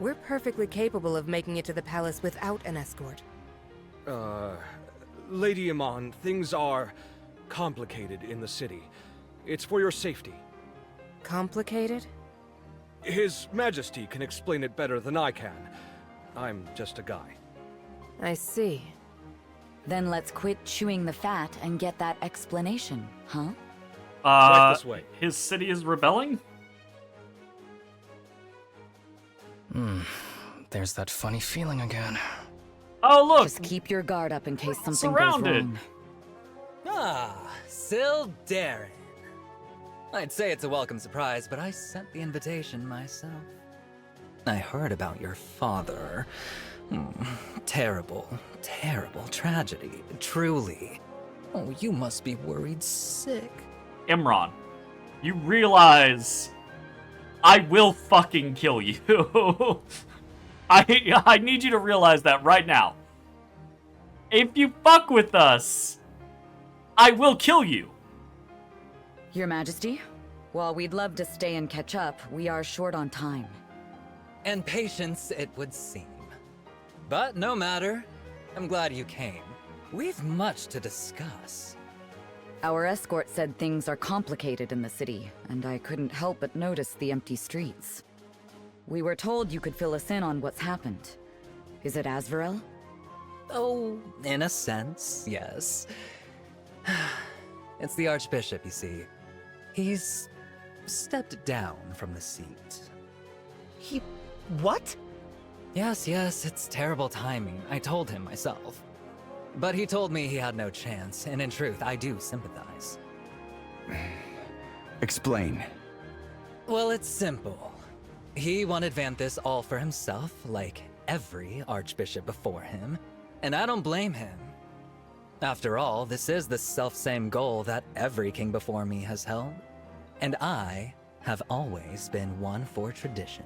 We're perfectly capable of making it to the palace without an escort. Lady Iman, things are complicated in the city. It's for your safety. Complicated? His Majesty can explain it better than I can. I'm just a guy. I see. Then let's quit chewing the fat and get that explanation, huh? Right this way. His city is rebelling? There's that funny feeling again. Oh, look! Just keep your guard up in case something surrounded. goes wrong. Ah, Sildarin. I'd say it's a welcome surprise, but I sent the invitation myself. I heard about your father. Terrible, terrible tragedy, truly. Oh, you must be worried sick. Imran, you realize I will fucking kill you. I need you to realize that right now. If you fuck with us, I will kill you. Your Majesty, while we'd love to stay and catch up, we are short on time. And patience, it would seem. But no matter. I'm glad you came. We've much to discuss. Our escort said things are complicated in the city, and I couldn't help but notice the empty streets. We were told you could fill us in on what's happened. Is it Asvarel? Oh, in a sense, yes. It's the Archbishop, you see. He's stepped down from the seat. He... what? Yes, it's terrible timing. I told him myself. But he told me he had no chance, and in truth, I do sympathize. Explain. Well, it's simple. He wanted Vanthus all for himself, like every Archbishop before him, and I don't blame him. After all, this is the selfsame goal that every king before me has held, and I have always been one for tradition.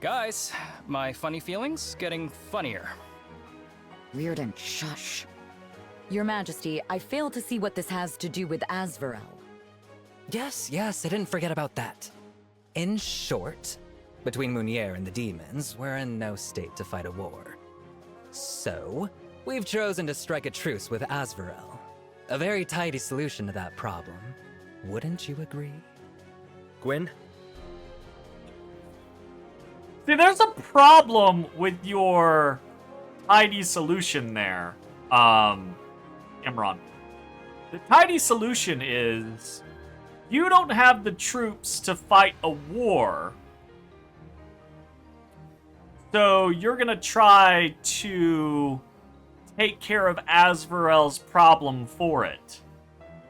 Guys, my funny feelings getting funnier. Reardon, shush. Your Majesty, I fail to see what this has to do with Asvarel. Yes, I didn't forget about that. In short, between Munier and the demons, we're in no state to fight a war. So, we've chosen to strike a truce with Asvarel. A very tidy solution to that problem. Wouldn't you agree? Gwyn? See, there's a problem with your tidy solution there, Imran. The tidy solution is you don't have the troops to fight a war. So you're going to try to take care of Asvarel's problem for it.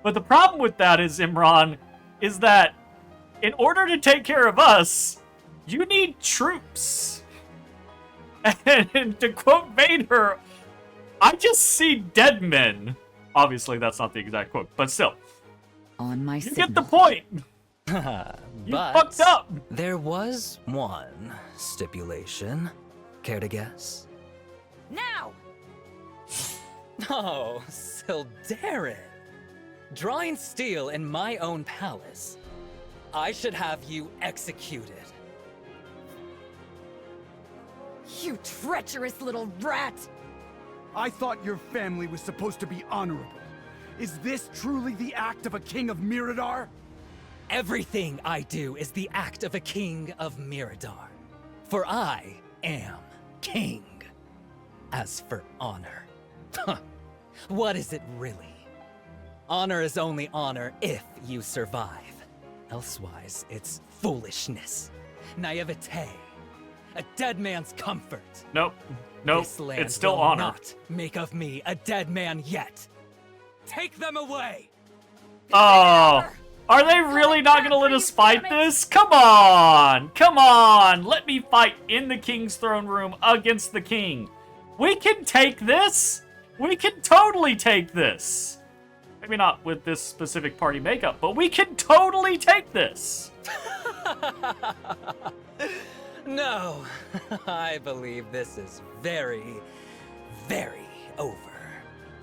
But the problem with that is, Imran, is that in order to take care of us, you need troops. And to quote Vader, I just see dead men. Obviously, that's not the exact quote, but still. On my You get the point. You fucked up. There was one stipulation. Care to guess? Now! Oh, Sildarin. Drawing steel in my own palace. I should have you executed. You treacherous little rat! I thought your family was supposed to be honorable. Is this truly the act of a king of Miradar? Everything I do is the act of a king of Miradar. For I am king. As for honor, what is it really? Honor is only honor if you survive. Elsewise, it's foolishness, naivete, a dead man's comfort. Nope. This land It's still will honor. not make of me a dead man yet. Take them away! Oh, are they really not going to let us fight this? Come on! Come on! Let me fight in the king's throne room against the king. We can take this! We can totally take this! Maybe not with this specific party makeup, but we can totally take this! No, I believe this is very, very over.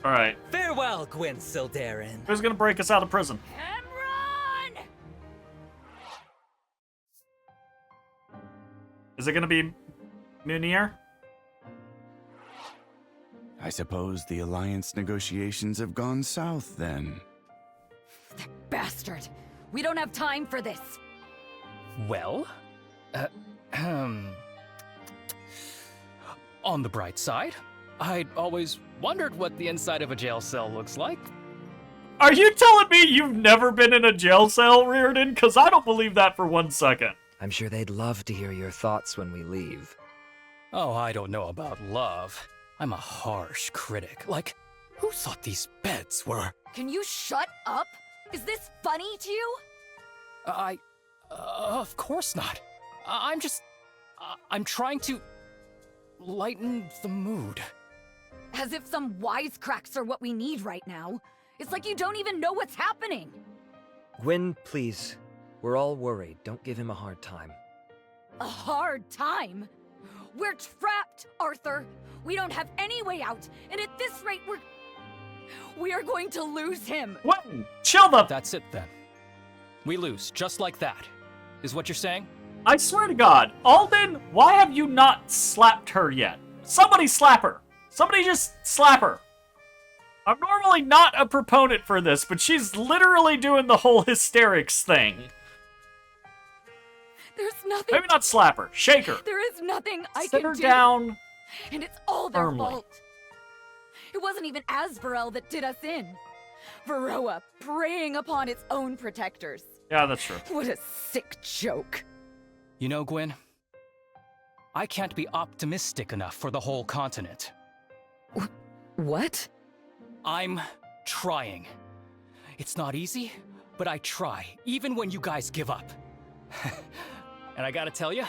Alright. Farewell, Gwyn Sildarin. Who's going to break us out of prison? Emron! Is it going to be Munir? I suppose the Alliance negotiations have gone south, then. That bastard! We don't have time for this! Well, on the bright side, I'd always wondered what the inside of a jail cell looks like. Are you telling me you've never been in a jail cell, Reardon? Because I don't believe that for 1 second. I'm sure they'd love to hear your thoughts when we leave. Oh, I don't know about love. I'm a harsh critic. Like, who thought these beds were... Can you shut up? Is this funny to you? Of course not. I'm just... I'm trying to... lighten the mood. As if some wisecracks are what we need right now. It's like you don't even know what's happening. Gwyn, please. We're all worried. Don't give him a hard time. A hard time? We're trapped, Arthur. We don't have any way out, and at this rate, we are going to lose him. What? Chill the... That's it then. We lose, just like that. Is what you're saying? I swear to God, Alden, why have you not slapped her yet? Somebody slap her. Somebody just slap her. I'm normally not a proponent for this, but she's literally doing the whole hysterics thing. There's nothing. Maybe not slap her, shake her. There is nothing I Sit can her do. down. And it's all their firmly. fault. It wasn't even Asvarel that did us in. Varroa preying upon its own protectors. Yeah, that's true. What a sick joke. You know, Gwen, I can't be optimistic enough for the whole continent. What? I'm trying. It's not easy, but I try, even when you guys give up. And I gotta tell you,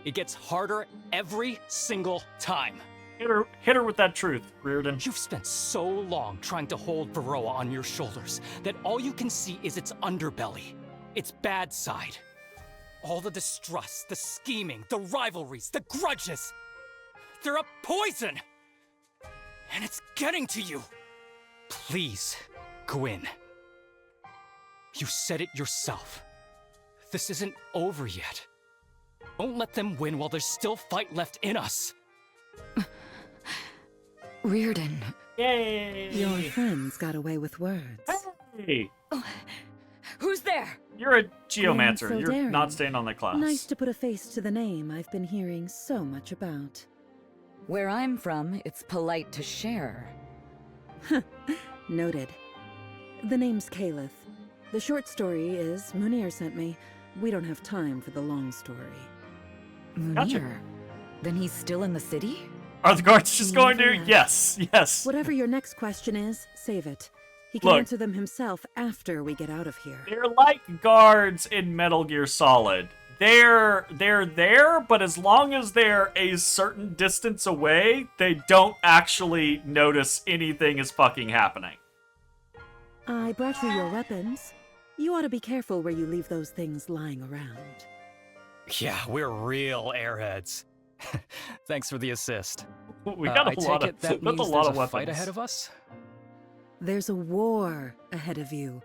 it gets harder every single time. Hit her with that truth, Reardon. You've spent so long trying to hold Varroa on your shoulders that all you can see is its underbelly, its bad side. All the distrust, the scheming, the rivalries, the grudges. They're a poison! And it's getting to you. Please, Gwyn. You said it yourself. This isn't over yet. Don't let them win while there's still fight left in us. Reardon. Yay! Your friends got away with words. Hey! Who's there? You're a geomancer. So You're daring. not staying on that class. Nice to put a face to the name I've been hearing so much about. Where I'm from, it's polite to share. Noted. The name's Caliph. The short story is Munir sent me. We don't have time for the long story. Munir? Gotcha. Then he's still in the city? Are the guards just going to? Nevertheless. Yes, yes. Whatever your next question is, save it. He can Look. answer them himself after we get out of here. They're like guards in Metal Gear Solid. They're there, but as long as they're a certain distance away, they don't actually notice anything is fucking happening. I brought you your weapons. You ought to be careful where you leave those things lying around. Yeah, we're real airheads. Thanks for the assist. We got I a take lot it of that that's means a lot there's of a weapons. fight ahead of us? There's a war ahead of you.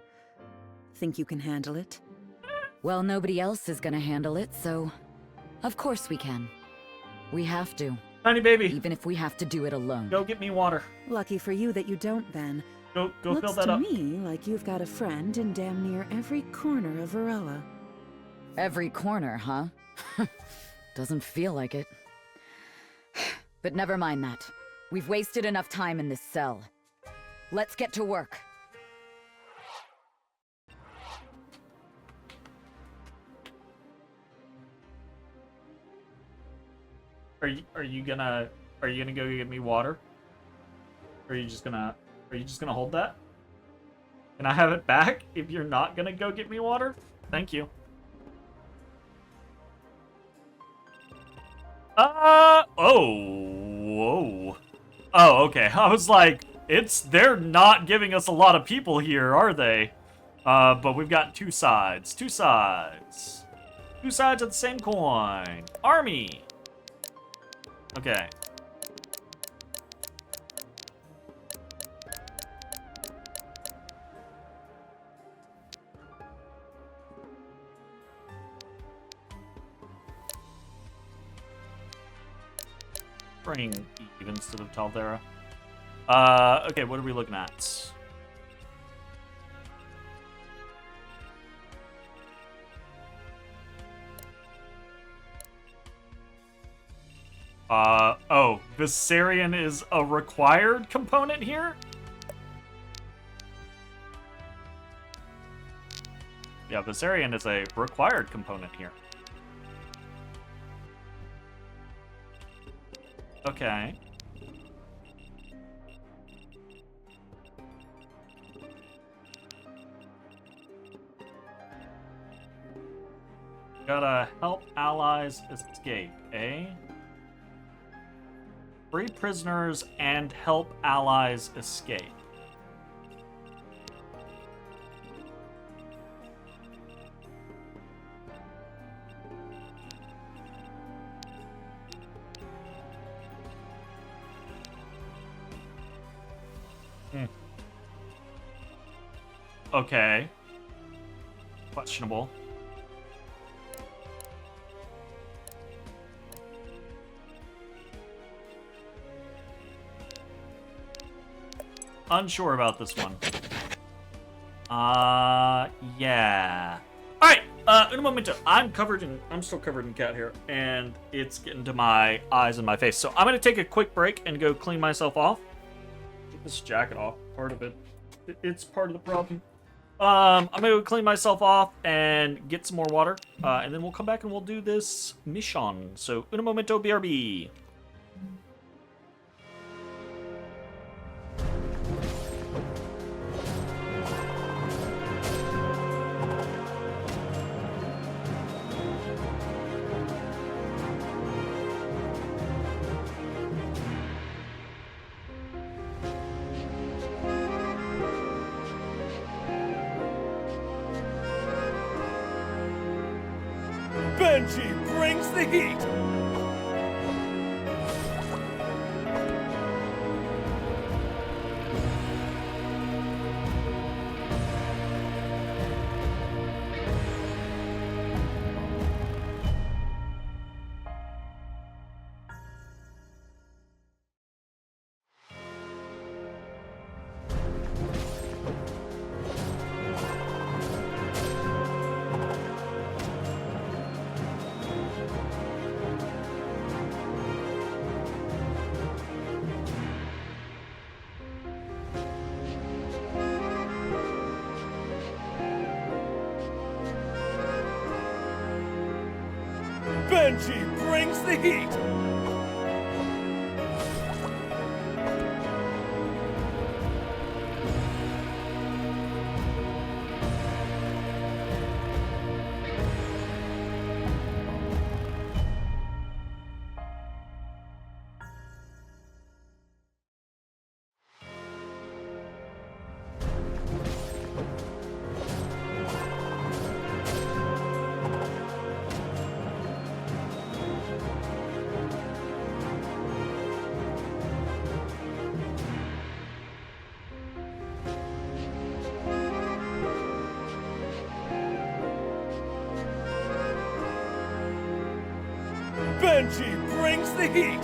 Think you can handle it? Well, nobody else is gonna handle it, so of course we can. We have to. Tiny baby. Even if we have to do it alone. Go get me water. Lucky for you that you don't then. Go Looks fill that to up. me like you've got a friend in damn near every corner of Varroa. Every corner, huh? Doesn't feel like it. But never mind that. We've wasted enough time in this cell. Let's get to work. Are you gonna go get me water? Or are you just gonna hold that? Can I have it back if you're not gonna go get me water? Thank you. Whoa. Oh, okay. I was like, they're not giving us a lot of people here, are they? But we've got two sides. Two sides of the same coin. Army. Okay. Bring Eve instead of Taldera. Okay, what are we looking at? Oh, Viserion is a required component here? Yeah, Viserion is a required component here. Okay. Gotta help allies escape, eh? Free prisoners and help allies escape. Okay. Questionable. unsure about this one. Yeah. All right. In a moment, I'm still covered in cat hair, and it's getting to my eyes and my face. So I'm gonna take a quick break and go clean myself off. Get this jacket off. Part of it. It's part of the problem. I'm gonna go clean myself off and get some more water, and then we'll come back and we'll do this mission. So, un momento, BRB. Benji brings the heat! Benji brings the heat! Benji brings the heat!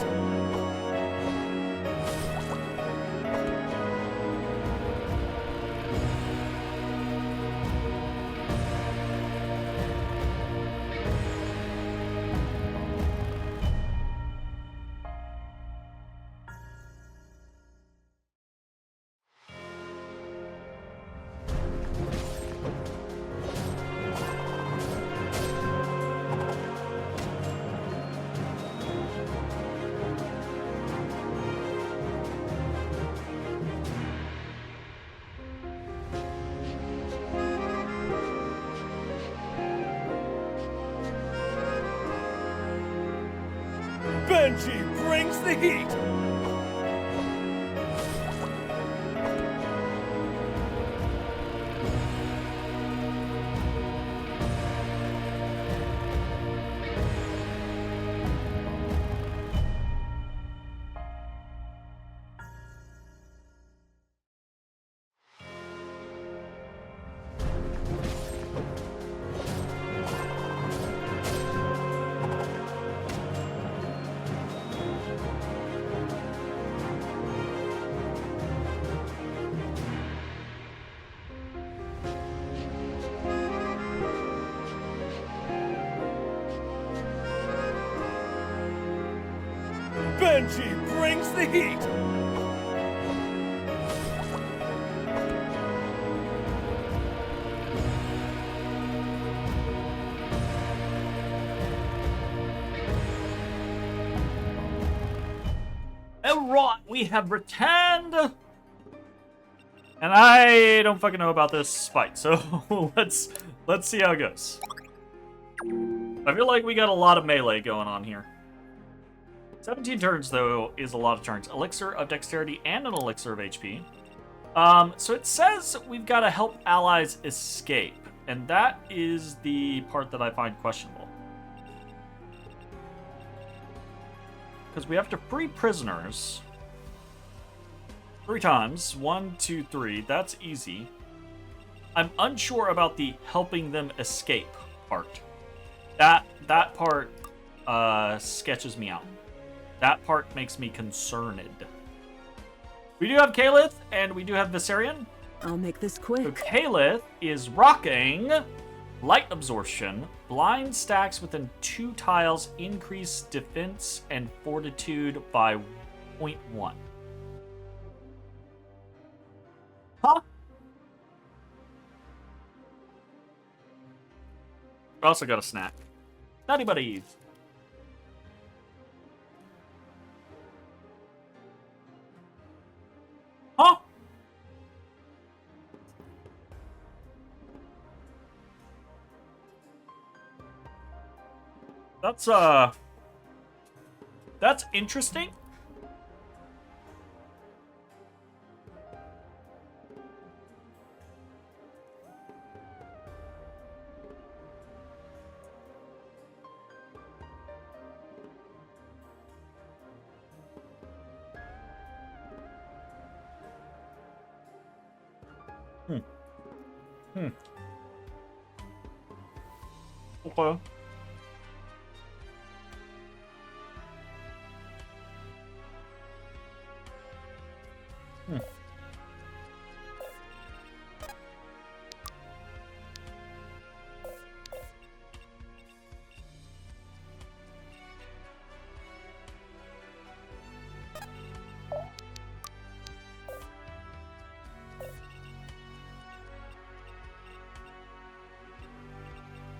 Benji brings the heat! Benji brings the heat! Alright, we have returned! And I don't fucking know about this fight, so let's see how it goes. I feel like we got a lot of melee going on here. 17 turns, though, is a lot of turns. Elixir of Dexterity and an Elixir of HP. So it says we've got to help allies escape, and that is the part that I find questionable. Because we have to free prisoners 3 times. 1, 2, 3. That's easy. I'm unsure about the helping them escape part. That part sketches me out. That part makes me concerned. We do have Kalith, and we do have Viserion. I'll make this quick. So Kalith is rocking Light Absorption. Blind stacks within 2 tiles increase defense and fortitude by 0.1. Huh? I also got a snack. Nutty Buddies. Huh? That's interesting. Okay.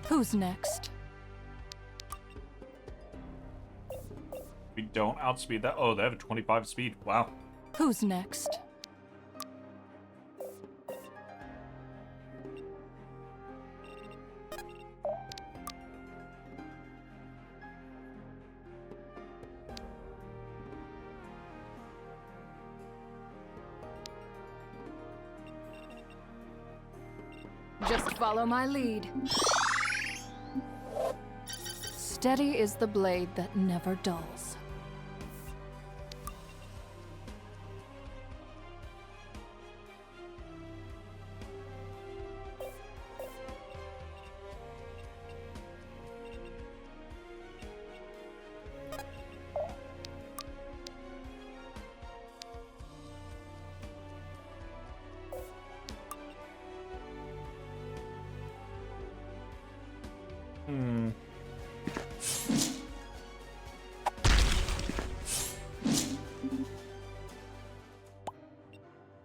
Who's next? We don't outspeed that. Oh, they have a 25 speed. Wow. Who's next? Just follow my lead. Steady is the blade that never dulls.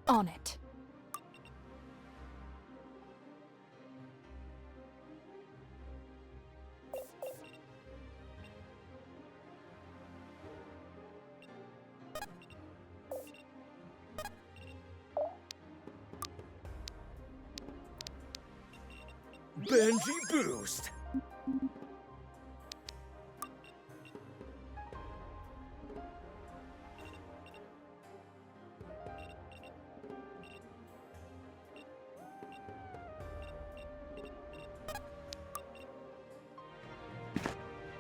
On it. Benji boost.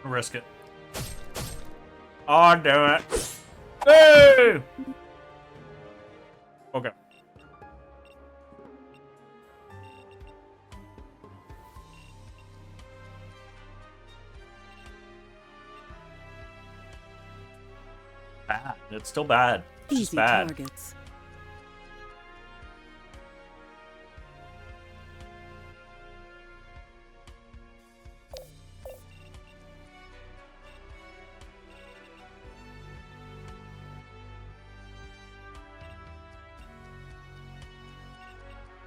Risk it. I'll do it. Hey! Okay. Bad. It's still bad. It's just Easy bad. targets.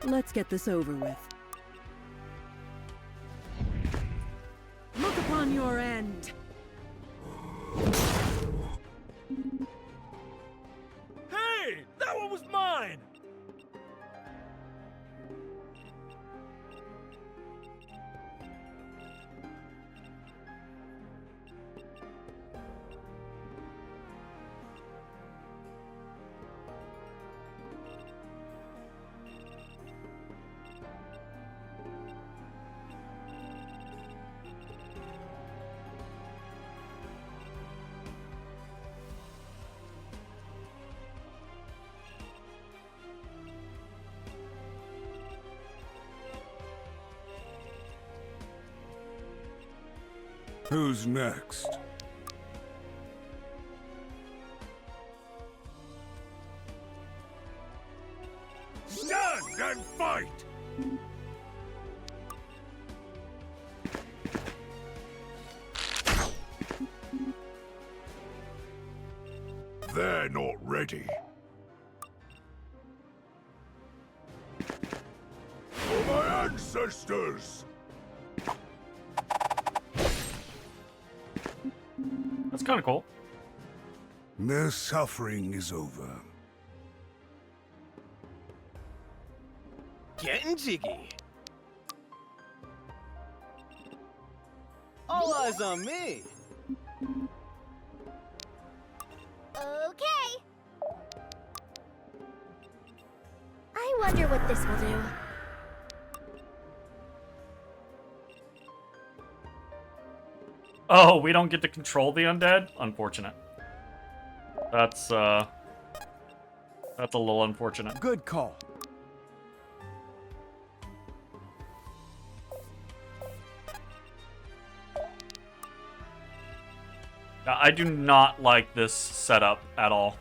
Let's get this over with. Look upon your end. Hey, that one was mine. Who's next? ancestors! That's kind of cool. Their suffering is over. Getting jiggy. All eyes on me. Okay. I wonder what this will do. Oh, we don't get to control the undead? Unfortunate. That's a little unfortunate. Good call. I do not like this setup at all.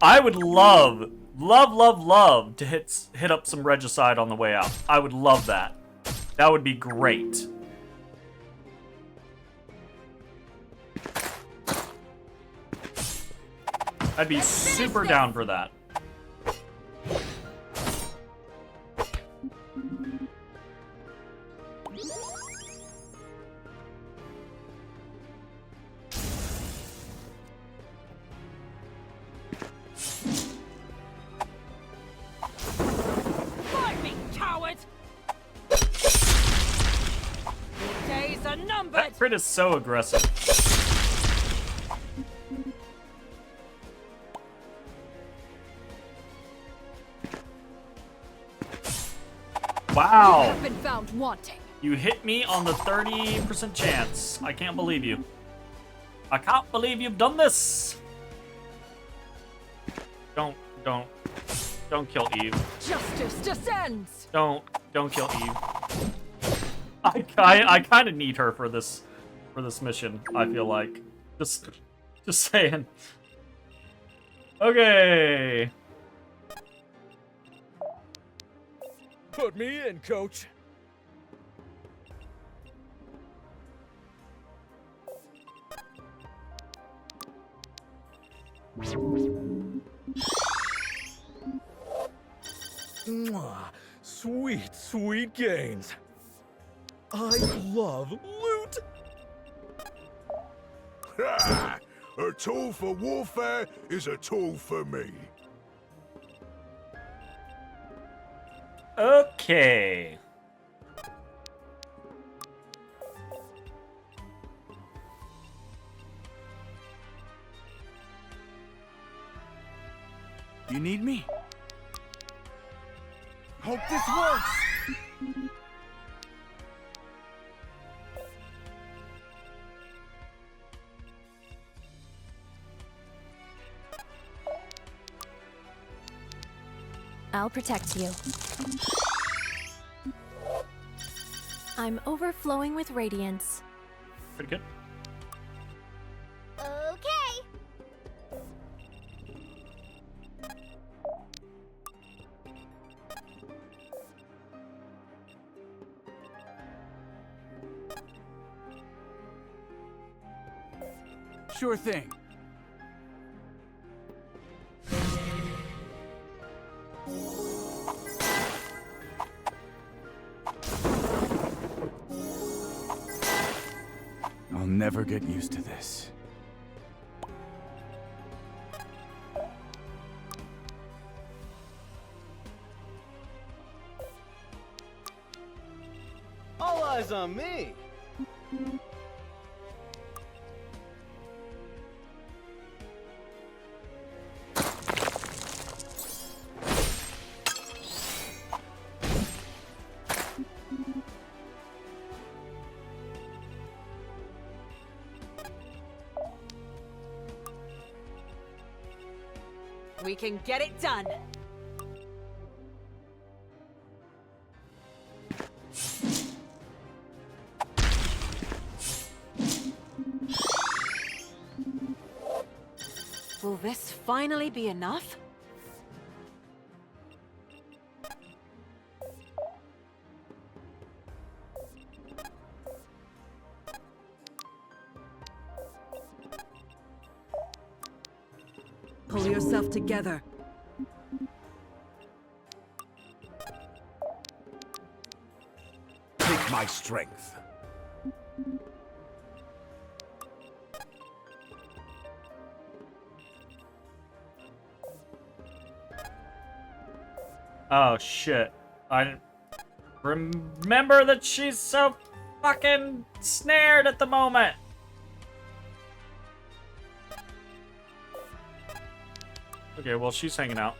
I would love to hit up some regicide on the way out. I would love that. That would be great. I'd be super down for that. That crit is so aggressive. Wow. You have been found wanting. You hit me on the 30% chance. I can't believe you. I can't believe you've done this. Don't kill Eve. Justice descends. Don't kill Eve. I kind of need her for this mission. I feel like just saying. Okay. Put me in, coach. Mwah. Sweet, sweet gains. I love loot! Ha! A tool for warfare is a tool for me. Okay. You need me? Hope this works! I'll protect you. I'm overflowing with radiance. Pretty good. Okay. Sure thing. I'll never get used to this. All eyes on me. We can get it done. Will this finally be enough? Pull yourself together. Take my strength. Oh shit. I remember that she's so fucking snared at the moment. Okay, well, she's hanging out.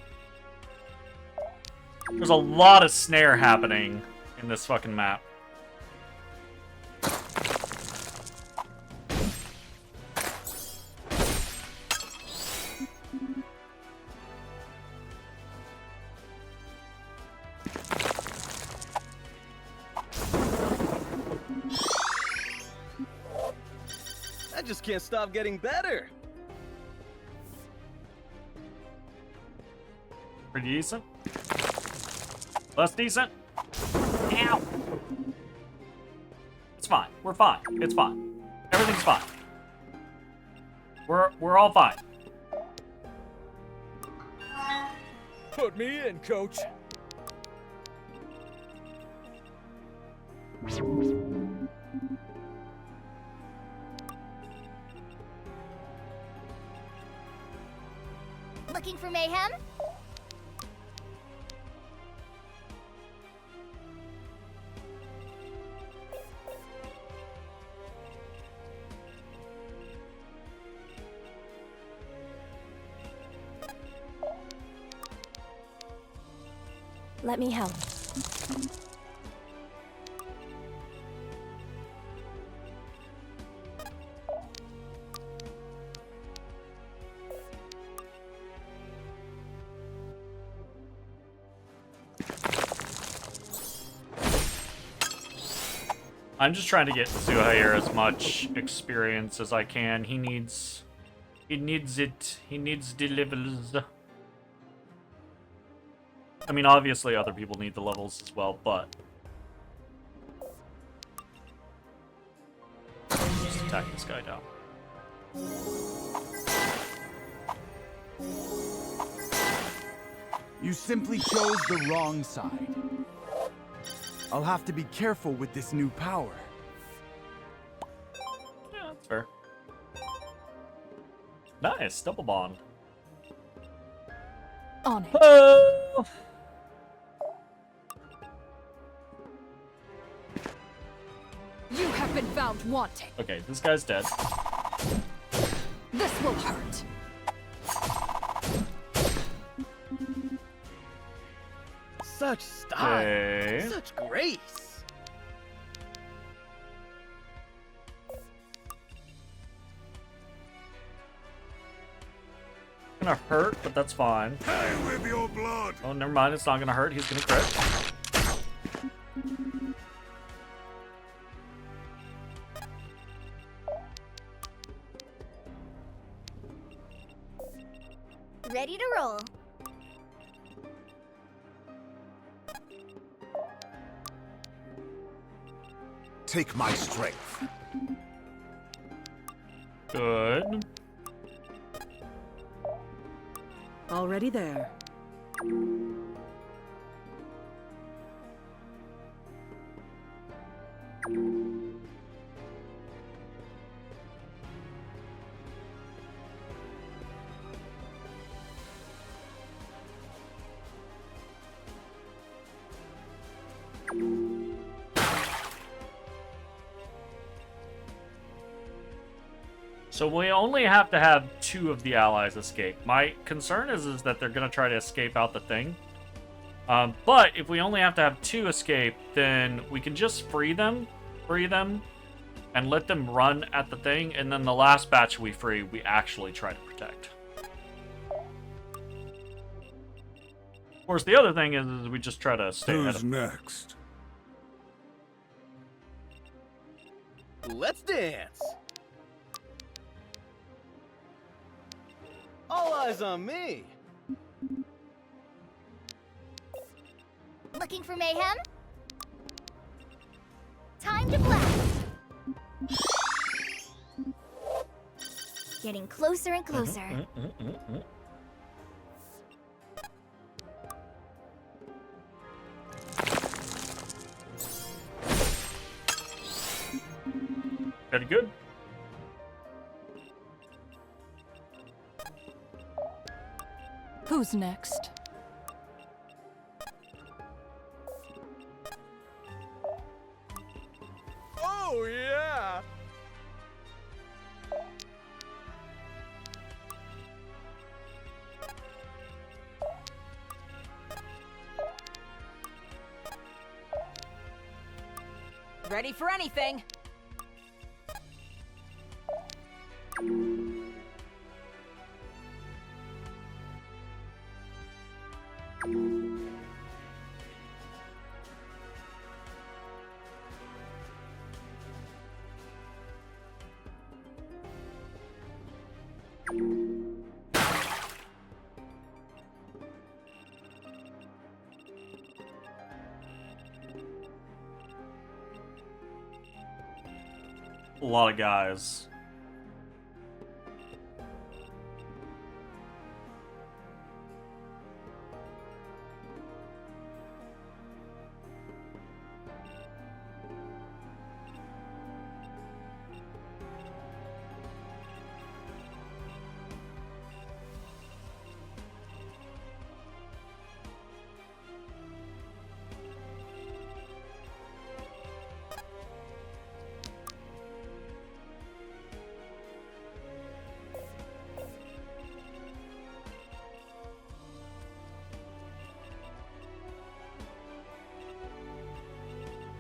There's a lot of snare happening in this fucking map. I just can't stop getting better. Pretty decent. Less decent. Ow. It's fine. We're fine. It's fine. Everything's fine. We're all fine. Put me in, coach. Looking for mayhem? Let me help. I'm just trying to get Zuhair as much experience as I can. He needs it. He needs the levels. I mean, obviously other people need the levels as well, but just attack this guy down. You simply chose the wrong side. I'll have to be careful with this new power. Yeah, that's fair. Nice, double bond. On it. Oh! You have been found wanting. Okay, this guy's dead. This will hurt. Such style. Okay. Such grace. Gonna hurt, but that's fine. Hey, with your blood. Oh, never mind. It's not gonna hurt. He's gonna crit. Ready to roll. Take my strength. Good. Already there. So we only have to have 2 of the allies escape. My concern is that they're going to try to escape out the thing. But if we only have to have 2 escape, then we can just free them, and let them run at the thing, and then the last batch we free, we actually try to protect. Of course, the other thing is we just try to stay ahead Who's of next? Let's dance. All eyes on me. Looking for mayhem? Time to blast! Getting closer and closer. Very good. Who's next? Oh, yeah! Ready for anything. A lot of guys.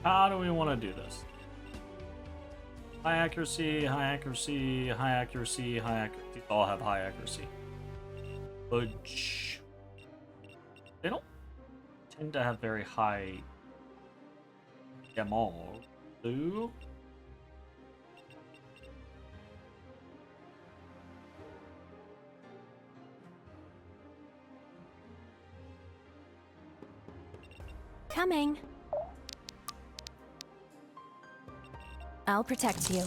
How do we want to do this? High accuracy, high accuracy, high accuracy, high accuracy. These all have high accuracy. Budge. They don't tend to have very high MO. Do? Coming. I'll protect you.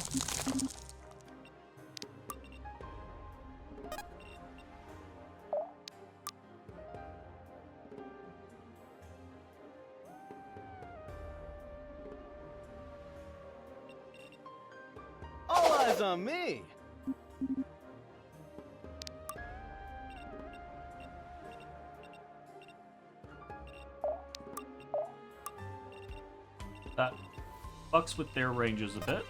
All eyes on me. That fucks with their ranges a bit.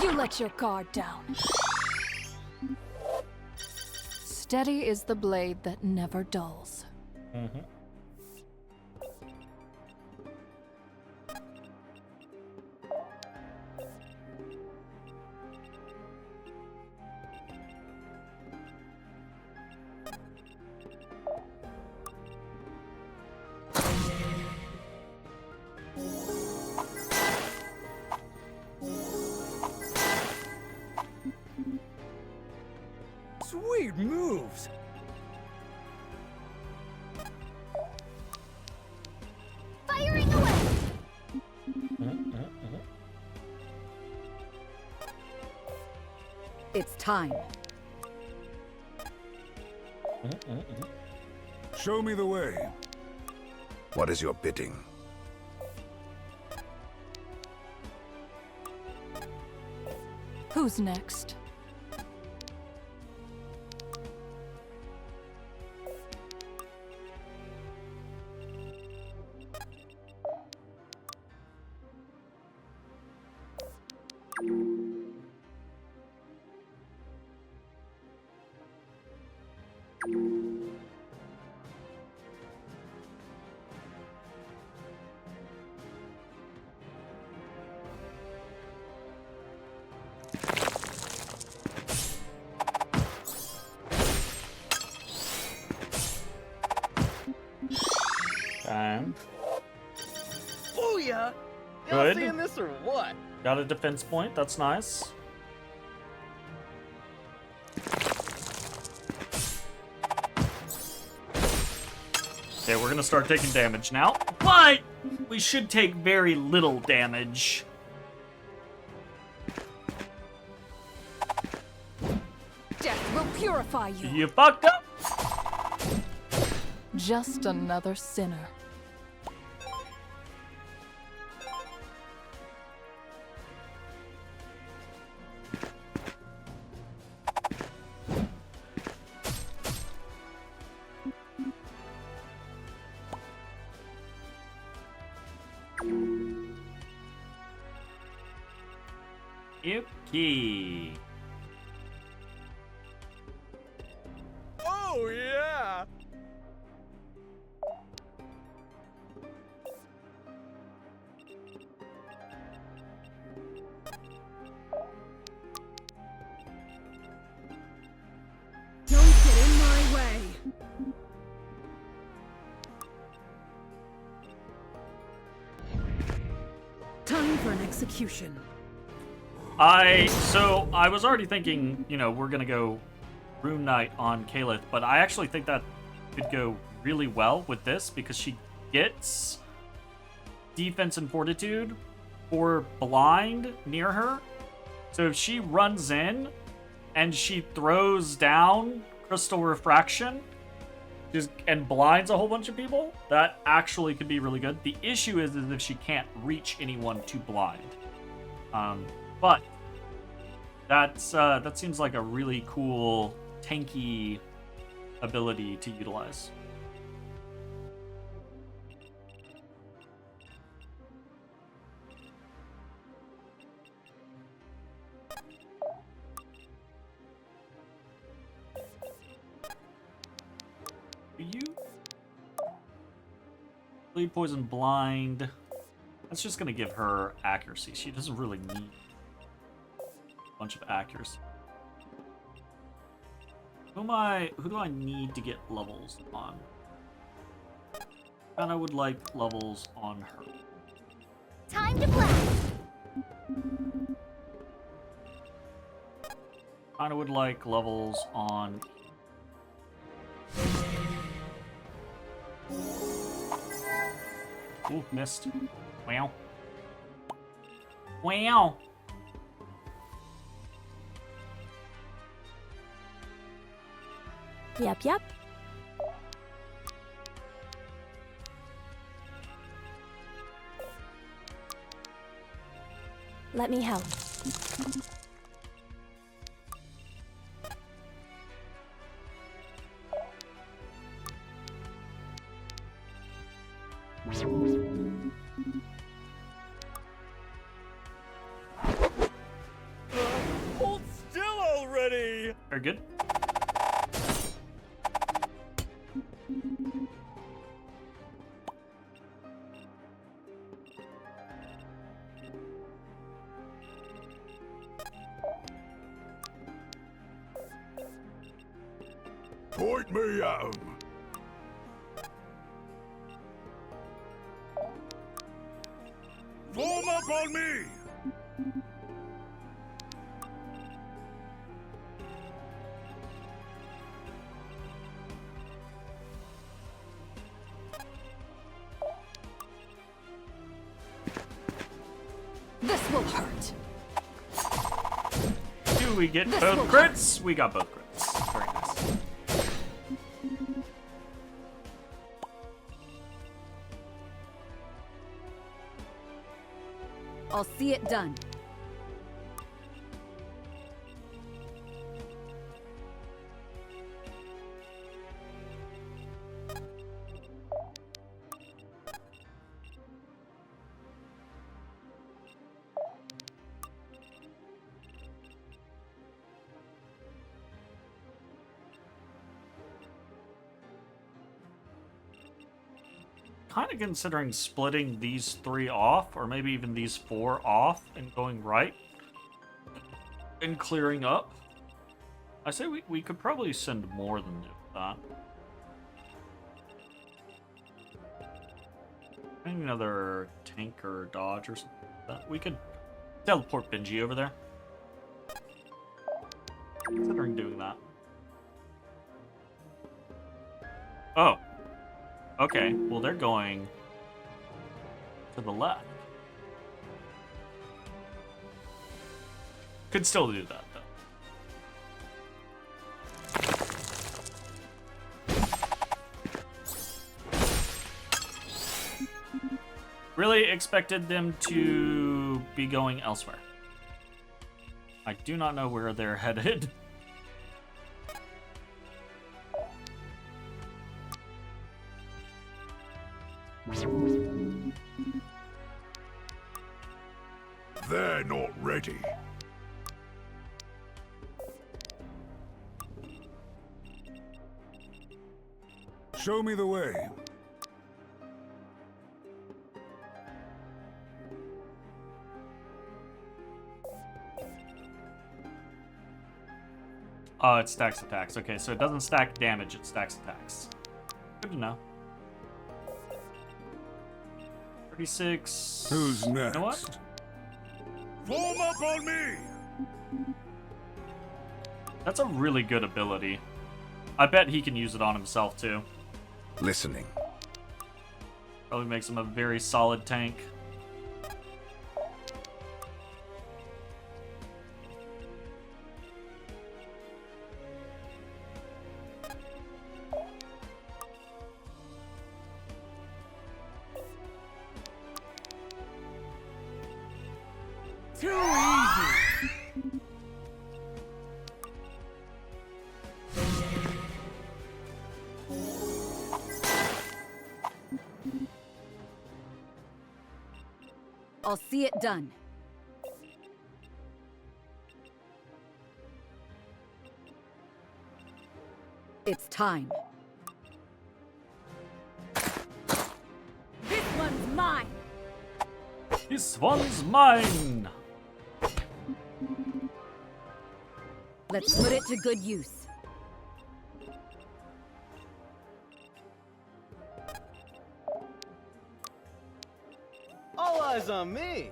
You let your guard down. Steady is the blade that never dulls. Mm-hmm. Sweet moves. Firing away! It's time. Show me the way. What is your bidding? Who's next? Y'all Good. seeing this or what? Got a defense point. That's nice. Okay, we're gonna start taking damage now, but we should take very little damage. Death will purify you. You fucked up. Just another sinner. Yuki. Oh, yeah! Don't get in my way. Time for an execution. So I was already thinking, you know, we're gonna go Rune Knight on Kalith, but I actually think that could go really well with this because she gets defense and fortitude or blind near her. So if she runs in and she throws down crystal refraction and blinds a whole bunch of people, that actually could be really good. The issue is if she can't reach anyone to blind. But that seems like a really cool tanky ability to utilize. You bleed, poison, blind. That's just gonna give her accuracy. She doesn't really need a bunch of accuracy. Who do I need to get levels on? Kinda would like levels on her. Time to blast. Kinda would like levels on. Ooh, missed. Wow. Wow. Yep. Let me help. Hold still already! Very good. Point me at 'em. Form up on me! This will hurt. Do we get This both will crits? We got both crits. Very nice. I'll see it done. Kind of considering splitting these 3 off, or maybe even these 4 off, and going right and clearing up. I say we could probably send more than that. Maybe another tank or dodge or something like that. We could teleport Benji over there. Considering doing that. Oh. Okay, well they're going to the left. Could still do that, though. Really expected them to be going elsewhere. I do not know where they're headed. They're not ready. Show me the way. Oh, it stacks attacks. Okay, so it doesn't stack damage, it stacks attacks. Good to know. 36. Who's next? You know what? Form up on me! That's a really good ability. I bet he can use it on himself, too. Listening. Probably makes him a very solid tank. Too easy! I'll see it done. It's time. This one's mine! This one's mine! Let's put it to good use. All eyes on me!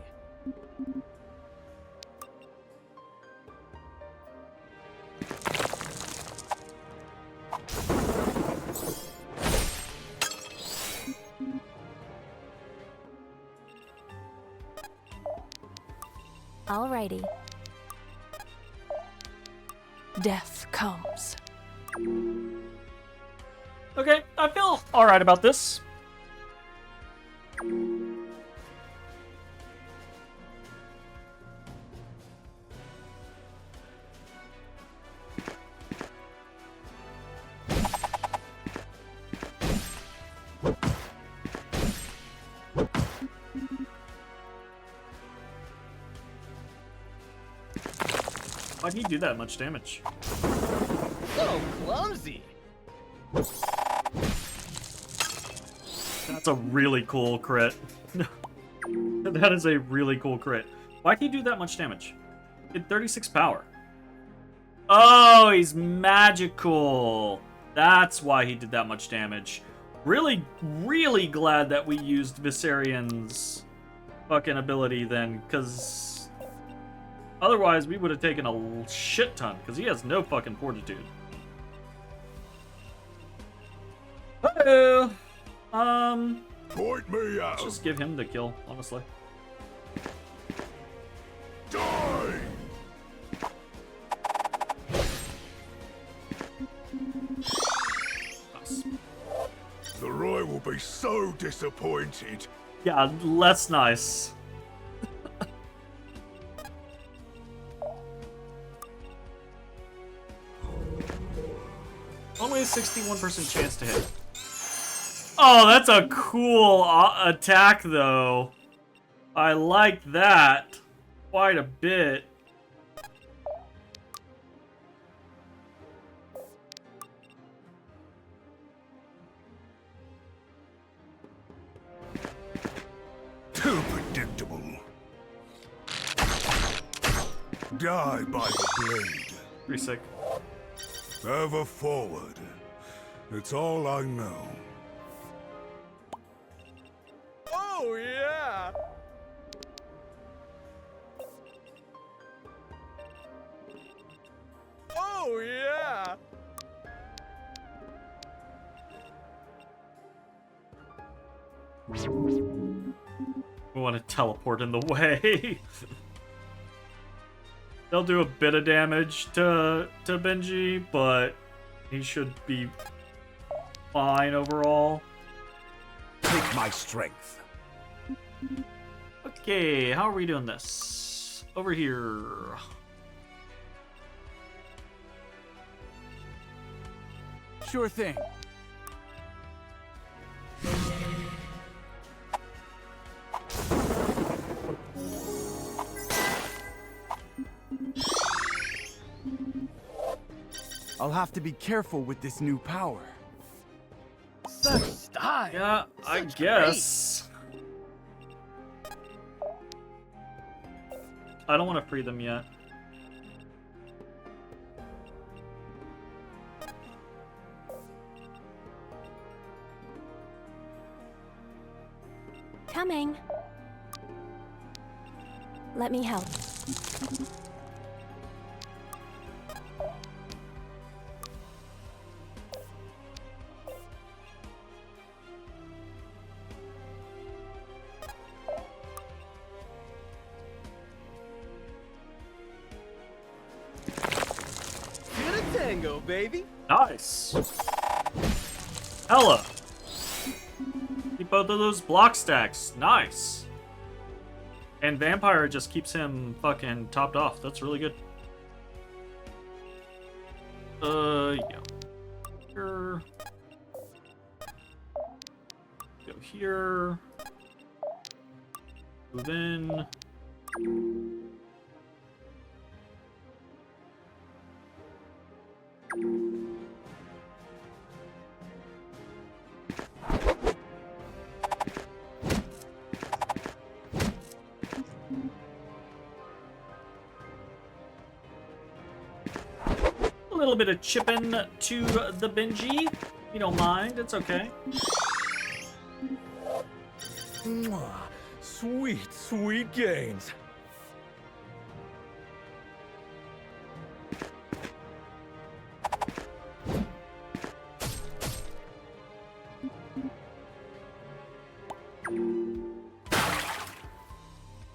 Alrighty. Death comes. Okay, I feel alright about this. Why'd he do that much damage? So clumsy! That's a really cool crit. That is a really cool crit. Why'd he do that much damage? Did 36 power. Oh, he's magical. That's why he did that much damage. Really, really glad that we used Viserian's fucking ability then, because otherwise we would have taken a shit ton, because he has no fucking fortitude. Hello. Point me out. Let's just give him the kill, honestly. Die! Nice. The Roy will be so disappointed. Yeah, less nice. Only a 61% chance to hit. Oh, that's a cool attack, though. I like that quite a bit. Too predictable. Die by the blade. Pretty sick. Ever forward. It's all I know. Oh, yeah! We want to teleport in the way. They'll do a bit of damage to Benji, but he should be fine overall. Take my strength. Okay, how are we doing this? Over here. Sure thing. I'll have to be careful with this new power. Such style. Yeah, I guess. I don't want to free them yet. Coming. Let me help. Get a tango, baby. Nice. Hella. Keep both of those block stacks. Nice. And Vampire just keeps him fucking topped off. That's really good. Yeah. Here. Go here. Move in. A little bit of chipping to the Benji. You don't mind, it's okay. Mwah. Sweet, sweet gains.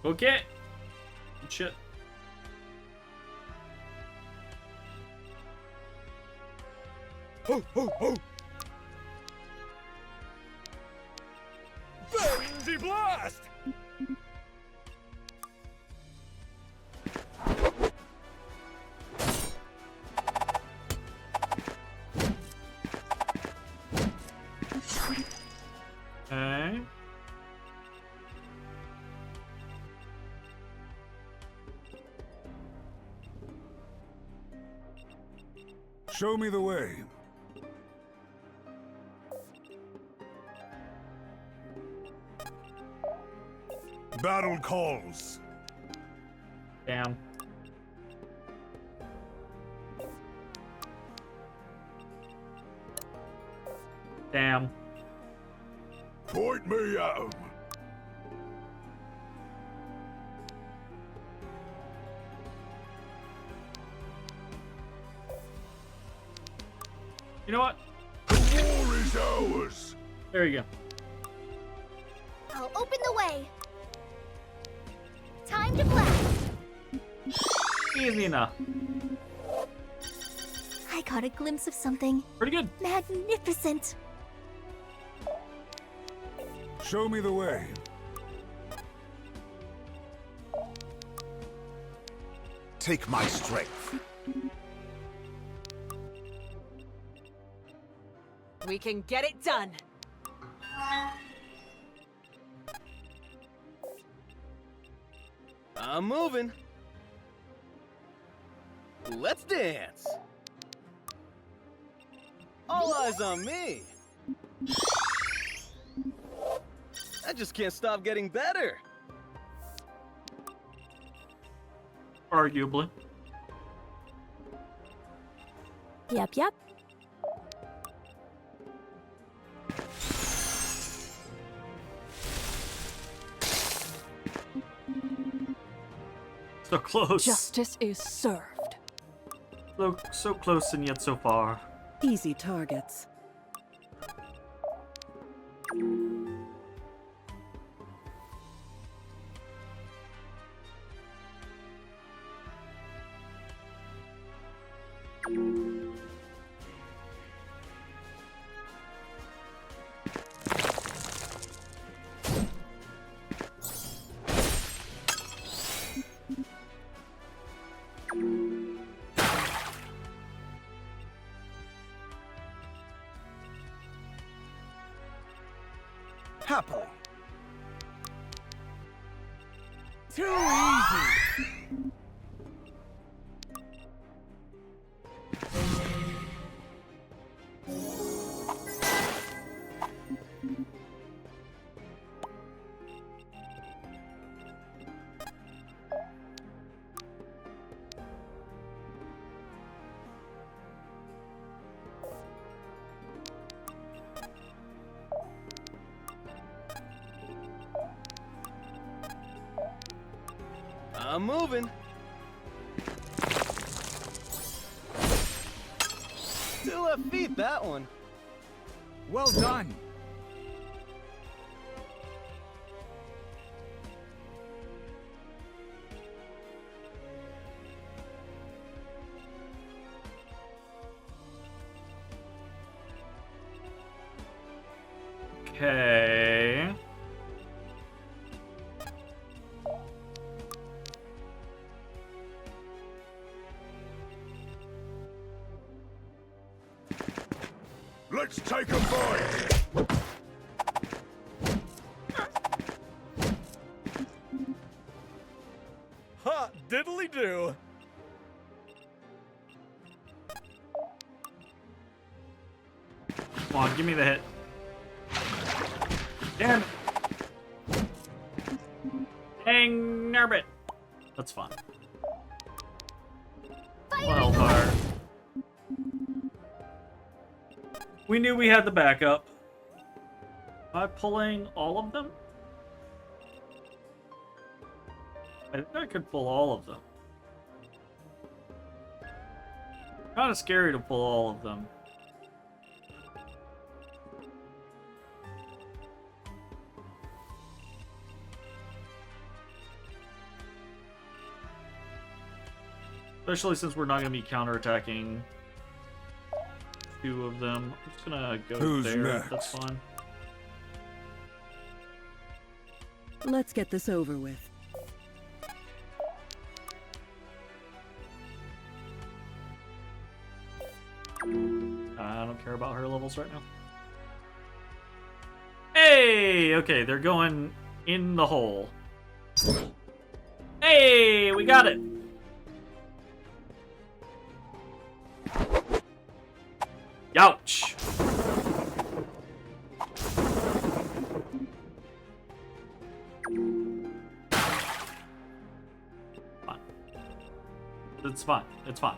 Okay. Good shit. Ho, ho, ho! Benji Blast! Okay. Show me the way. Battle calls. Damn. Damn. Point me at 'em. You know what? The war is ours. There you go. I'll open the way. Time to blast. Easy enough. I caught a glimpse of something Pretty good. magnificent. Show me the way. Take my strength. We can get it done. I'm moving. Let's dance. All eyes on me. I just can't stop getting better. Arguably. Yep. So close. Justice is served. So close and yet so far. Easy targets. Happily. Too easy. I'm moving. Two left feet, that one. Well done. Okay. Let's take a bite! Ha! Diddly do! Come on, give me the hit. Damn it. Dang Narbit. That's fine. Well, fire. We knew we had the backup. Am I pulling all of them? I think I could pull all of them. Kind of scary to pull all of them. Especially since we're not going to be counterattacking two of them. I'm just going to go Who's there. next? That's fine. Let's get this over with. I don't care about her levels right now. Hey! Okay, they're going in the hole. Hey! We got it! Ouch! Fine. It's fine. It's fine.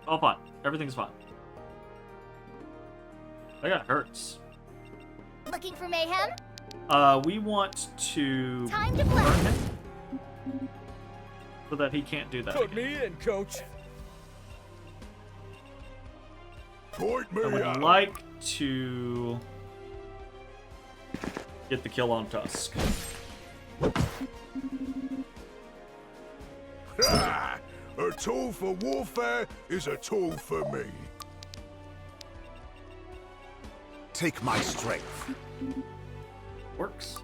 All fine. Everything's fine. That hurts. Looking for mayhem? We want to Time to burn play. him so that he can't do that. Put me in, coach. Point me I would out. like to get the kill on Tusk. Ha! A tool for warfare is a tool for me. Take my strength. Works.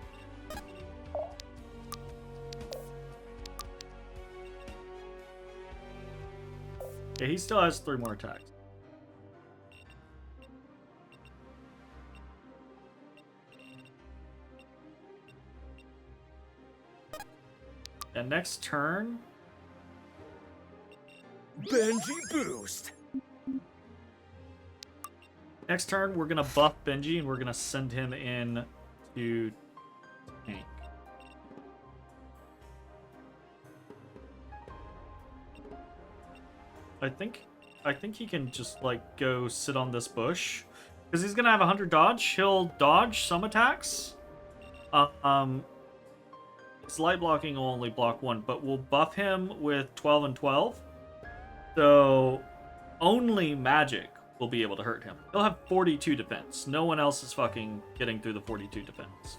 Yeah, he still has 3 more attacks. And next turn, Benji boost. next turn we're gonna buff Benji and we're gonna send him in to tank. I think he can just like go sit on this bush because he's gonna have 100 dodge. He'll dodge some attacks. His light blocking will only block 1, but we'll buff him with 12 and 12. So only magic will be able to hurt him. He'll have 42 defense. No one else is fucking getting through the 42 defense.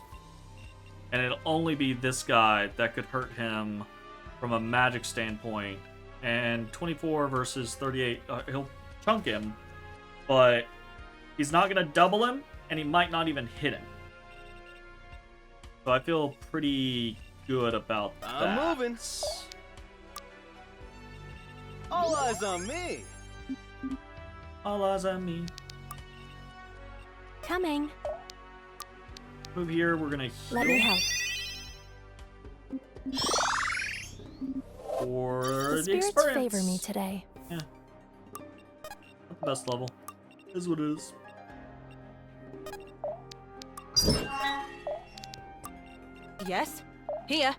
And it'll only be this guy that could hurt him from a magic standpoint. And 24 versus 38, he'll chunk him, but he's not going to double him, and he might not even hit him. So I feel pretty good about that. I'm moving. All eyes on me. All eyes on me. Coming. Move here, we're gonna heal. Let me help. For The the spirits experience. favor me today. Yeah. Not the best level. Is what it is. Yes? Here.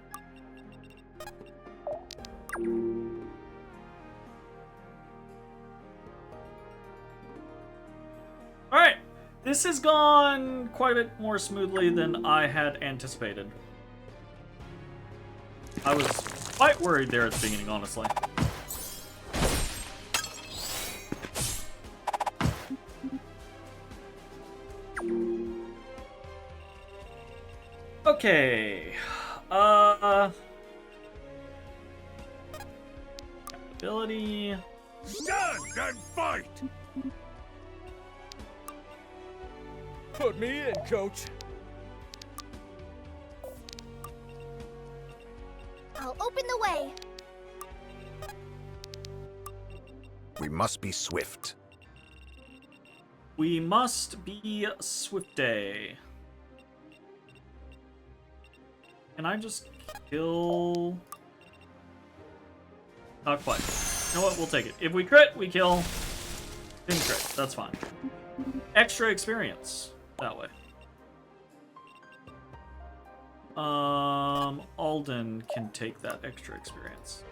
Alright. This has gone quite a bit more smoothly than I had anticipated. I was quite worried there at the beginning, honestly. Okay. Ability. Stand and fight! Put me in, coach. I'll open the way. We must be swift. We must be Swifty. Can I just kill? Not quite. You know what? We'll take it. If we crit, we kill. Didn't crit. That's fine. Extra experience that way. Alden can take that extra experience.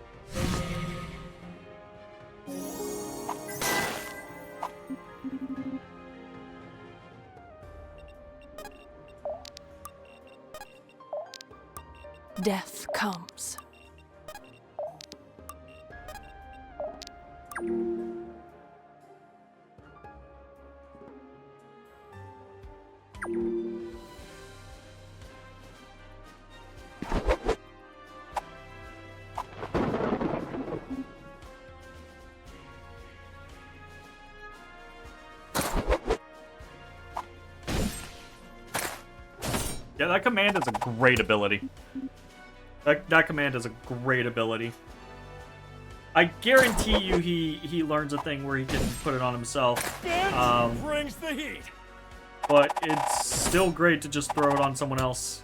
Death comes. Yeah, that command is a great ability. That command is a great ability. I guarantee you he learns a thing where he can put it on himself. Brings the heat. But it's still great to just throw it on someone else.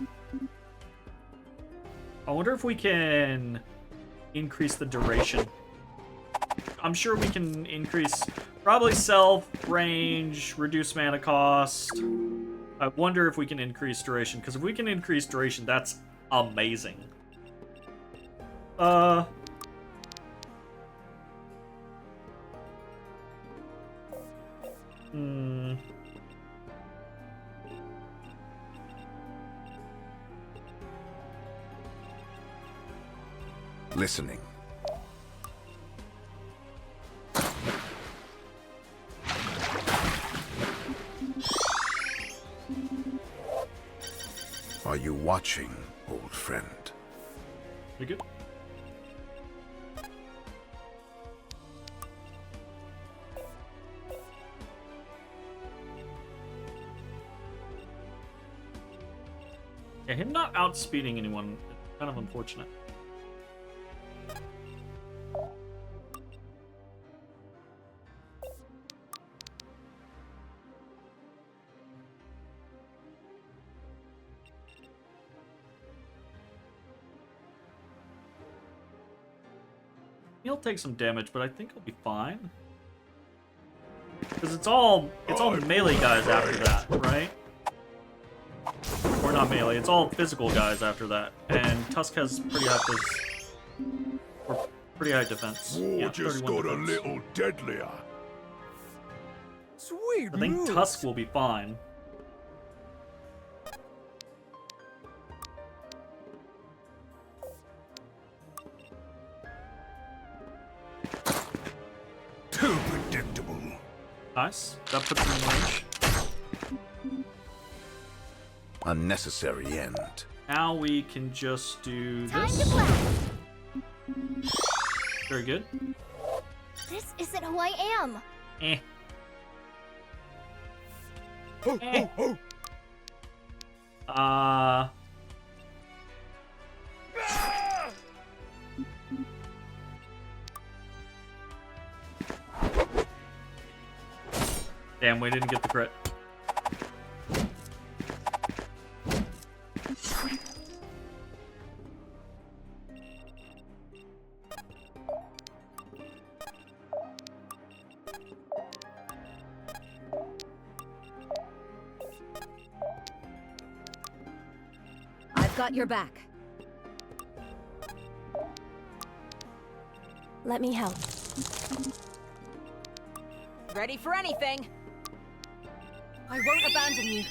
I wonder if we can increase the duration. I'm sure we can increase probably self, range, reduce mana cost. I wonder if we can increase duration, because if we can increase duration, that's amazing. Listening. Are you watching, old friend? You good? Yeah, him not outspeeding anyone is kind of unfortunate. He'll take some damage, but I think he'll be fine. Because it's all melee guys after that, right? Or not melee, it's all physical guys after that. And Tusk has pretty high or pretty high defense. War Yeah, just 31 got defense. a little deadlier. Sweet I think moves. Tusk will be fine. Too predictable. Nice. That puts him in range. Unnecessary end. Now we can just do this. Very good. This isn't who I am. Eh. Ho, ho, ho. Damn, we didn't get the crit. I've got your back. Let me help. Ready for anything. I won't abandon you.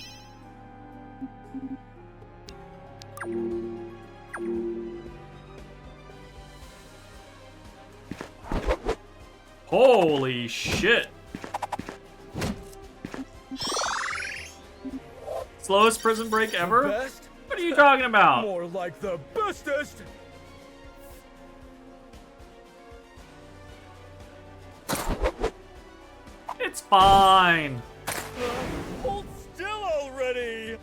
Holy shit. Slowest prison break ever? Best? What are you talking about? More like the bestest. It's fine. Hold still already.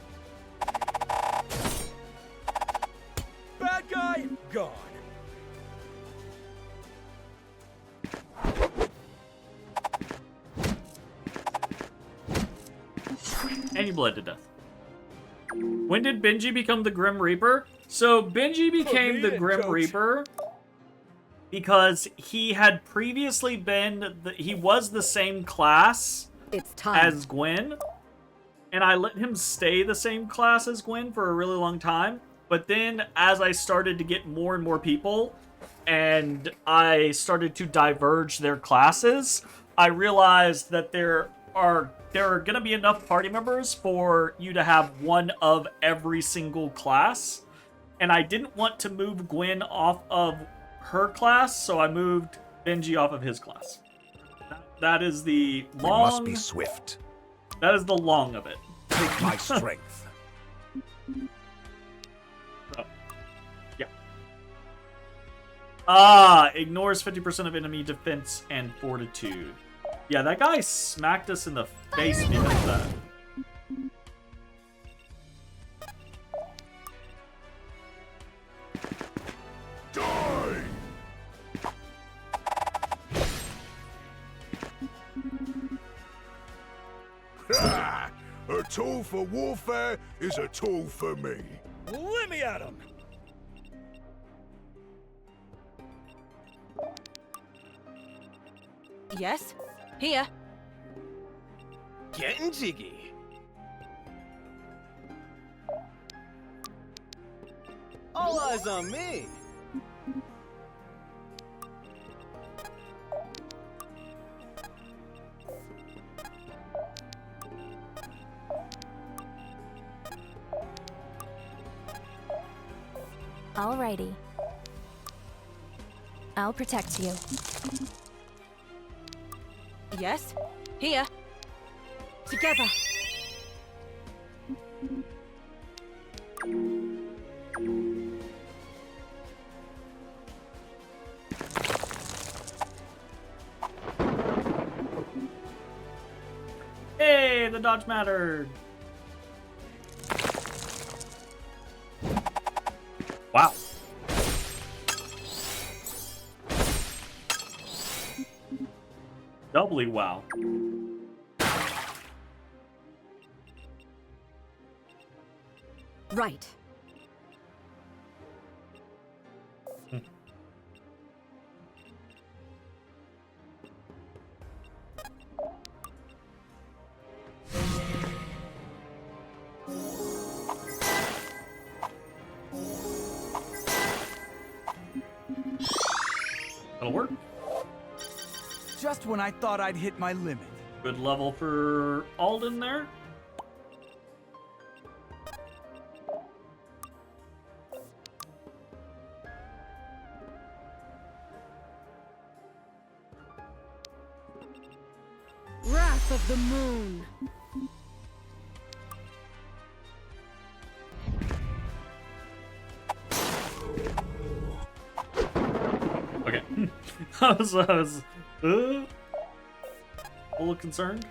Bad guy gone. And you bled to death. When did Benji become the Grim Reaper? So Benji became the Grim Reaper because he had previously been, he was the same class as Gwen. And I let him stay the same class as Gwen for a really long time. But then as I started to get more and more people and I started to diverge their classes, I realized that there are going to be enough party members for you to have one of every single class. And I didn't want to move Gwen off of her class, so I moved Benji off of his class. That is the long... We must be swift. That is the long of it. Take my strength. So, yeah. Ignores 50% of enemy defense and fortitude. Yeah, that guy smacked us in the face because of that. Die! Ha! A tool for warfare is a tool for me. Let me at him! Yes? Here. Getting jiggy. All eyes on me. Alrighty. I'll protect you. Yes? Here. Together. Hey, the dodge mattered. Wow. Doubly wow. Right. That'll work. Just when I thought I'd hit my limit. Good level for Alden there. Wrath wrath of the moon. Okay. I was a little concerned.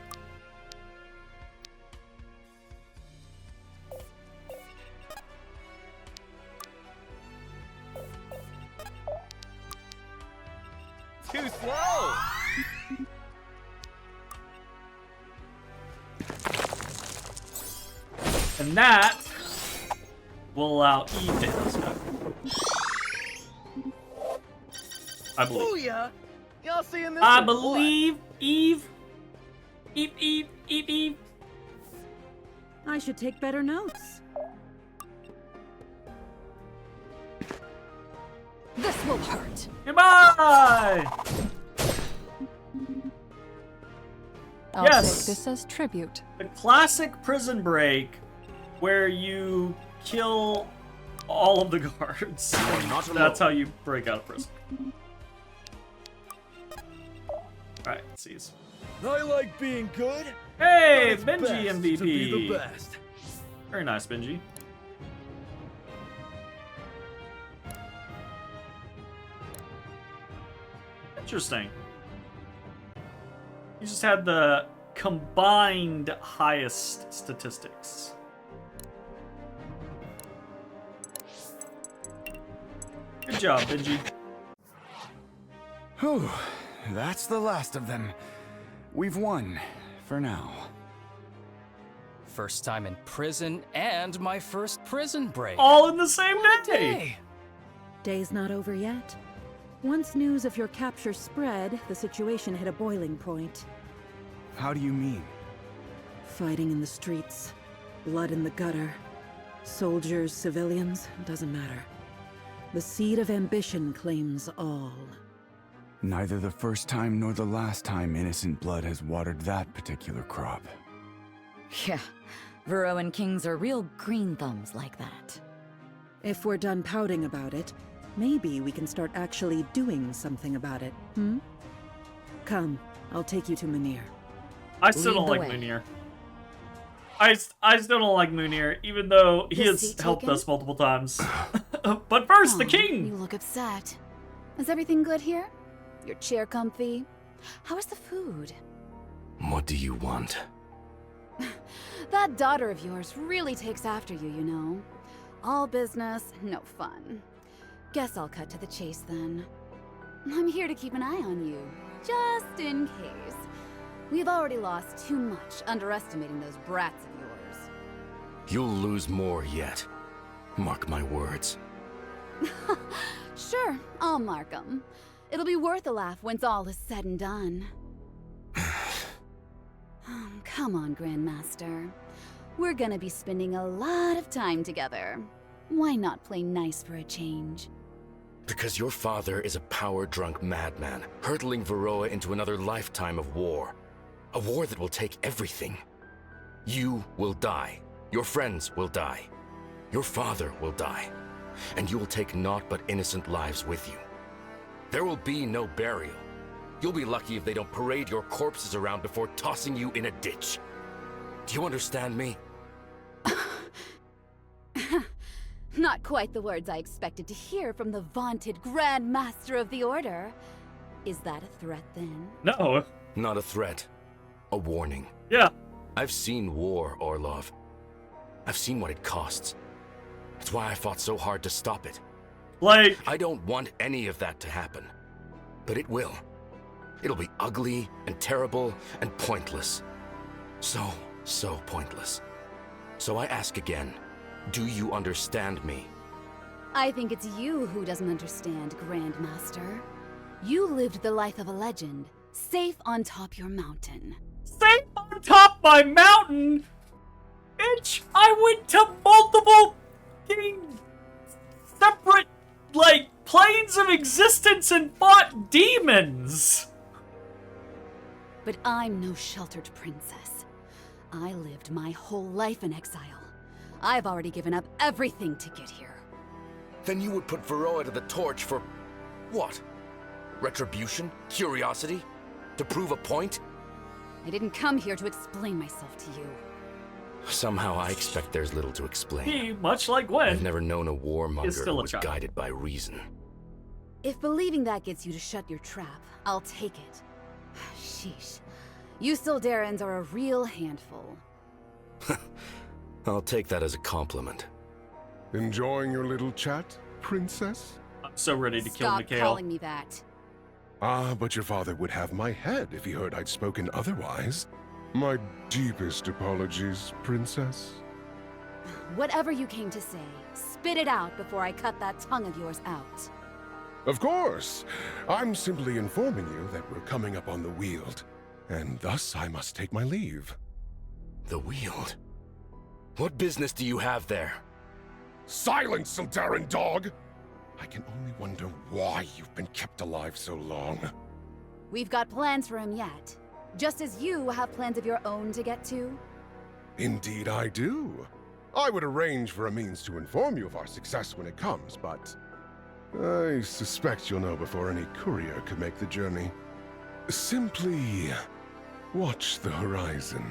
Too slow! And that will allow Eve to hit us back. I believe. Booyah! Y'all seeing this? I or believe Eve. Eve. I should take better notes. This will hurt. Goodbye! I'll Yes. take this as tribute. The classic Prison Break where you kill all of the guards. That's how you break out of prison. Alright, seize. I like being good. Hey, It's Benji best MVP. to be the best. Very nice, Benji. Interesting. You just had the combined highest statistics. Good job, Benji. Whew, that's the last of them. We've won, for now. First time in prison and my first prison break. All in the same day. Day's not over yet. Once news of your capture spread, the situation hit a boiling point. How do you mean? Fighting in the streets, blood in the gutter. Soldiers, civilians, doesn't matter. The seed of ambition claims all. Neither the first time nor the last time innocent blood has watered that particular crop. Yeah, Varroan kings are real green thumbs like that. If we're done pouting about it, maybe we can start actually doing something about it, hmm? Come, I'll take you to Munir. I still don't like Munir. I still don't like Munir, even though he has helped us multiple times. But first, the king! You look upset. Is everything good here? Your chair comfy? How is the food? What do you want? That daughter of yours really takes after you, you know. All business, no fun. Guess I'll cut to the chase then. I'm here to keep an eye on you, just in case. We've already lost too much underestimating those brats of yours. You'll lose more yet. Mark my words. Sure, I'll mark 'em. It'll be worth a laugh once all is said and done. Come on, Grandmaster. We're gonna be spending a lot of time together. Why not play nice for a change? Because your father is a power-drunk madman, hurtling Varroa into another lifetime of war. A war that will take everything. You will die. Your friends will die. Your father will die. And you will take naught but innocent lives with you. There will be no burial. You'll be lucky if they don't parade your corpses around before tossing you in a ditch. Do you understand me? Not quite the words I expected to hear from the vaunted Grand Master of the Order. Is that a threat then? No. Not a threat. A warning. Yeah. I've seen war, Orlov. I've seen what it costs. That's why I fought so hard to stop it. Like... I don't want any of that to happen. But it will. It'll be ugly and terrible and pointless. So pointless. So I ask again, do you understand me? I think it's you who doesn't understand, Grandmaster. You lived the life of a legend, safe on top your mountain. Safe on top my mountain? Bitch, I went to multiple separate, like, planes of existence and fought demons. But I'm no sheltered princess. I lived my whole life in exile. I've already given up everything to get here. Then you would put Varroa to the torch for... what? Retribution? Curiosity? To prove a point? I didn't come here to explain myself to you. Somehow I expect there's little to explain. He, much like Gwen, I've never known a warmonger still who a was child. guided by reason. If believing that gets you to shut your trap, I'll take it. Sheesh. You Sildarans are a real handful. I'll take that as a compliment. Enjoying your little chat, princess? I'm so ready to kill Stop Mikhail. calling me that. Ah, but your father would have my head if he heard I'd spoken otherwise. My deepest apologies, princess. Whatever you came to say, spit it out before I cut that tongue of yours out. Of course! I'm simply informing you that we're coming up on the Weald, and thus I must take my leave. The Weald? What business do you have there? Silence, Sildaran dog! I can only wonder why you've been kept alive so long. We've got plans for him yet. Just as you have plans of your own to get to. Indeed I do. I would arrange for a means to inform you of our success when it comes, but I suspect you'll know before any courier could make the journey. Simply watch the horizon.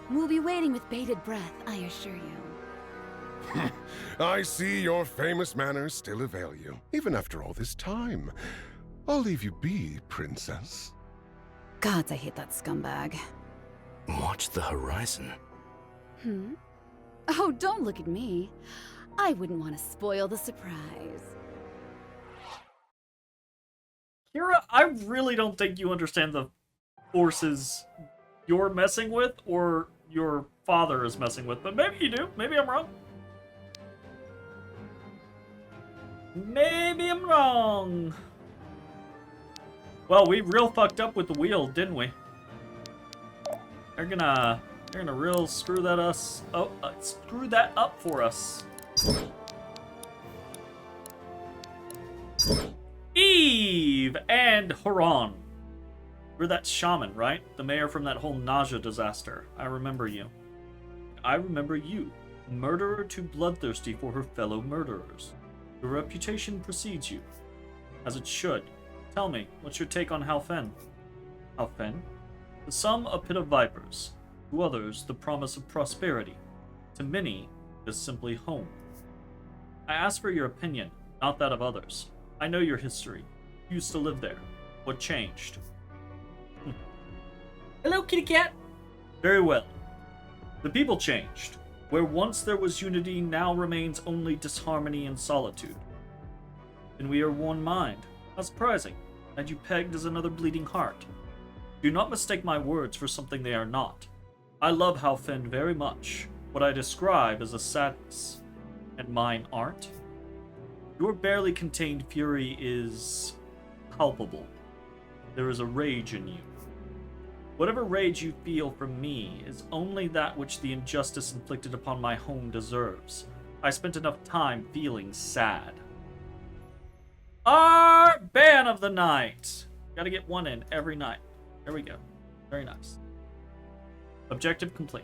We'll be waiting with bated breath, I assure you. I see your famous manners still avail you, even after all this time. I'll leave you be, princess. Gods, I hate that scumbag. Watch the horizon. Hmm? Oh, don't look at me. I wouldn't want to spoil the surprise. Kira, I really don't think you understand the forces you're messing with or your father is messing with, but maybe you do. Maybe I'm wrong. Maybe I'm wrong. Well, we real fucked up with the wheel, didn't we? They're gonna real screw that screw that up for us. Eve and Horan. You're that shaman, right? The mayor from that whole nausea disaster. I remember you. I remember you. Murderer too bloodthirsty for her fellow murderers. Your reputation precedes you. As it should. Tell me, what's your take on Halfen? Halfen? To some, a pit of vipers. To others, the promise of prosperity. To many, it is simply home. I ask for your opinion, not that of others. I know your history. You used to live there. What changed? Hello, kitty cat! Very well. The people changed. Where once there was unity, now remains only disharmony and solitude. And we are one mind. How surprising. And you pegged as another bleeding heart. Do not mistake my words for something they are not. I love Halfen very much. What I describe is a sadness. And mine aren't. Your barely contained fury is palpable. There is a rage in you. Whatever rage you feel from me is only that which the injustice inflicted upon my home deserves. I spent enough time feeling sad. Our ban of the night. Gotta get one in every night. There we go. Very nice. Objective complete.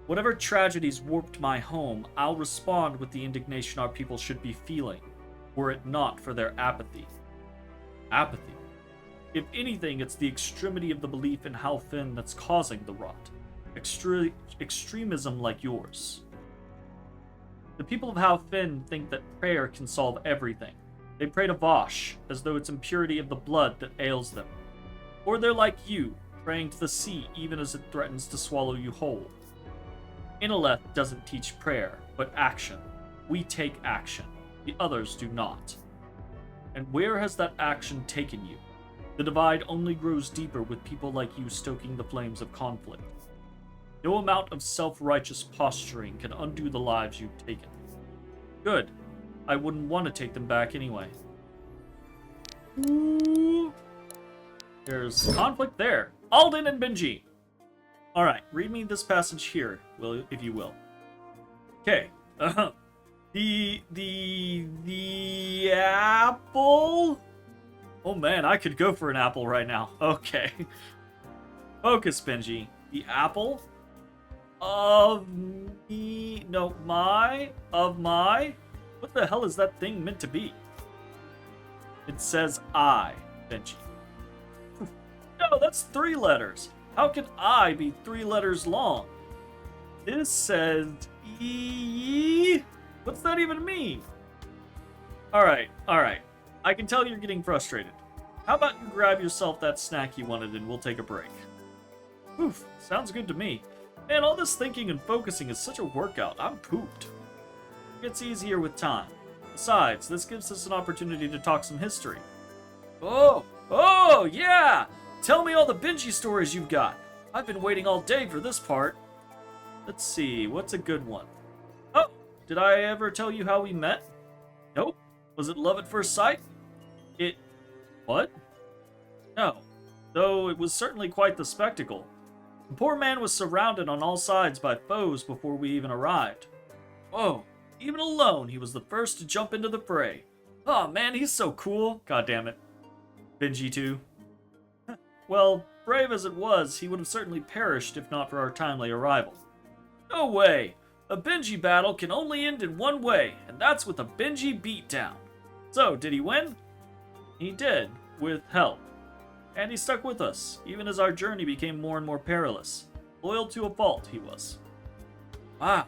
Whatever tragedies warped my home, I'll respond with the indignation our people should be feeling, were it not for their apathy. Apathy. If anything, it's the extremity of the belief in Halfen that's causing the rot. Extremism like yours. The people of Halfen think that prayer can solve everything. They pray to Vosh, as though it's impurity of the blood that ails them. Or they're like you, praying to the sea even as it threatens to swallow you whole. Inaleth doesn't teach prayer, but action. We take action. The others do not. And where has that action taken you? The divide only grows deeper with people like you stoking the flames of conflict. No amount of self-righteous posturing can undo the lives you've taken. Good. I wouldn't want to take them back anyway. Ooh. There's conflict there. Alden and Benji. Alright, read me this passage here, if you will. Okay. The apple? Oh man, I could go for an apple right now. Okay. Focus, Benji. The apple of me... No, my... Of my... What the hell is that thing meant to be? It says I, Benji. No! no, that's 3 letters. How can I be 3 letters long? This says E. What's that even mean? Alright. I can tell you're getting frustrated. How about you grab yourself that snack you wanted and we'll take a break? Oof, sounds good to me. Man, all this thinking and focusing is such a workout. I'm pooped. It gets easier with time. Besides, this gives us an opportunity to talk some history. Oh, yeah! Tell me all the Benji stories you've got. I've been waiting all day for this part. Let's see, what's a good one? Oh, did I ever tell you how we met? Nope. Was it love at first sight? What? No. Though it was certainly quite the spectacle. The poor man was surrounded on all sides by foes before we even arrived. Whoa, even alone, he was the first to jump into the fray. Oh man, he's so cool. God damn it. Benji too. Well, brave as it was, he would have certainly perished if not for our timely arrival. No way! A Benji battle can only end in one way, and that's with a Benji beatdown. So, did he win? He did, with help. And he stuck with us, even as our journey became more and more perilous. Loyal to a fault, he was. Wow.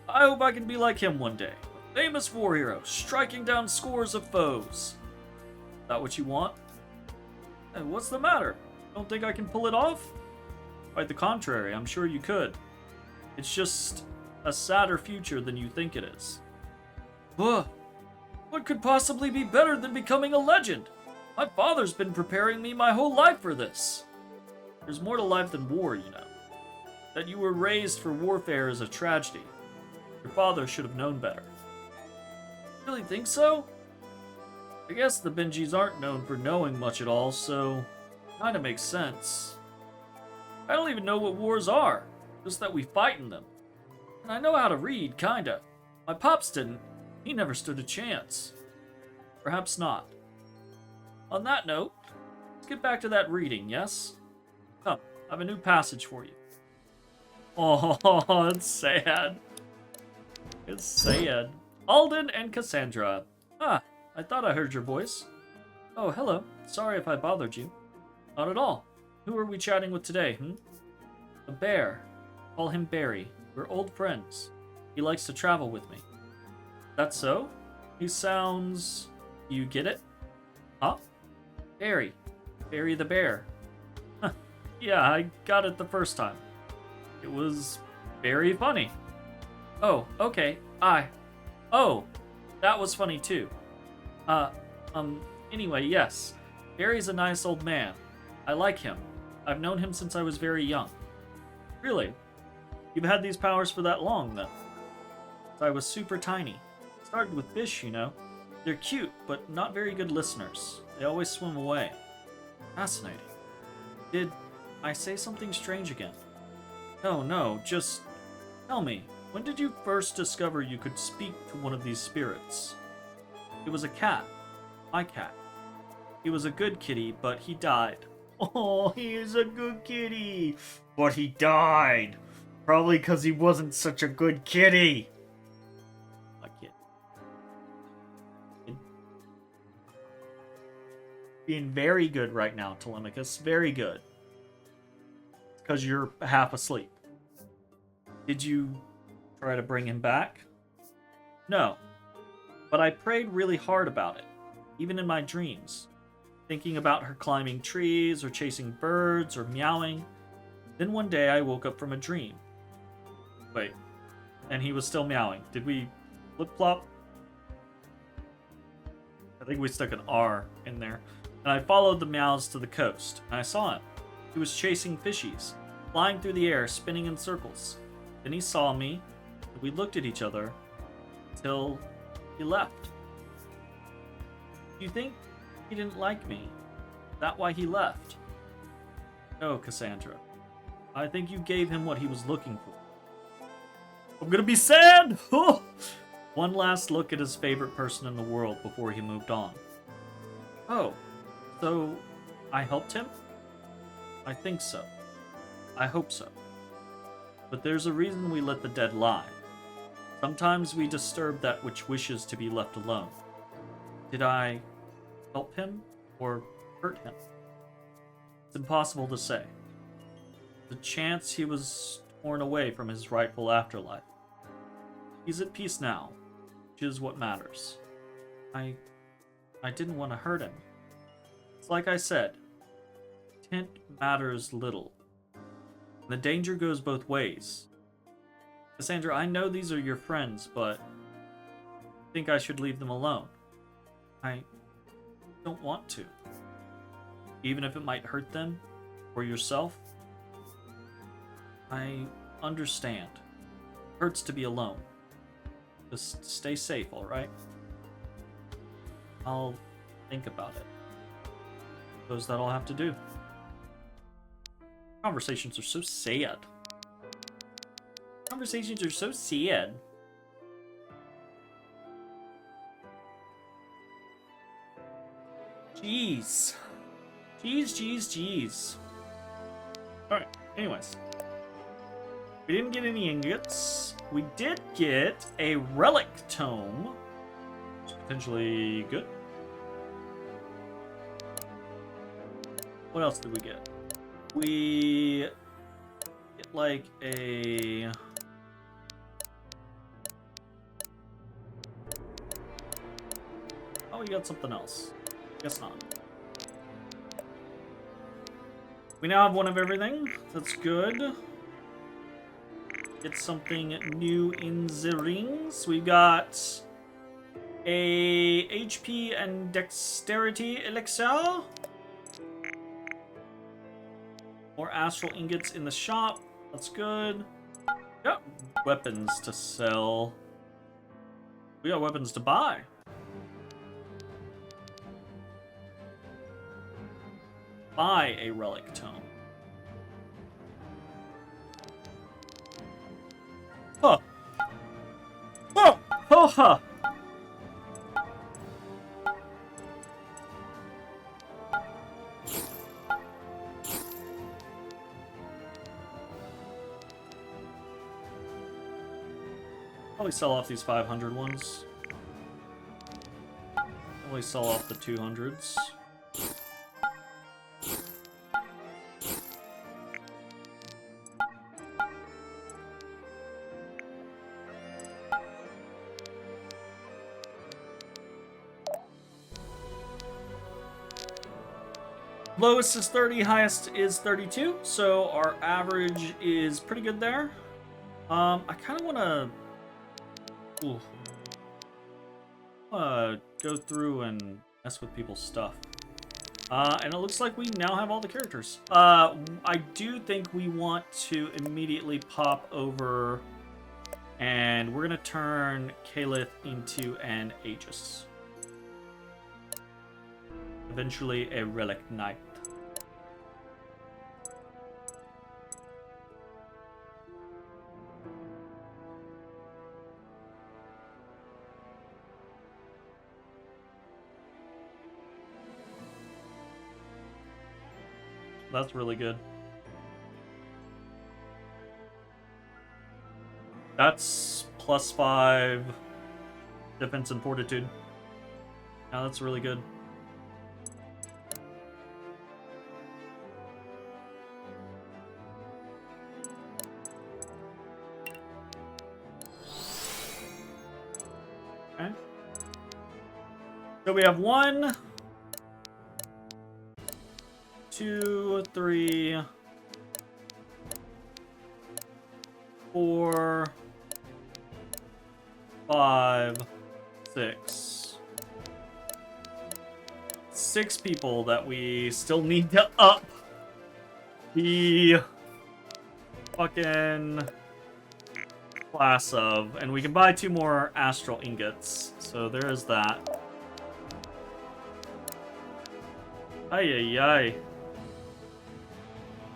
I hope I can be like him one day. A famous war hero, striking down scores of foes. That what you want? Hey, what's the matter? Don't think I can pull it off? Quite the contrary, I'm sure you could. It's just a sadder future than you think it is. Ugh. What could possibly be better than becoming a legend? My father's been preparing me my whole life for this. There's more to life than war, you know. That you were raised for warfare is a tragedy. Your father should have known better. Really think so? I guess the Benjis aren't known for knowing much at all, so kinda makes sense. I don't even know what wars are, just that we fight in them. And I know how to read, kinda. My pops didn't. He never stood a chance. Perhaps not. On that note, let's get back to that reading, yes? Come, I have a new passage for you. Oh, it's sad. It's sad. Alden and Cassandra. Ah, I thought I heard your voice. Oh, hello. Sorry if I bothered you. Not at all. Who are we chatting with today, A bear. Call him Barry. We're old friends. He likes to travel with me. That's so? He sounds... You get it? Huh? Barry. Barry the bear. Yeah, I got it the first time. It was very funny. Oh, okay. Oh, that was funny too. Anyway, yes. Barry's a nice old man. I like him. I've known him since I was very young. Really? You've had these powers for that long, then? Since I was super tiny. Started with fish, you know. They're cute, but not very good listeners. They always swim away. Fascinating. Did I say something strange again? No, just tell me, when did you first discover you could speak to one of these spirits? It was a cat. My cat. He was a good kitty, but he died. Oh, he is a good kitty, but he died. Probably because he wasn't such a good kitty. My kid. Being very good right now, Telemachus. Very good. Because you're half asleep. Did you try to bring him back? No. But I prayed really hard about it. Even in my dreams. Thinking about her climbing trees, or chasing birds, or meowing. Then one day I woke up from a dream. Wait. And he was still meowing. Did we flip-flop? I think we stuck an R in there. And I followed the meows to the coast, and I saw him. He was chasing fishies, flying through the air, spinning in circles. Then he saw me, and we looked at each other, till he left. Do you think he didn't like me? Is that why he left? No, Cassandra. I think you gave him what he was looking for. I'm gonna be sad! One last look at his favorite person in the world before he moved on. Oh, so I helped him? I think so. I hope so. But there's a reason we let the dead lie. Sometimes we disturb that which wishes to be left alone. Did I help him or hurt him? It's impossible to say. The chance he was torn away from his rightful afterlife. He's at peace now, which is what matters. I didn't want to hurt him. It's like I said, intent matters little. The danger goes both ways. Cassandra, I know these are your friends, but I think I should leave them alone. I don't want to. Even if it might hurt them, or yourself. I understand. It hurts to be alone. Just stay safe, alright? I'll think about it. Suppose that I'll have to do. Conversations are so sad. Conversations are so sad. Jeez. Jeez. Alright, anyways. We didn't get any ingots. We did get a relic tome. Which is potentially good. What else did we get? We get like a... Oh, we got something else. Guess not. We now have one of everything. That's good. Get something new in the rings. We got a HP and dexterity elixir. More astral ingots in the shop. That's good. Got weapons to sell. We got weapons to buy. Buy a relic tome. Huh. Oh! Oh! Huh. Probably sell off these 500 ones. Probably sell off the 200s. Lowest is 30, highest is 32, so our average is pretty good there. I kind of want to go through and mess with people's stuff. And it looks like we now have all the characters. I do think we want to immediately pop over, and we're going to turn Calith into an Aegis. Eventually a Relic Knight. That's really good. That's +5 defense and fortitude. Now that's really good. Okay. So we have 1, 2, 3, 4, 5, 6. 6 people that we still need to up the fucking class of, and we can buy 2 more astral ingots. So there is that. Ay.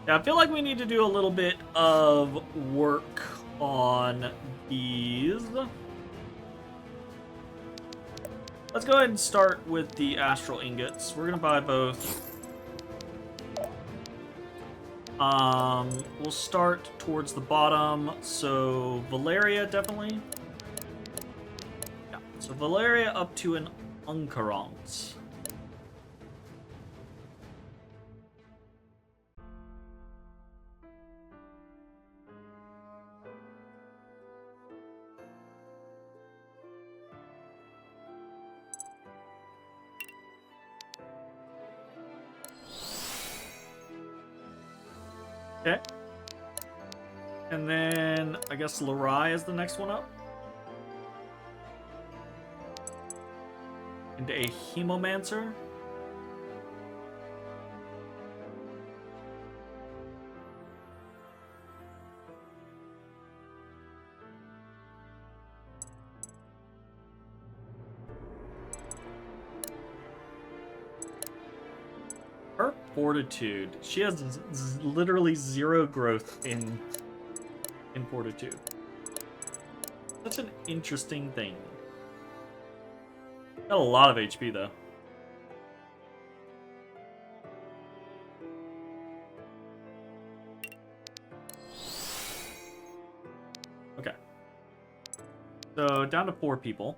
Yeah, I feel like we need to do a little bit of work on these. Let's go ahead and start with the astral ingots. We're gonna buy both. We'll start towards the bottom. So Valeria, definitely. Yeah, so Valeria up to an Unkarant. Okay. And then I guess Lurai is the next one up. And a Hemomancer. Her Fortitude. She has literally 0 growth in Fortitude. Such an interesting thing. Got a lot of HP though. Okay. So down to 4 people.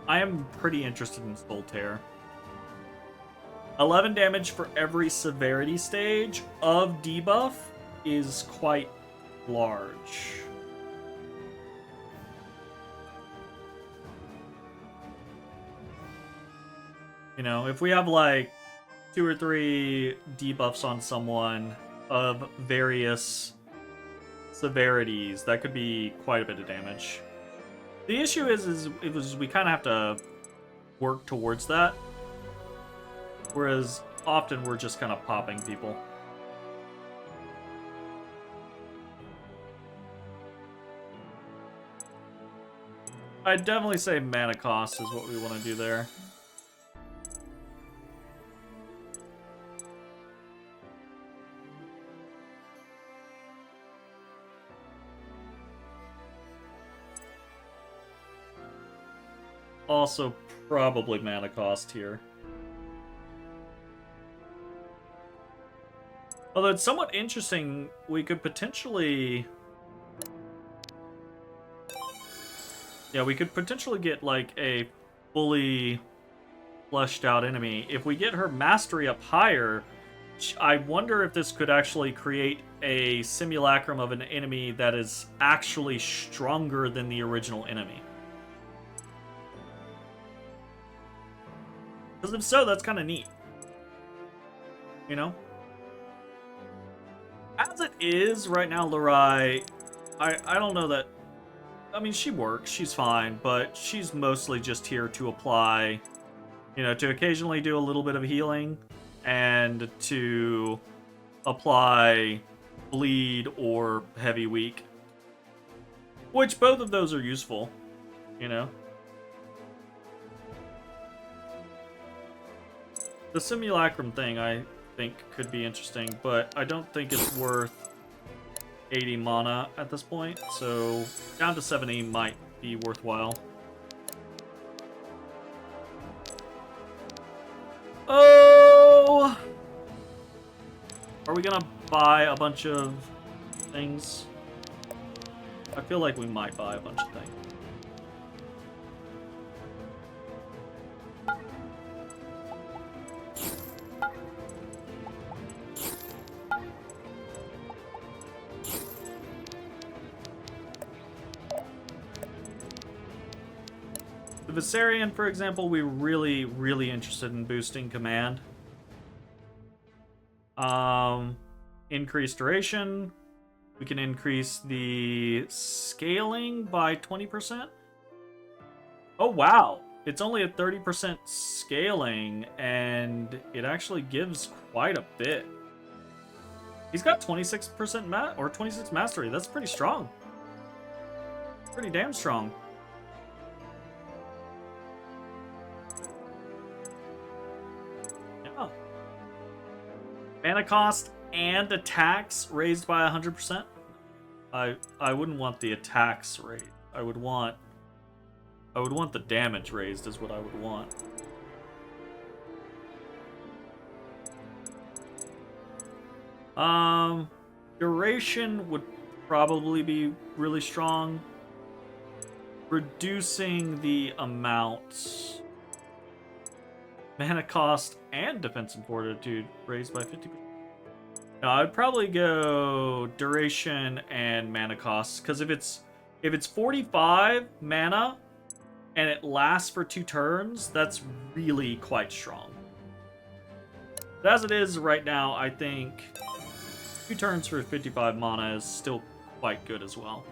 I am pretty interested in Soul Tear. 11 damage for every severity stage of debuff is quite large. You know, if we have like 2 or 3 debuffs on someone of various severities, that could be quite a bit of damage. The issue is we kind of have to work towards that, whereas often we're just kind of popping people. I'd definitely say mana cost is what we want to do there. Also, probably mana cost here. Although it's somewhat interesting, we could potentially... Yeah, we could potentially get, like, a fully fleshed out enemy. If we get her mastery up higher, I wonder if this could actually create a simulacrum of an enemy that is actually stronger than the original enemy. Because if so, that's kind of neat. You know? As it is, right now, Lurai, I don't know that... I mean, she works, she's fine, but she's mostly just here to apply... You know, to occasionally do a little bit of healing, and to apply bleed or heavy weak. Which, both of those are useful, you know? The simulacrum thing, I think, could be interesting, but I don't think it's worth 80 mana at this point, so down to 70 might be worthwhile. Oh! Are we gonna buy a bunch of things? I feel like we might buy a bunch of things. The Viserion, for example, we're really interested in boosting command. Increased duration. We can increase the scaling by 20%. Oh, wow. It's only a 30% scaling, and it actually gives quite a bit. He's got 26% or 26 mastery. That's pretty strong. Pretty damn strong. Yeah. Mana cost and attacks raised by 100%. I wouldn't want the attacks raised. I would want the damage raised is what I would want. Duration would probably be really strong. Reducing the amounts. Mana cost and defense and fortitude raised by 50%. No, I'd probably go duration and mana costs, because if it's 45 mana and it lasts for 2 turns, that's really quite strong. But as it is right now, I think 2 turns for 55 mana is still quite good as well.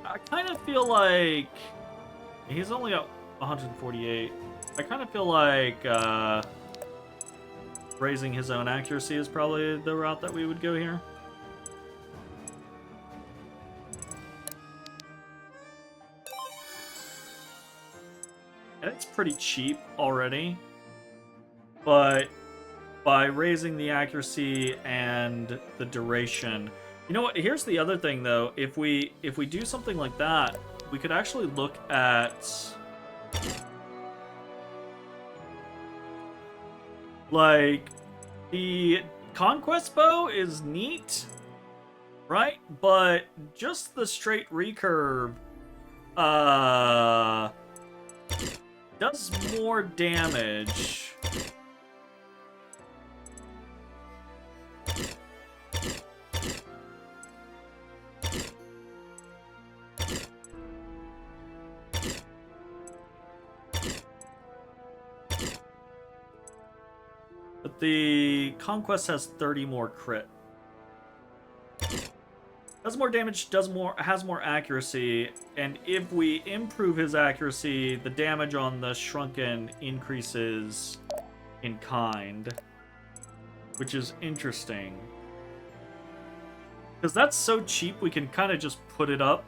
I kind of feel like he's only got 148. I kind of feel like raising his own accuracy is probably the route that we would go here. And it's pretty cheap already, but by raising the accuracy and the duration, you know what? Here's the other thing, though. If we do something like that, we could actually look at like the conquest bow is neat, right? But just the straight recurve does more damage. But the Conquest has 30 more crit. Does more damage, has more accuracy, and if we improve his accuracy, the damage on the Shrunken increases in kind, which is interesting. Because that's so cheap, we can kind of just put it up.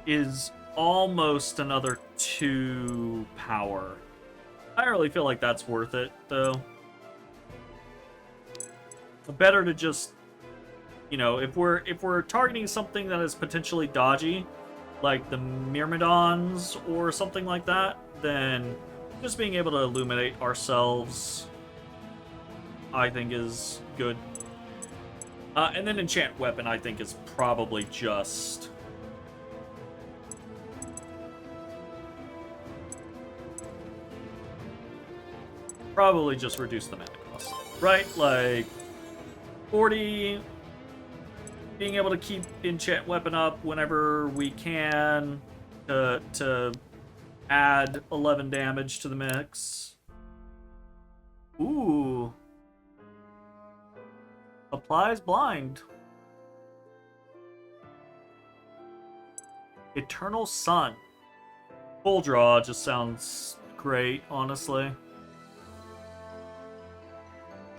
Is almost another 2 power. I don't really feel like that's worth it, though. Better to just, you know, if we're targeting something that is potentially dodgy, like the Myrmidons or something like that, then just being able to illuminate ourselves, I think, is good. And then Enchant Weapon, I think, is probably just reduce the mana cost, right? Like 40, being able to keep Enchant Weapon up whenever we can to add 11 damage to the mix. Ooh. Applies blind. Eternal Sun. Full draw just sounds great, honestly.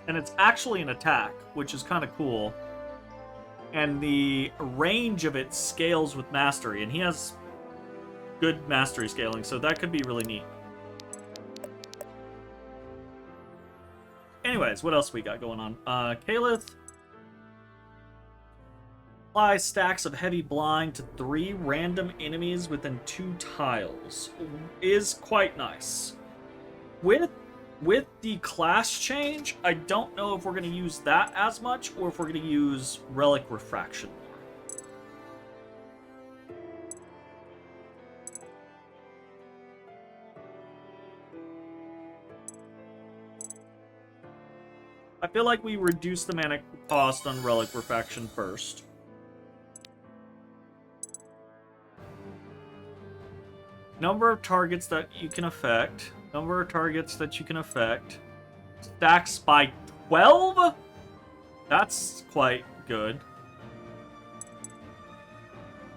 And it's actually an attack, which is kind of cool. And the range of it scales with mastery, and he has good mastery scaling, so that could be really neat. Anyways, what else we got going on? Kalith. Apply stacks of heavy blind to 3 random enemies within 2 tiles. Is quite nice. With the class change, I don't know if we're going to use that as much, or if we're going to use Relic Refraction more. I feel like we reduce the mana cost on Relic Refraction first. Number of targets that you can affect. Number of targets that you can affect. Stacks by 12? That's quite good.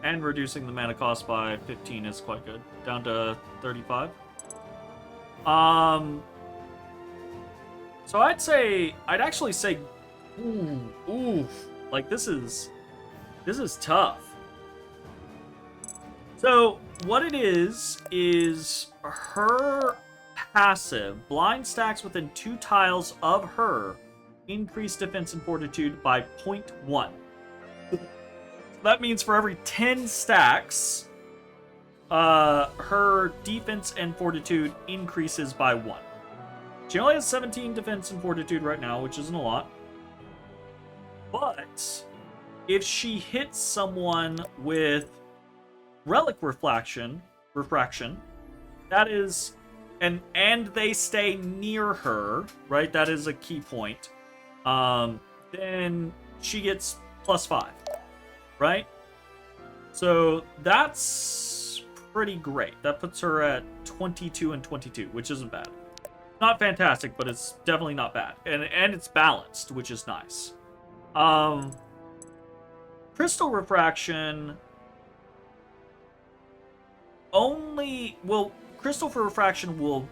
And reducing the mana cost by 15 is quite good. Down to 35. So I'd actually say, ooh, like this is tough. So what it is her passive. Blind stacks within 2 tiles of her increase defense and fortitude by 0.1. That means for every 10 stacks, her defense and fortitude increases by 1. She only has 17 defense and fortitude right now, which isn't a lot. But if she hits someone with relic refraction, that is, and they stay near her, right? That is a key point. Then she gets +5, right? So that's pretty great. That puts her at 22 and 22, which isn't bad. Not fantastic, but it's definitely not bad. And it's balanced, which is nice. Crystal refraction crystal refraction will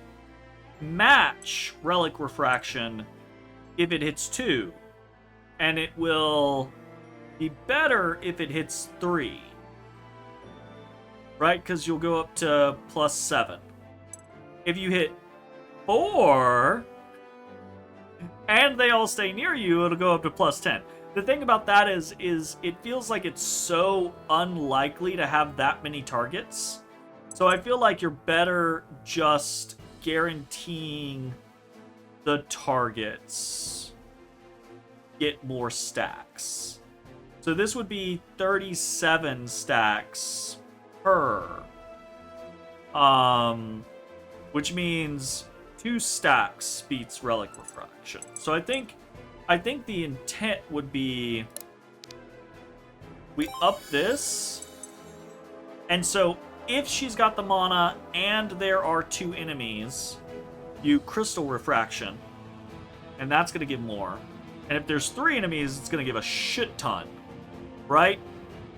match relic refraction if it hits 2, and it will be better if it hits 3, right? Because you'll go up to +7. If you hit 4 and they all stay near you, it'll go up to +10. The thing about that is it feels like it's so unlikely to have that many targets. So I feel like you're better just guaranteeing the targets get more stacks. So this would be 37 stacks per. Which means 2 stacks beats relic refraction. So I think the intent would be we up this, and so if she's got the mana and there are 2 enemies, you crystal refraction, and that's gonna give more. And if there's 3 enemies, it's gonna give a shit ton, right?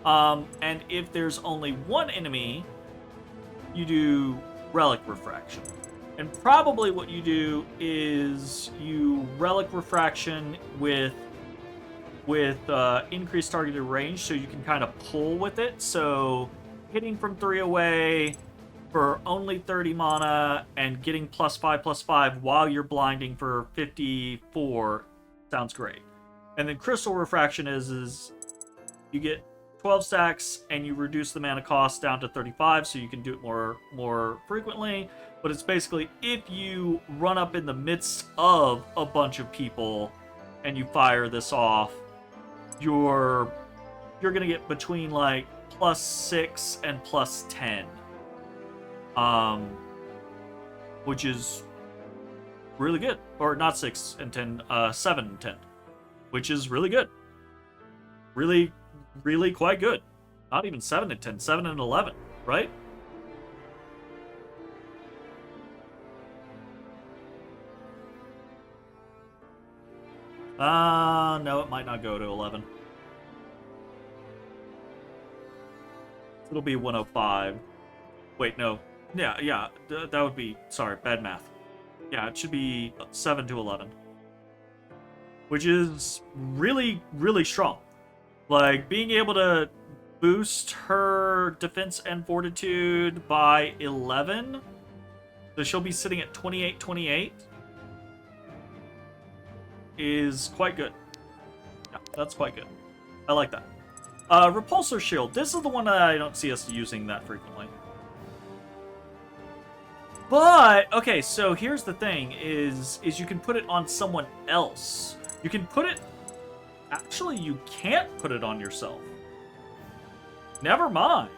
And if there's only 1 enemy, you do relic refraction. And probably what you do is you relic refraction with increased targeted range, so you can kind of pull with it. So hitting from 3 away for only 30 mana and getting +5/+5 while you're blinding for 54 sounds great. And then crystal refraction is you get 12 stacks and you reduce the mana cost down to 35, so you can do it more frequently. But it's basically if you run up in the midst of a bunch of people and you fire this off, you're gonna get between like +6 and +10, which is really good. Or not 6 and 10, 7 and 10, which is really good. Really quite good. Not even 7 and 10, 7 and 11, right? No, it might not go to 11. It'll be 105. Wait, no. Yeah, that would be... Sorry, bad math. Yeah, it should be 7 to 11. Which is really strong. Like, being able to boost her defense and fortitude by 11. So she'll be sitting at 28-28. Is quite good. Yeah, that's quite good. I like that. Repulsor Shield. This is the one that I don't see us using that frequently. But, okay, so here's the thing, is you can put it on someone else. You can put it... Actually, you can't put it on yourself. Never mind.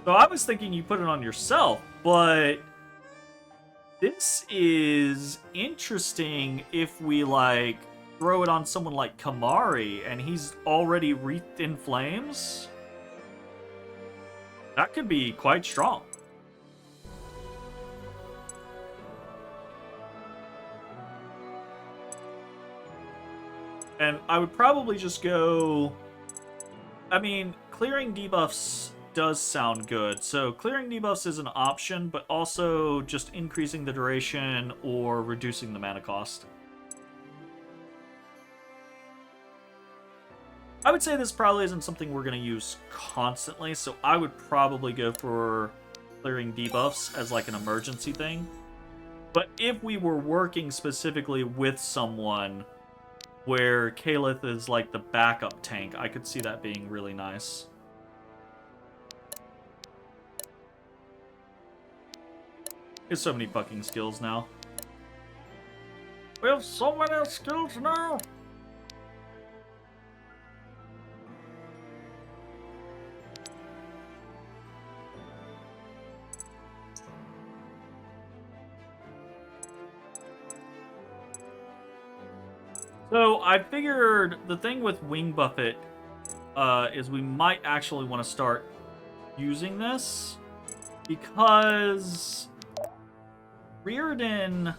So I was thinking you put it on yourself, but... This is interesting if we, like, throw it on someone like Kamari and he's already wreathed in flames. That could be quite strong. And I would probably just go... I mean, clearing debuffs does sound good. So clearing debuffs is an option, but also just increasing the duration or reducing the mana cost. I would say this probably isn't something we're going to use constantly, so I would probably go for clearing debuffs as like an emergency thing. But if we were working specifically with someone where Kalith is like the backup tank, I could see that being really nice. He has so many fucking skills now. We have so many skills now! So I figured the thing with Wing Buffet is we might actually want to start using this because Rearden's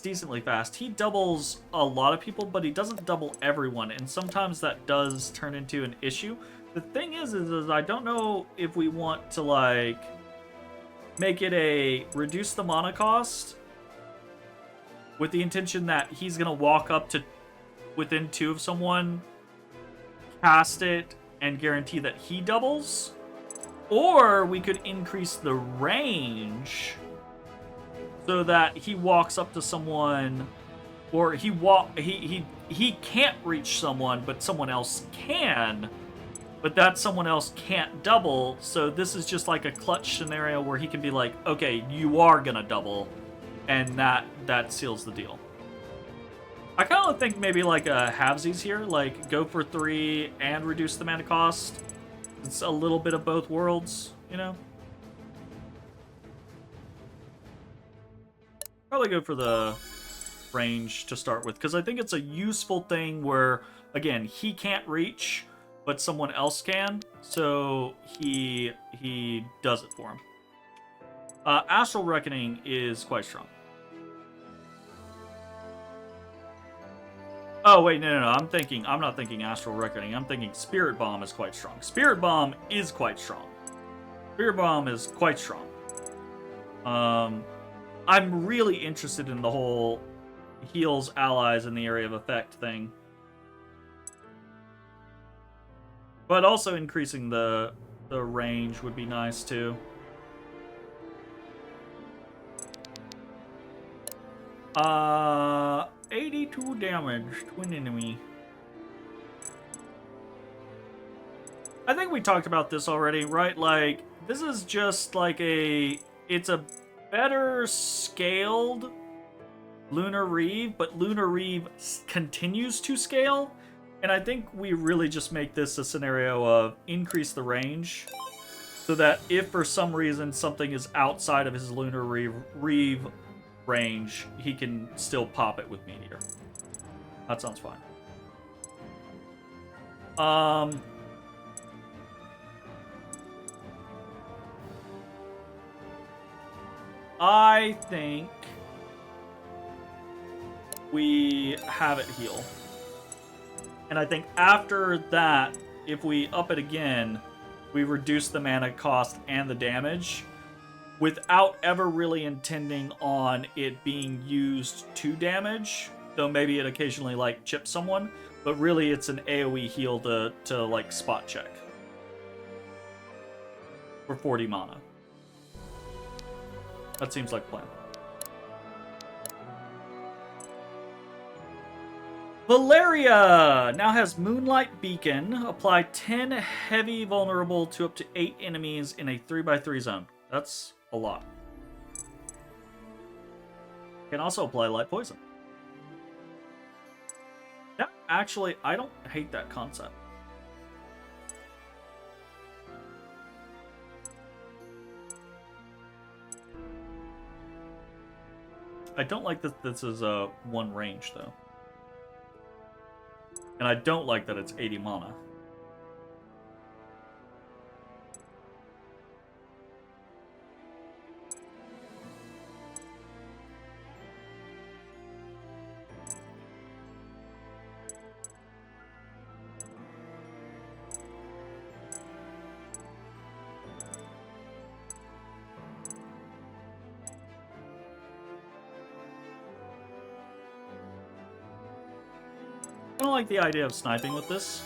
decently fast. He doubles a lot of people, but he doesn't double everyone, and sometimes that does turn into an issue. The thing is I don't know if we want to like make it a reduce the mana cost with the intention that he's gonna walk up to within 2 of someone, cast it, and guarantee that he doubles. Or we could increase the range so that he walks up to someone, or he can't reach someone, but someone else can. But that someone else can't double, so this is just like a clutch scenario where he can be like, okay, you are gonna double, and that seals the deal. I kind of think maybe like a halvesies here, like go for 3 and reduce the mana cost. It's a little bit of both worlds, you know? Probably go for the range to start with, because I think it's a useful thing where, again, he can't reach, but someone else can, so he does it for him. Astral Reckoning is quite strong. Oh, wait, no. I'm not thinking Astral Reckoning. I'm thinking Spirit Bomb is quite strong. Spirit Bomb is quite strong. Spirit Bomb is quite strong. I'm really interested in the whole heals allies in the area of effect thing. But also increasing the range would be nice, too. 82 damage to an enemy. I think we talked about this already, right? Like, this is just like it's a better scaled Lunar Reeve, but Lunar Reeve continues to scale. And I think we really just make this a scenario of increase the range so that if for some reason something is outside of his Lunar Reeve range, he can still pop it with Meteor. That sounds fine. I think we have it heal. And I think after that, if we up it again, we reduce the mana cost and the damage without ever really intending on it being used to damage, though maybe it occasionally like chips someone, but really it's an AoE heal to like spot check for 40 mana. That seems like a plan. Valeria now has Moonlight Beacon. Apply 10 heavy vulnerable to up to 8 enemies in a 3x3 zone. That's a lot. Can also apply light poison. Yeah, actually, I don't hate that concept. I don't like that this is one range, though. And I don't like that it's 80 mana. I don't like the idea of sniping with this.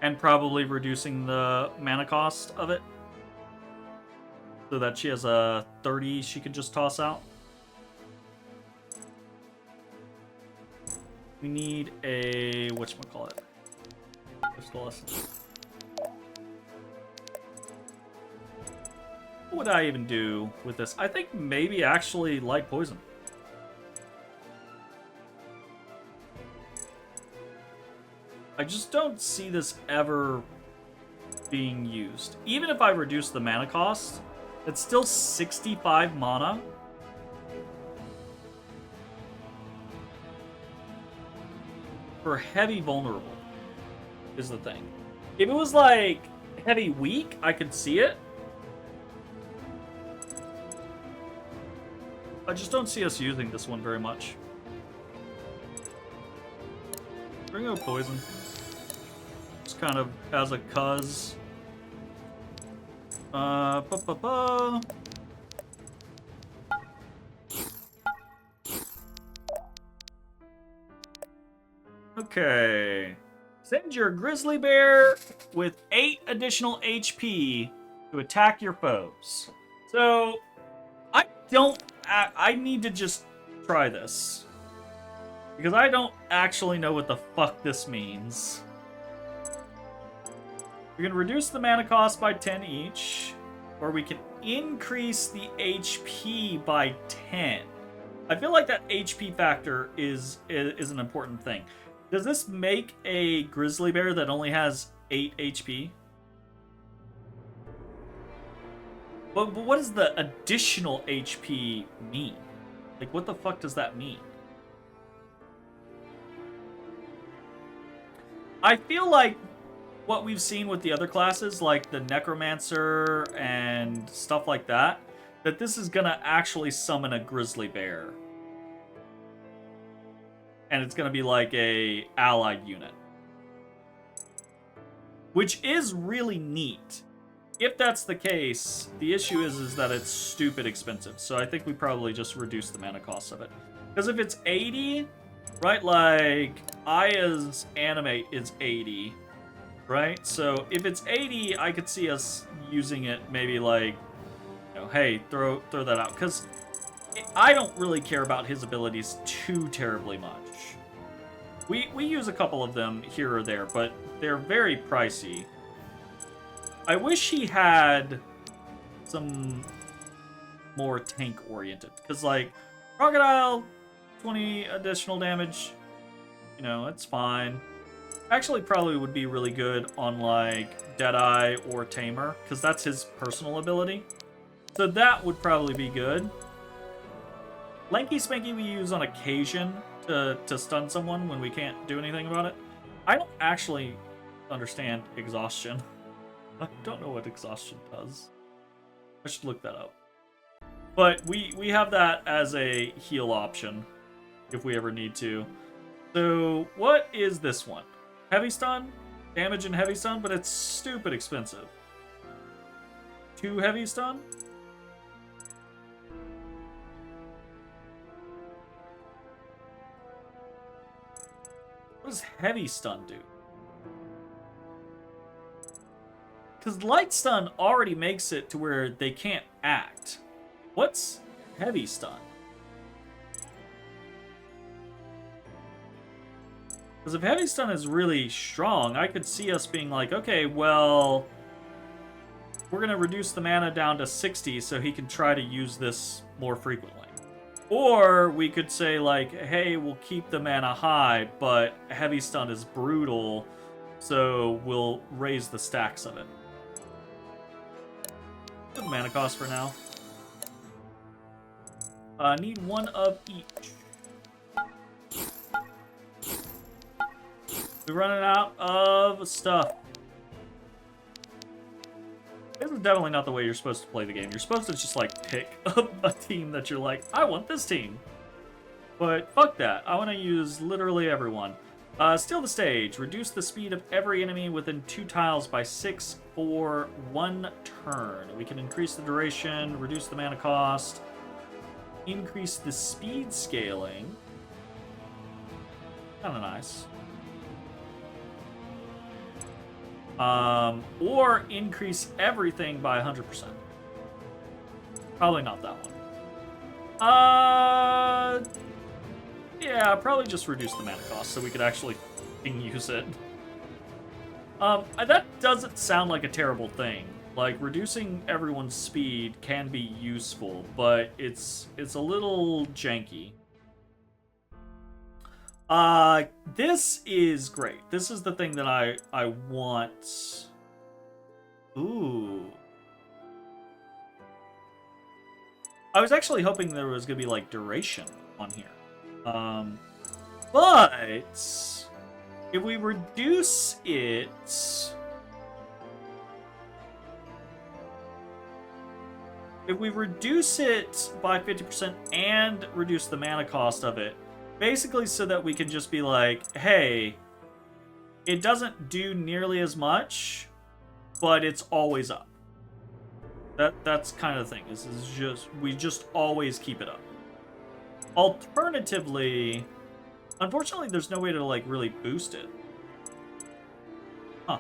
And probably reducing the mana cost of it. so that she has a 30 she can just toss out. We need a whatchamacallit. Crystal essence. What would I even do with this? I think maybe actually light poison. I just don't see this ever being used. Even if I reduce the mana cost, it's still 65 mana. For heavy vulnerable is the thing. If it was like heavy weak, I could see it. I just don't see us using this one very much. Bring out poison. Just kind of as a cuz. Okay. Send your grizzly bear with 8 additional HP to attack your foes. So, I need to just try this. Because I don't actually know what the fuck this means. We can reduce the mana cost by 10 each, or we can increase the HP by 10. I feel like that HP factor is an important thing. Does this make a grizzly bear that only has 8 HP? But what does the additional HP mean? Like, what the fuck does that mean? I feel like what we've seen with the other classes, like the Necromancer and stuff like that, that this is gonna actually summon a grizzly bear. And it's gonna be like a allied unit. Which is really neat. If that's the case, the issue is that it's stupid expensive. So I think we probably just reduce the mana cost of it. Because if it's 80, right, like Aya's animate is 80, right? So if it's 80, I could see us using it maybe like, you know, hey, throw that out. Because I don't really care about his abilities too terribly much. We use a couple of them here or there, but they're very pricey. I wish he had some more tank-oriented. Because, like, Crocodile, 20 additional damage, you know, it's fine. Actually, probably would be really good on, like, Deadeye or Tamer, because that's his personal ability. So that would probably be good. Lanky Spanky we use on occasion to stun someone when we can't do anything about it. I don't actually understand exhaustion. I don't know what exhaustion does. I should look that up. But we have that as a heal option if we ever need to. So what is this one? Heavy stun? Damage and heavy stun, but it's stupid expensive. 2 heavy stun? What does heavy stun do? Because light stun already makes it to where they can't act. What's heavy stun? Because if heavy stun is really strong, I could see us being like, okay, well, we're going to reduce the mana down to 60 so he can try to use this more frequently. Or we could say like, hey, we'll keep the mana high, but heavy stun is brutal, so we'll raise the stacks of it. Good mana cost for now. Need 1 of each. We're running out of stuff. This is definitely not the way you're supposed to play the game. You're supposed to just, like, pick up a team that you're like, I want this team. But fuck that. I want to use literally everyone. Steal the stage. Reduce the speed of every enemy within 2 tiles by 6 for 1 turn. We can increase the duration, reduce the mana cost, increase the speed scaling. Kinda nice. Or increase everything by 100%. Probably not that one. Yeah, probably just reduce the mana cost so we could actually use it. That doesn't sound like a terrible thing. Like, reducing everyone's speed can be useful, but it's a little janky. This is great. This is the thing that I want. Ooh. I was actually hoping there was gonna be, like, duration on here. But if we reduce it... If we reduce it by 50% and reduce the mana cost of it, basically so that we can just be like, hey, it doesn't do nearly as much, but it's always up. That's kind of the thing. We just always keep it up. Alternatively, unfortunately, there's no way to like really boost it. Huh.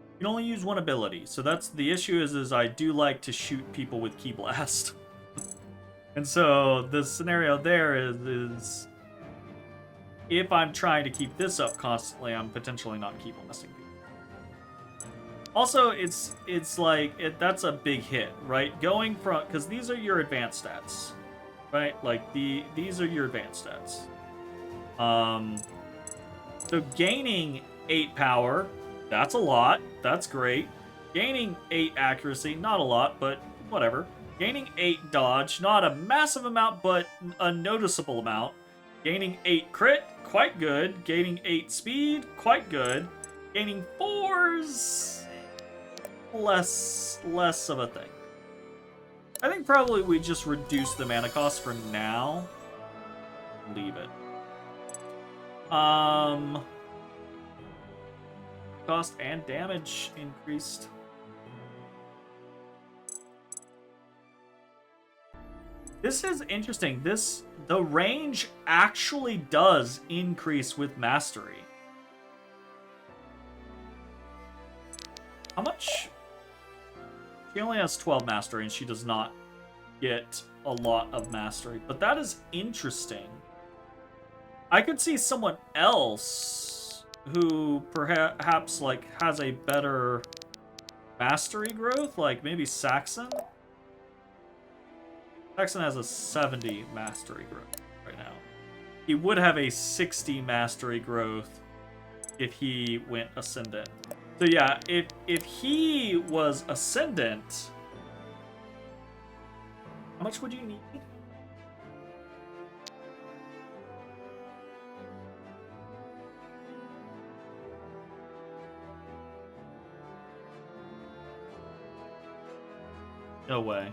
You can only use one ability, so that's the issue. Is I do like to shoot people with Ki Blast. And so the scenario there is if I'm trying to keep this up constantly, I'm potentially not Ki Blasting people. Also, it's like that's a big hit, right? Going from, because these are your advanced stats, right? Like these are your advanced stats. So gaining 8 power, that's a lot. That's great. Gaining 8 accuracy, not a lot, but whatever. Gaining 8 dodge, not a massive amount, but a noticeable amount. Gaining 8 crit, quite good. Gaining 8 speed, quite good. Gaining 4's less of a thing. I think probably we just reduce the mana cost for now. Leave it. Cost and damage increased. This is interesting. The range actually does increase with mastery. How much? She only has 12 mastery and she does not get a lot of mastery, but that is interesting. I could see someone else who perhaps like has a better mastery growth, like maybe Saxon. Saxon has a 70 mastery growth right now. He would have a 60 mastery growth if he went Ascendant. So yeah, if he was Ascendant, how much would you need? No way.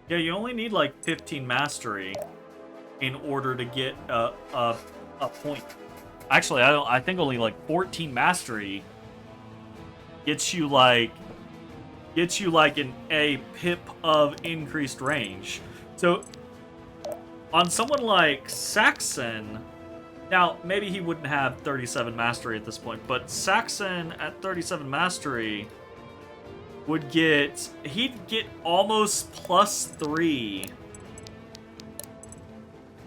Yeah, you only need like 15 mastery in order to get a point. Actually, I think only like 14 mastery gets you like a pip of increased range. So on someone like Saxon, now maybe he wouldn't have 37 mastery at this point, but Saxon at 37 mastery would he'd get almost +3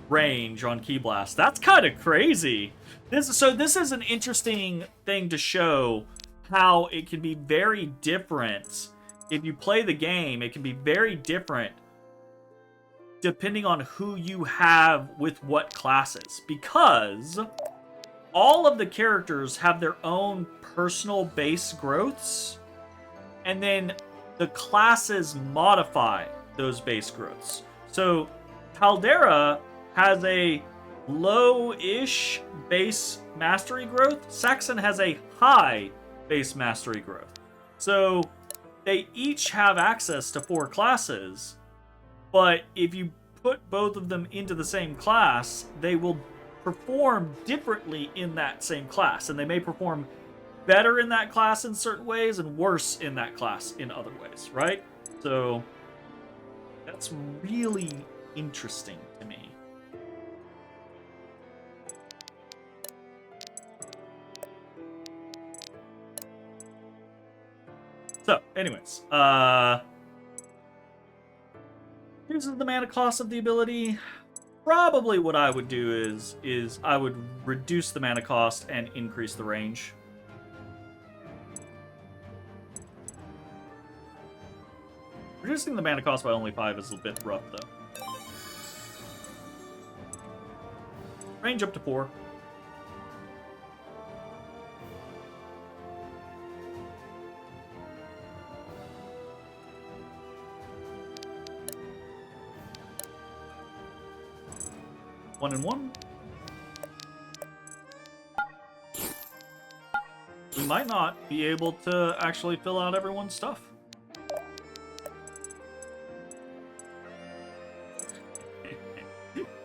range on Ki Blast. That's kind of crazy. This is an interesting thing to show how it can be very different. If you play the game, it can be very different depending on who you have with what classes, because all of the characters have their own personal base growths, and then the classes modify those base growths. So Caldera has a low-ish base mastery growth. Saxon has a high base mastery growth. So they each have access to 4 classes, but if you put both of them into the same class, they will perform differently in that same class, and they may perform better in that class in certain ways and worse in that class in other ways, right? So that's really interesting to me. So, anyways, here's the mana cost of the ability. Probably what I would do is I would reduce the mana cost and increase the range. Reducing the mana cost by only 5 is a bit rough, though. Range up to 4. One and one. We might not be able to actually fill out everyone's stuff.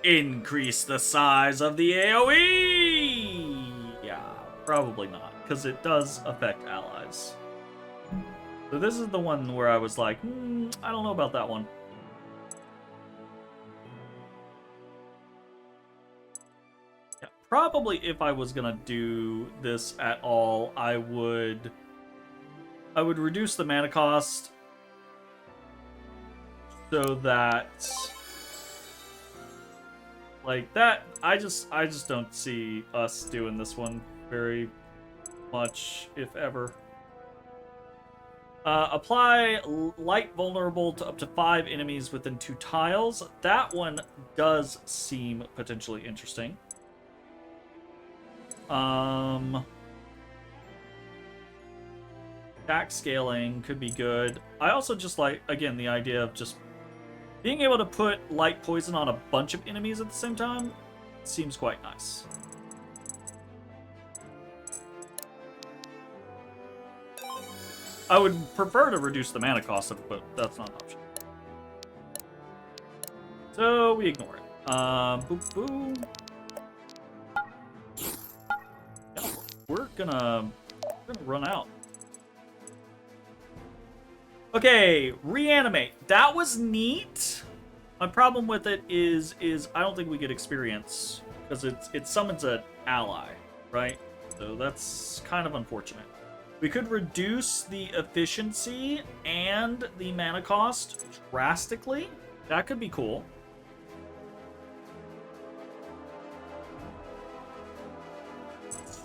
Increase the size of the AoE! Yeah, probably not, because it does affect allies. So this is the one where I was like, I don't know about that one. Yeah, probably if I was gonna do this at all, I would reduce the mana cost so that, like that, I just don't see us doing this one very much, if ever. Apply light vulnerable to up to 5 enemies within 2 tiles. That one does seem potentially interesting. Back scaling could be good. I also just like, again, the idea of just being able to put light poison on a bunch of enemies at the same time seems quite nice. I would prefer to reduce the mana cost of it, but that's not an option. So we ignore it. Boop boop. Yeah, we're gonna run out. Okay, reanimate. That was neat. My problem with it is I don't think we get experience because it summons an ally, right? So that's kind of unfortunate. We could reduce the efficiency and the mana cost drastically. That could be cool.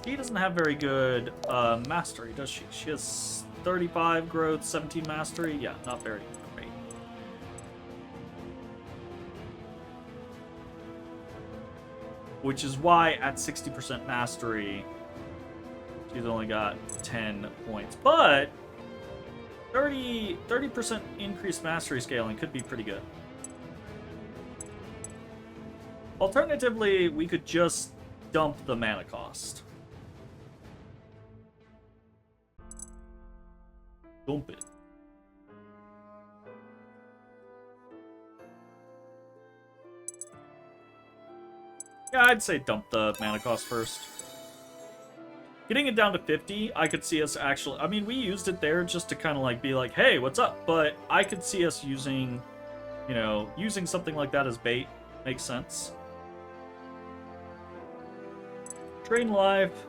She doesn't have very good mastery, does she? She has 35 growth, 17 mastery. Yeah, not very great. Which is why at 60% mastery, she's only got 10 points. But 30% increased mastery scaling could be pretty good. Alternatively, we could just dump the mana cost. Dump it. Yeah, I'd say dump the mana cost first. Getting it down to 50, I could see us actually... I mean, we used it there just to kind of like be like, hey, what's up? But I could see us using, you know, using something like that as bait. Makes sense. Drain life.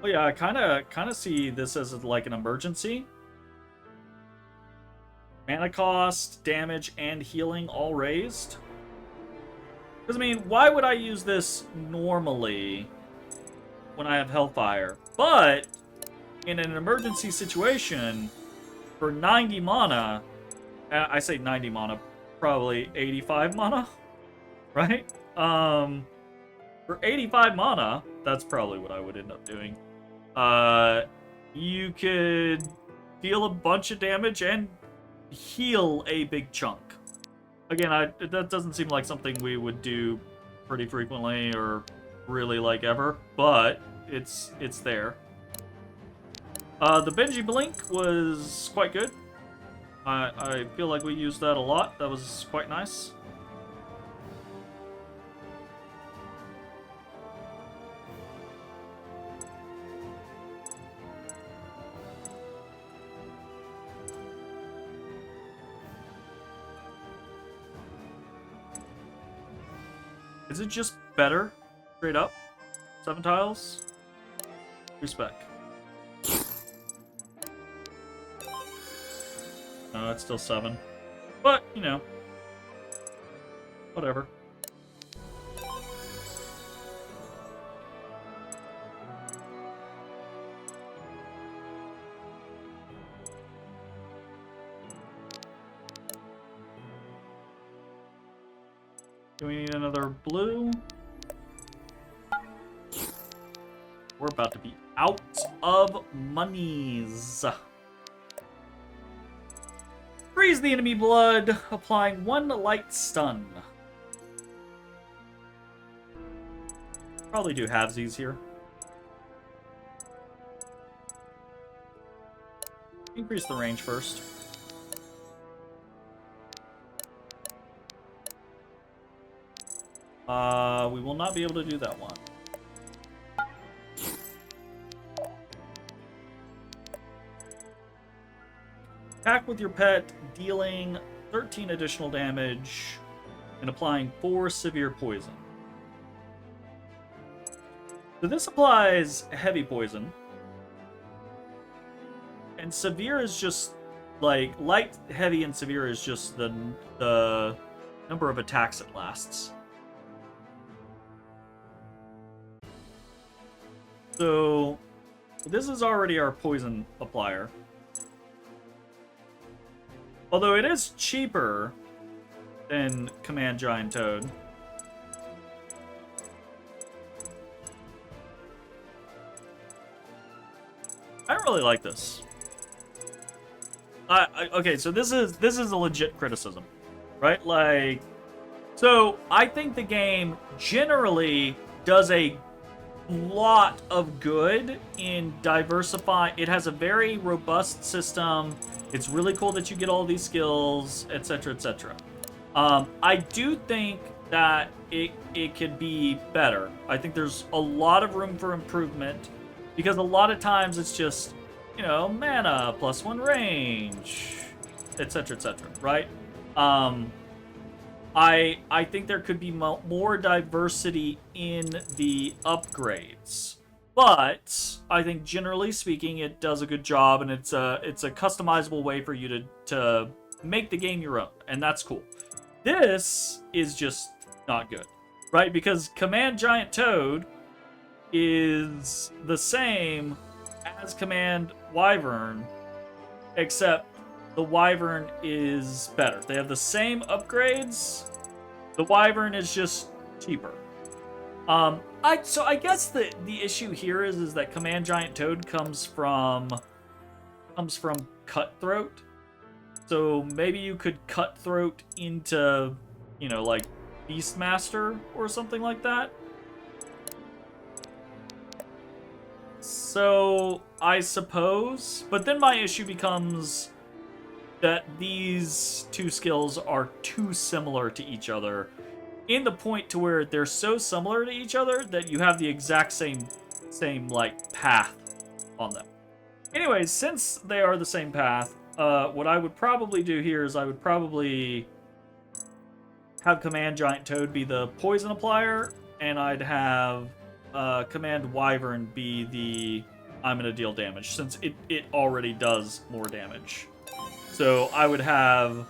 Oh yeah, I kind of see this as like an emergency. Mana cost, damage, and healing all raised. Because, I mean, why would I use this normally when I have Hellfire? But in an emergency situation, for 90 mana, I say 90 mana, probably 85 mana, right? For 85 mana, that's probably what I would end up doing. You could deal a bunch of damage and heal a big chunk. Again, that doesn't seem like something we would do pretty frequently or really like ever, but it's there. The Benji Blink was quite good. I feel like we used that a lot. That was quite nice. Is it just better? Straight up? 7 tiles? Respect. No, it's still 7. But, you know. Whatever. Do we need another blue? We're about to be out of monies. Freeze the enemy blood, applying 1 light stun. Probably do halvesies here. Increase the range first. We will not be able to do that one. Attack with your pet, dealing 13 additional damage and applying 4 severe poison. So this applies heavy poison. And severe is just, like, light, heavy, and severe is just the number of attacks it lasts. So, this is already our poison applier. Although it is cheaper than Command Giant Toad. I don't really like this. Okay, so this is a legit criticism, right? Like, so I think the game generally does a lot of good in diversify. It has a very robust system. It's really cool that you get all these skills, etc., etc. I do think that it could be better. I think there's a lot of room for improvement because a lot of times it's just, you know, mana plus 1 range, etc., etc., right? I think there could be more diversity in the upgrades, but I think generally speaking, it does a good job, and it's a customizable way for you to make the game your own, and that's cool. This is just not good, right? Because Command Giant Toad is the same as Command Wyvern, except the Wyvern is better. They have the same upgrades. The Wyvern is just cheaper. So I guess the issue here is that Command Giant Toad comes from Cutthroat. So maybe you could Cutthroat into, you know, like Beastmaster or something like that. So I suppose, but then my issue becomes that these two skills are too similar to each other in the point to where they're so similar to each other that you have the exact same like path on them. Anyways, since they are the same path, what I would probably do here is I would probably have Command Giant Toad be the poison applier, and I'd have Command Wyvern be the I'm gonna deal damage, since it already does more damage. So I would have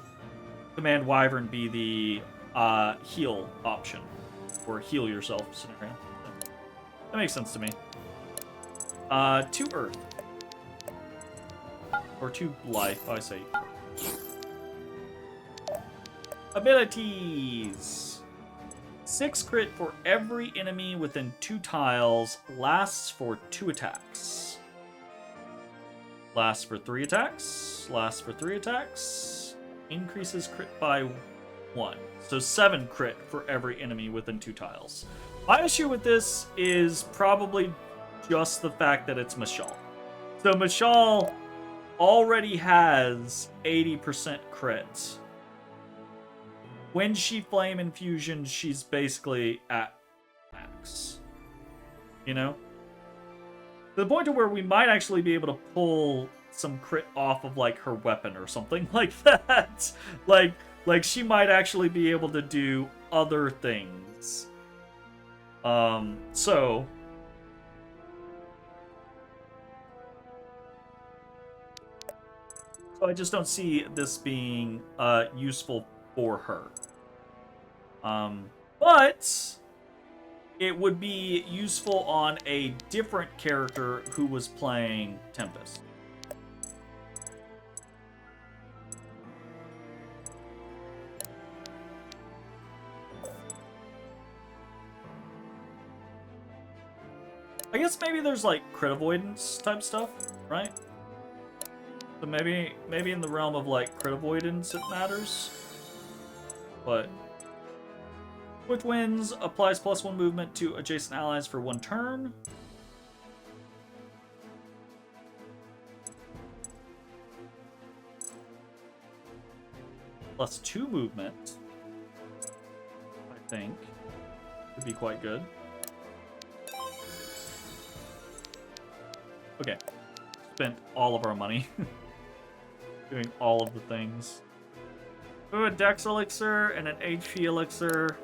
Command Wyvern be the heal option, or heal yourself scenario. That makes sense to me. 2 Earth. Or 2 Life, I say. Abilities. 6 crit for every enemy within 2 tiles, lasts for 2 attacks. Lasts for 3 attacks. Lasts for 3 attacks. Increases crit by 1. So 7 crit for every enemy within 2 tiles. My issue with this is probably just the fact that it's Mashal. So Mashal already has 80% crits. When she Flame Infusion, she's basically at max. You know? To the point to where we might actually be able to pull some crit off of, like, her weapon or something like that. Like she might actually be able to do other things. So I just don't see this being useful for her. But it would be useful on a different character who was playing Tempest. I guess maybe there's like crit avoidance type stuff, right? So maybe in the realm of like crit avoidance it matters. But with wins, applies +1 movement to adjacent allies for 1 turn. +2 movement, I think, would be quite good. Okay, spent all of our money doing all of the things. Ooh, a Dex Elixir and an HP Elixir.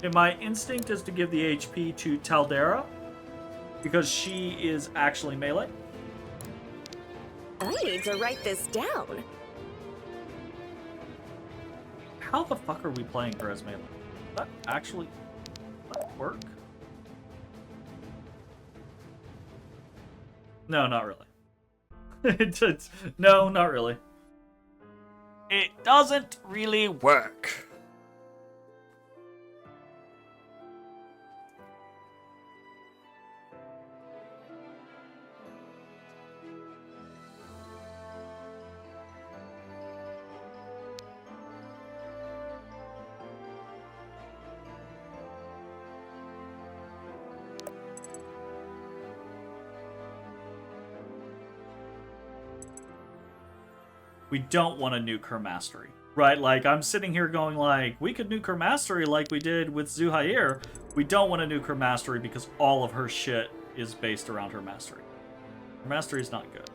And my instinct is to give the HP to Taldera, because she is actually melee. I need to write this down. How the fuck are we playing her as melee? Does that actually work? No, not really. No, not really. It doesn't really work. We don't want to nuke her mastery, right? Like, I'm sitting here going like, we could nuke her mastery like we did with Zuhair. We don't want to nuke her mastery because all of her shit is based around her mastery. Her mastery is not good.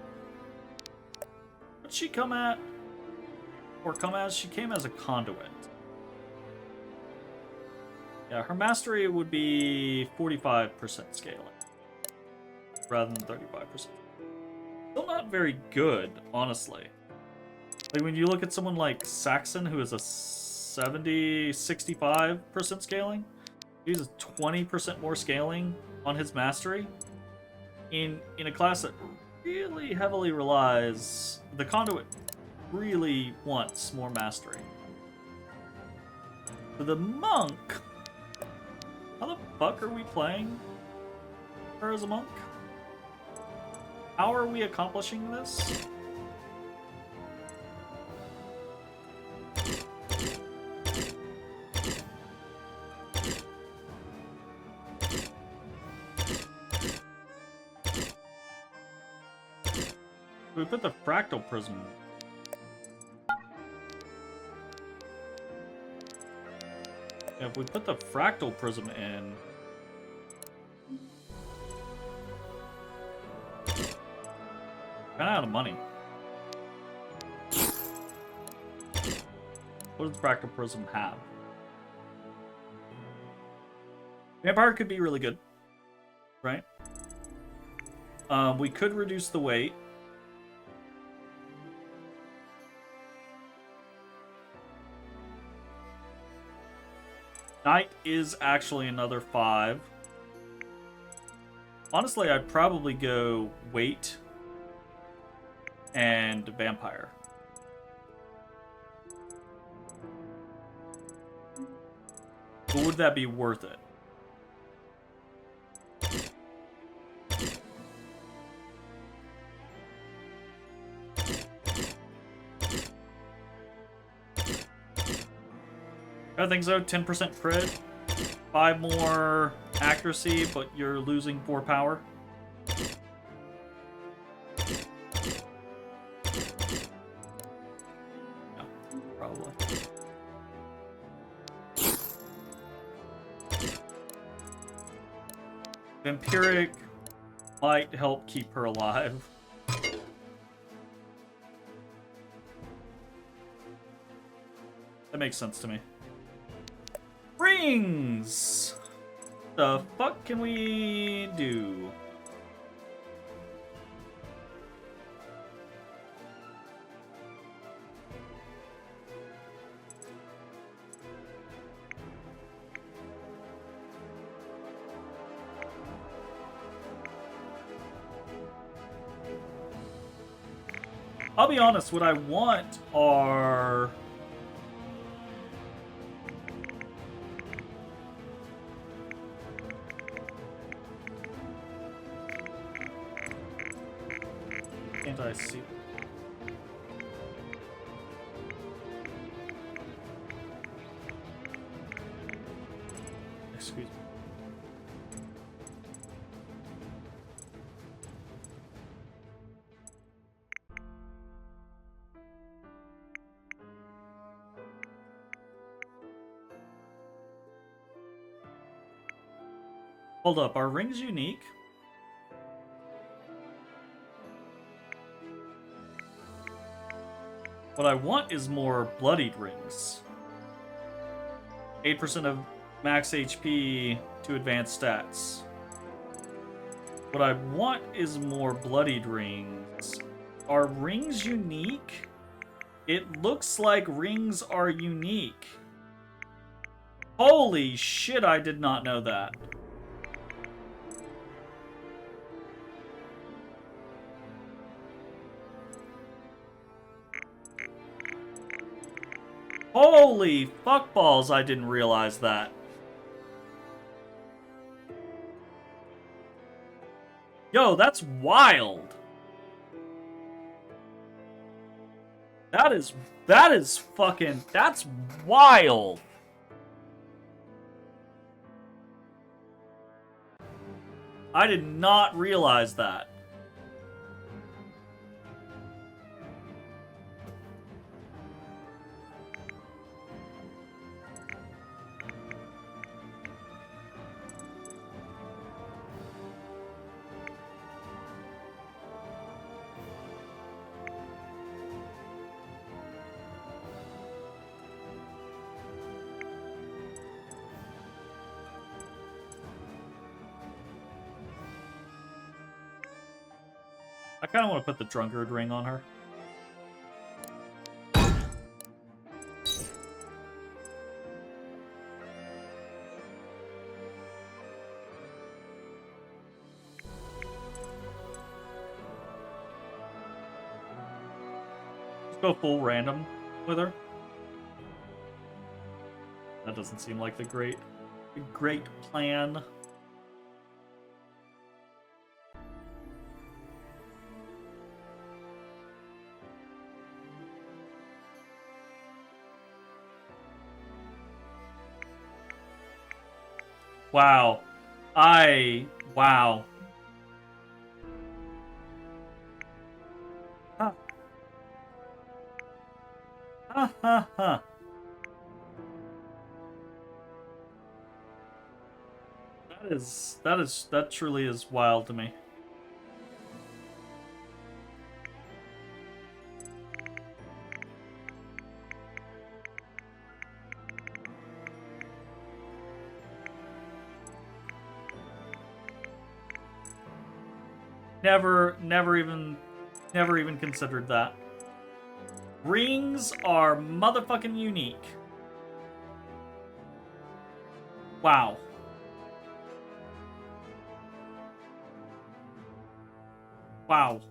What'd she come at? Or come as? She came as a conduit. Yeah, her mastery would be 45% scaling rather than 35%. Still not very good, honestly. Like, when you look at someone like Saxon, who is a 65% scaling, he uses 20% more scaling on his mastery in a class that really heavily relies... The Conduit really wants more mastery. For the Monk, how the fuck are we playing her as a Monk? How are we accomplishing this? We put the fractal prism. If we put the fractal prism in, ran out of money. What does the fractal prism have? Vampire could be really good, right? We could reduce the weight. Knight is actually another 5. Honestly, I'd probably go weight and vampire. But would that be worth it? I think so. 10% crit, 5 more accuracy, but you're losing 4 power. Yeah, probably. Vampiric might help keep her alive. That makes sense to me. Rings! The fuck can we do? I'll be honest, what I want are... Anti-seal. Excuse me. Hold up, are rings unique? What I want is more bloodied rings. 8% of max HP to advanced stats. What I want is more bloodied rings. Are rings unique? It looks like rings are unique. Holy shit, I did not know that. Holy fuckballs, I didn't realize that. Yo, that's wild. That is fucking, that's wild. I did not realize that. I kind of want to put the drunkard ring on her. Let's go full random with her. That doesn't seem like the great plan. Wow. Wow. Huh. Ha ha ha. That truly is wild to me. Never even considered that. Rings are motherfucking unique. Wow. Wow.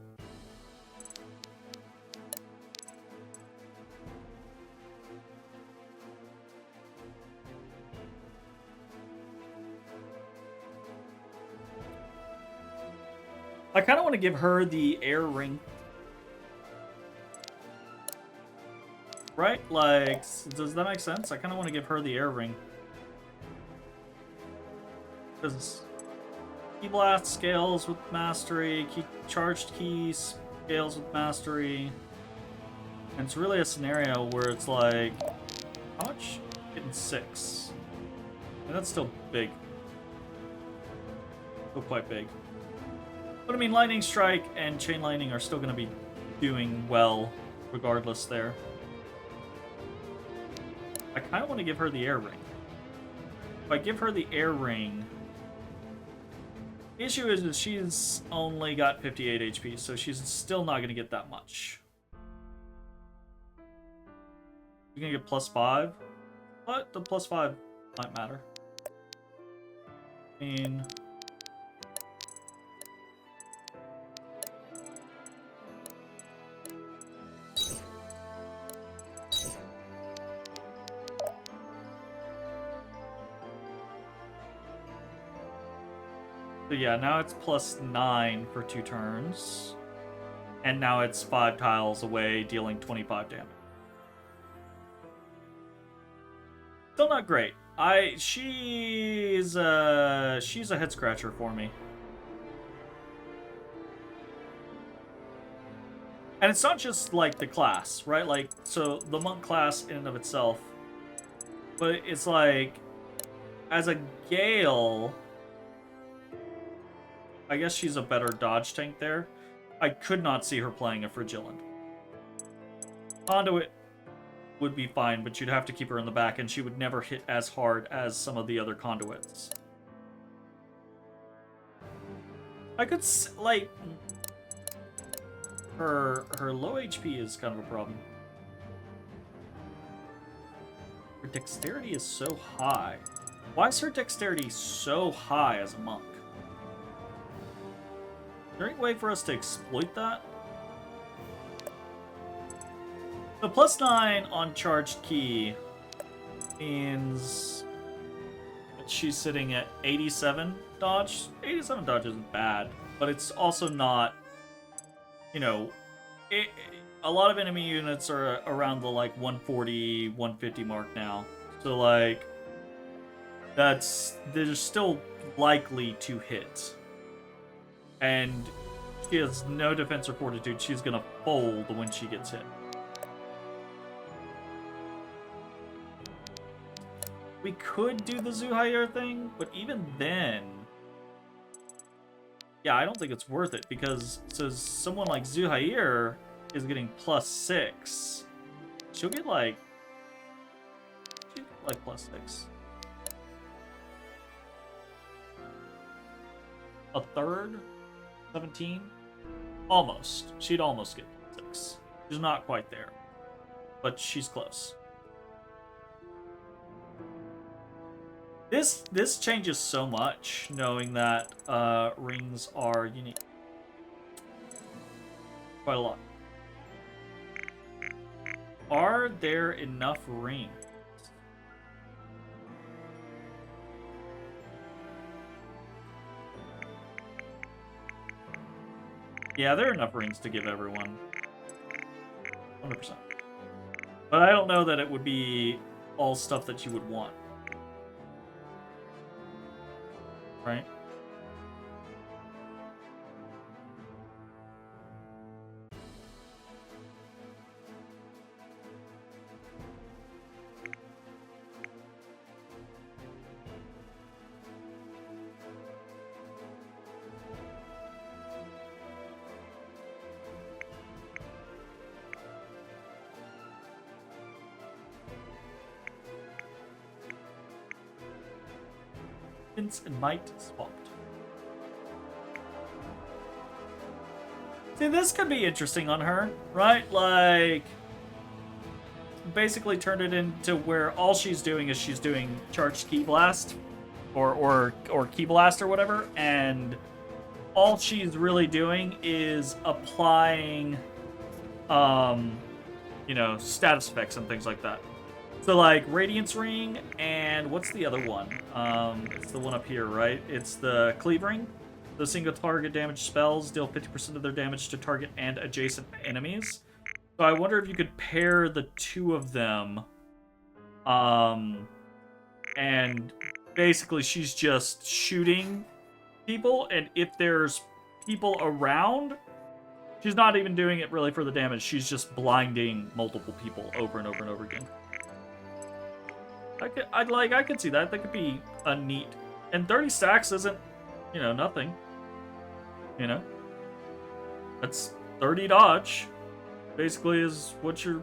I kind of want to give her the air ring. Right? Like, does that make sense? I kind of want to give her the air ring. Because Key Blast scales with mastery, charged key scales with mastery. And it's really a scenario where it's like, how much? Getting 6. And that's still big. Still quite big. But I mean, Lightning Strike and Chain Lightning are still going to be doing well regardless there. I kind of want to give her the air ring. If I give her the air ring, the issue is that she's only got 58 HP, so she's still not going to get that much. You're going to get +5, but the +5 might matter. I mean... So yeah, now it's +9 for 2 turns. And now it's 5 tiles away, dealing 25 damage. Still not great. She's a head scratcher for me. And it's not just like the class, right? Like, so the monk class in and of itself, but it's like, as a Gale, I guess she's a better dodge tank there. I could not see her playing a Fragillant. Conduit would be fine, but you'd have to keep her in the back, and she would never hit as hard as some of the other conduits. I could, like... Her low HP is kind of a problem. Her dexterity is so high. Why is her dexterity so high as a monk? Is there any way for us to exploit that? The +9 on charged key means that she's sitting at 87 dodge. 87 dodge isn't bad, but it's also not, you know, a lot of enemy units are around the like 140, 150 mark now. So like, they're still likely to hit. And she has no defense or fortitude. She's gonna fold when she gets hit. We could do the Zuhair thing, but even then... Yeah, I don't think it's worth it, because so someone like Zuhair is getting +6. She'll get like... +6. A third? 17? Almost. She'd almost get 6. She's not quite there. But she's close. This changes so much, knowing that rings are unique. Quite a lot. Are there enough rings? Yeah, there are enough rings to give everyone. 100%. But I don't know that it would be all stuff that you would want. Right? And might swapped. See, this could be interesting on her, right? Like, basically turned it into where all she's doing is she's doing charged key blast, or key blast or whatever, and all she's really doing is applying, you know, status effects and things like that. So like Radiance Ring, and what's the other one? It's the one up here, right? It's the Cleave Ring. The single target damage spells deal 50% of their damage to target and adjacent enemies. So I wonder if you could pair the two of them. And basically she's just shooting people, and if there's people around, she's not even doing it really for the damage. She's just blinding multiple people over and over and over again. I could see that. That could be a neat. And 30 stacks isn't, you know, nothing. You know, that's 30 dodge. Basically, is what you're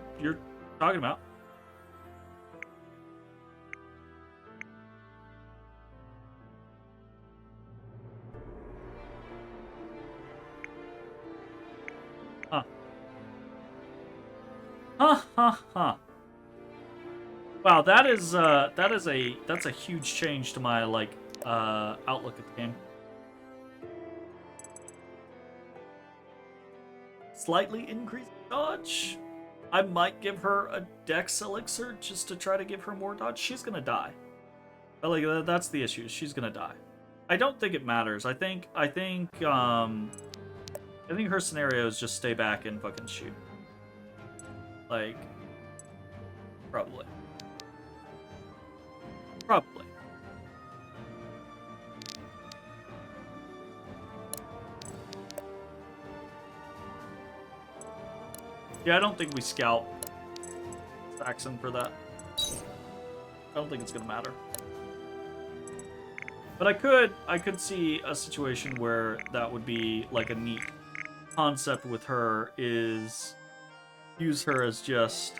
talking about. Huh. Huh. Wow, that's a huge change to my outlook at the game. Slightly increased dodge. I might give her a dex elixir just to try to give her more dodge. She's gonna die. But that's the issue. She's gonna die. I don't think it matters. I think her scenario is just stay back and fucking shoot. Probably. Probably. Yeah, I don't think we scout Saxon for that. I don't think it's gonna matter. But I could see a situation where that would be like a neat concept with her, is use her as just...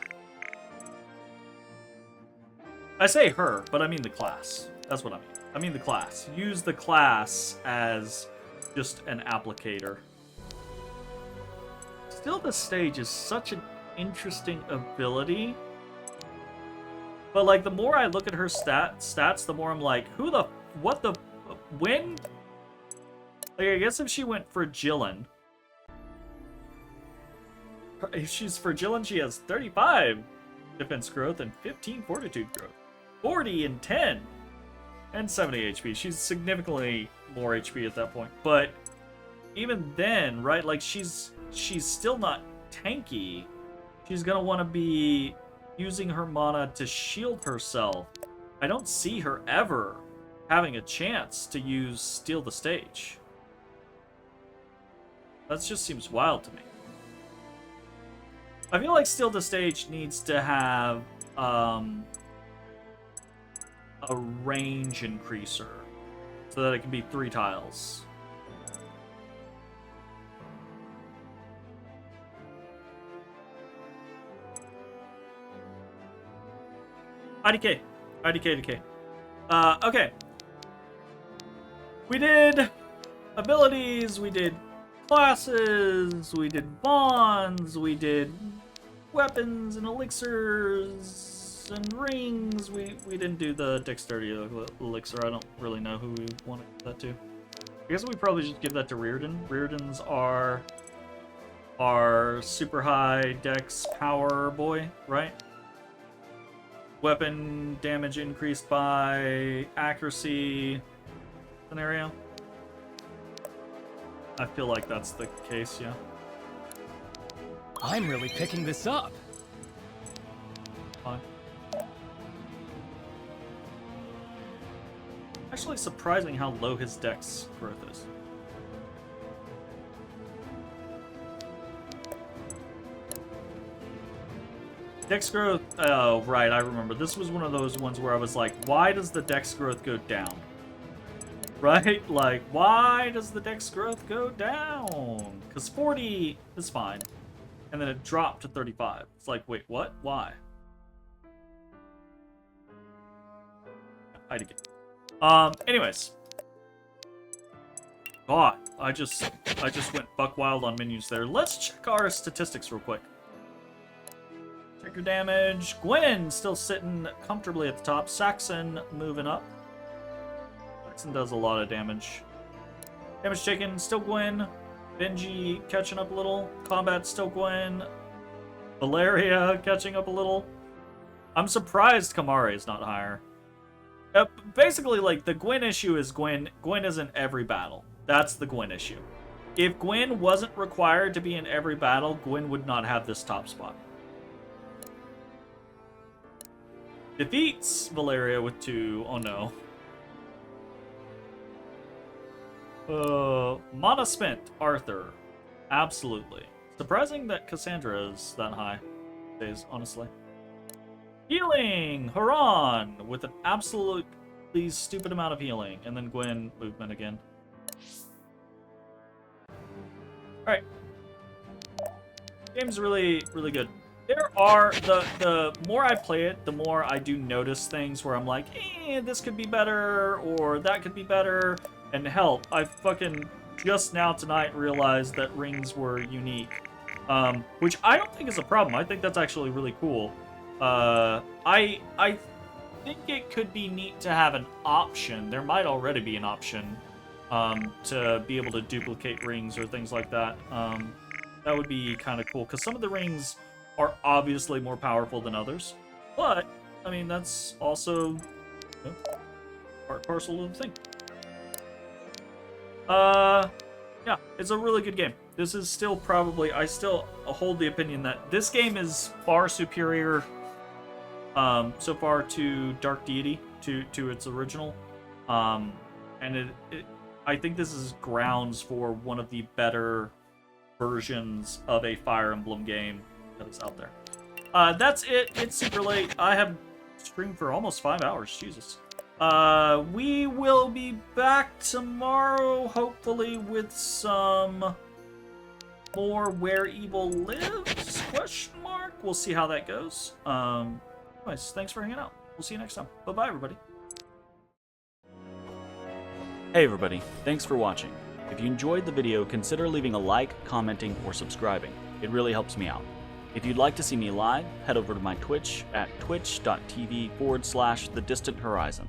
I say her, but I mean the class. That's what I mean. I mean the class. Use the class as just an applicator. Still, the stage is such an interesting ability. But the more I look at her stats, the more I'm like, when? I guess if she went Fragilin. If she's Fragilin, she has 35 defense growth and 15 fortitude growth. 40 and 10. And 70 HP. She's significantly more HP at that point. But even then, right, she's still not tanky. She's gonna want to be using her mana to shield herself. I don't see her ever having a chance to use Steal the Stage. That just seems wild to me. I feel like Steal the Stage needs to have a range increaser so that it can be 3 tiles. IDK. Okay. We did abilities, we did classes, we did bonds, we did weapons and elixirs and rings. We didn't do the dexterity elixir. I don't really know who we want to give that to. I guess we probably just give that to Reardon. Reardon's our super high dex power boy, right? Weapon damage increased by accuracy scenario. I feel like that's the case, yeah. I'm really picking this up. Fine. Actually surprising how low his dex growth is. Dex growth, oh, right, I remember. This was one of those ones where I was like, why does the dex growth go down? Right? Why does the dex growth go down? Because 40 is fine. And then it dropped to 35. It's like, wait, what? Why? Hide again. Anyways. God, I just went buck wild on menus there. Let's check our statistics real quick. Check your damage. Gwen still sitting comfortably at the top. Saxon moving up. Saxon does a lot of damage. Damage taken, still Gwen. Benji catching up a little. Combat, still Gwen. Valeria catching up a little. I'm surprised Kamari is not higher. Basically, the Gwen issue is Gwen is in every battle. That's the Gwyn issue. If Gwyn wasn't required to be in every battle, Gwyn would not have this top spot. Defeats Valeria with 2. Oh no. Mana spent, Arthur. Absolutely. Surprising that Cassandra is that high. Days, honestly. Healing! Haran! With an absolutely stupid amount of healing. And then Gwyn movement again. Alright. Game's really, really good. There are, the more I play it, the more I do notice things where I'm like, this could be better, or that could be better. And hell, I fucking just now tonight realized that rings were unique. Which I don't think is a problem. I think that's actually really cool. I think it could be neat to have an option. There might already be an option to be able to duplicate rings or things like that. That would be kind of cool, because some of the rings are obviously more powerful than others. But, I mean, that's also part and parcel of the thing. Yeah, it's a really good game. This is still probably, I still hold the opinion that this game is far superior so far to Dark Deity, to its original. And I think this is grounds for one of the better versions of a Fire Emblem game that is out there. That's it. It's super late. I have streamed for almost 5 hours. Jesus. We will be back tomorrow, hopefully, with some more Where Evil Lives, ? We'll see how that goes. Anyways, thanks for hanging out. We'll see you next time. Bye-bye, everybody. Hey, everybody. Thanks for watching. If you enjoyed the video, consider leaving a like, commenting, or subscribing. It really helps me out. If you'd like to see me live, head over to my Twitch at twitch.tv/thedistanthorizon.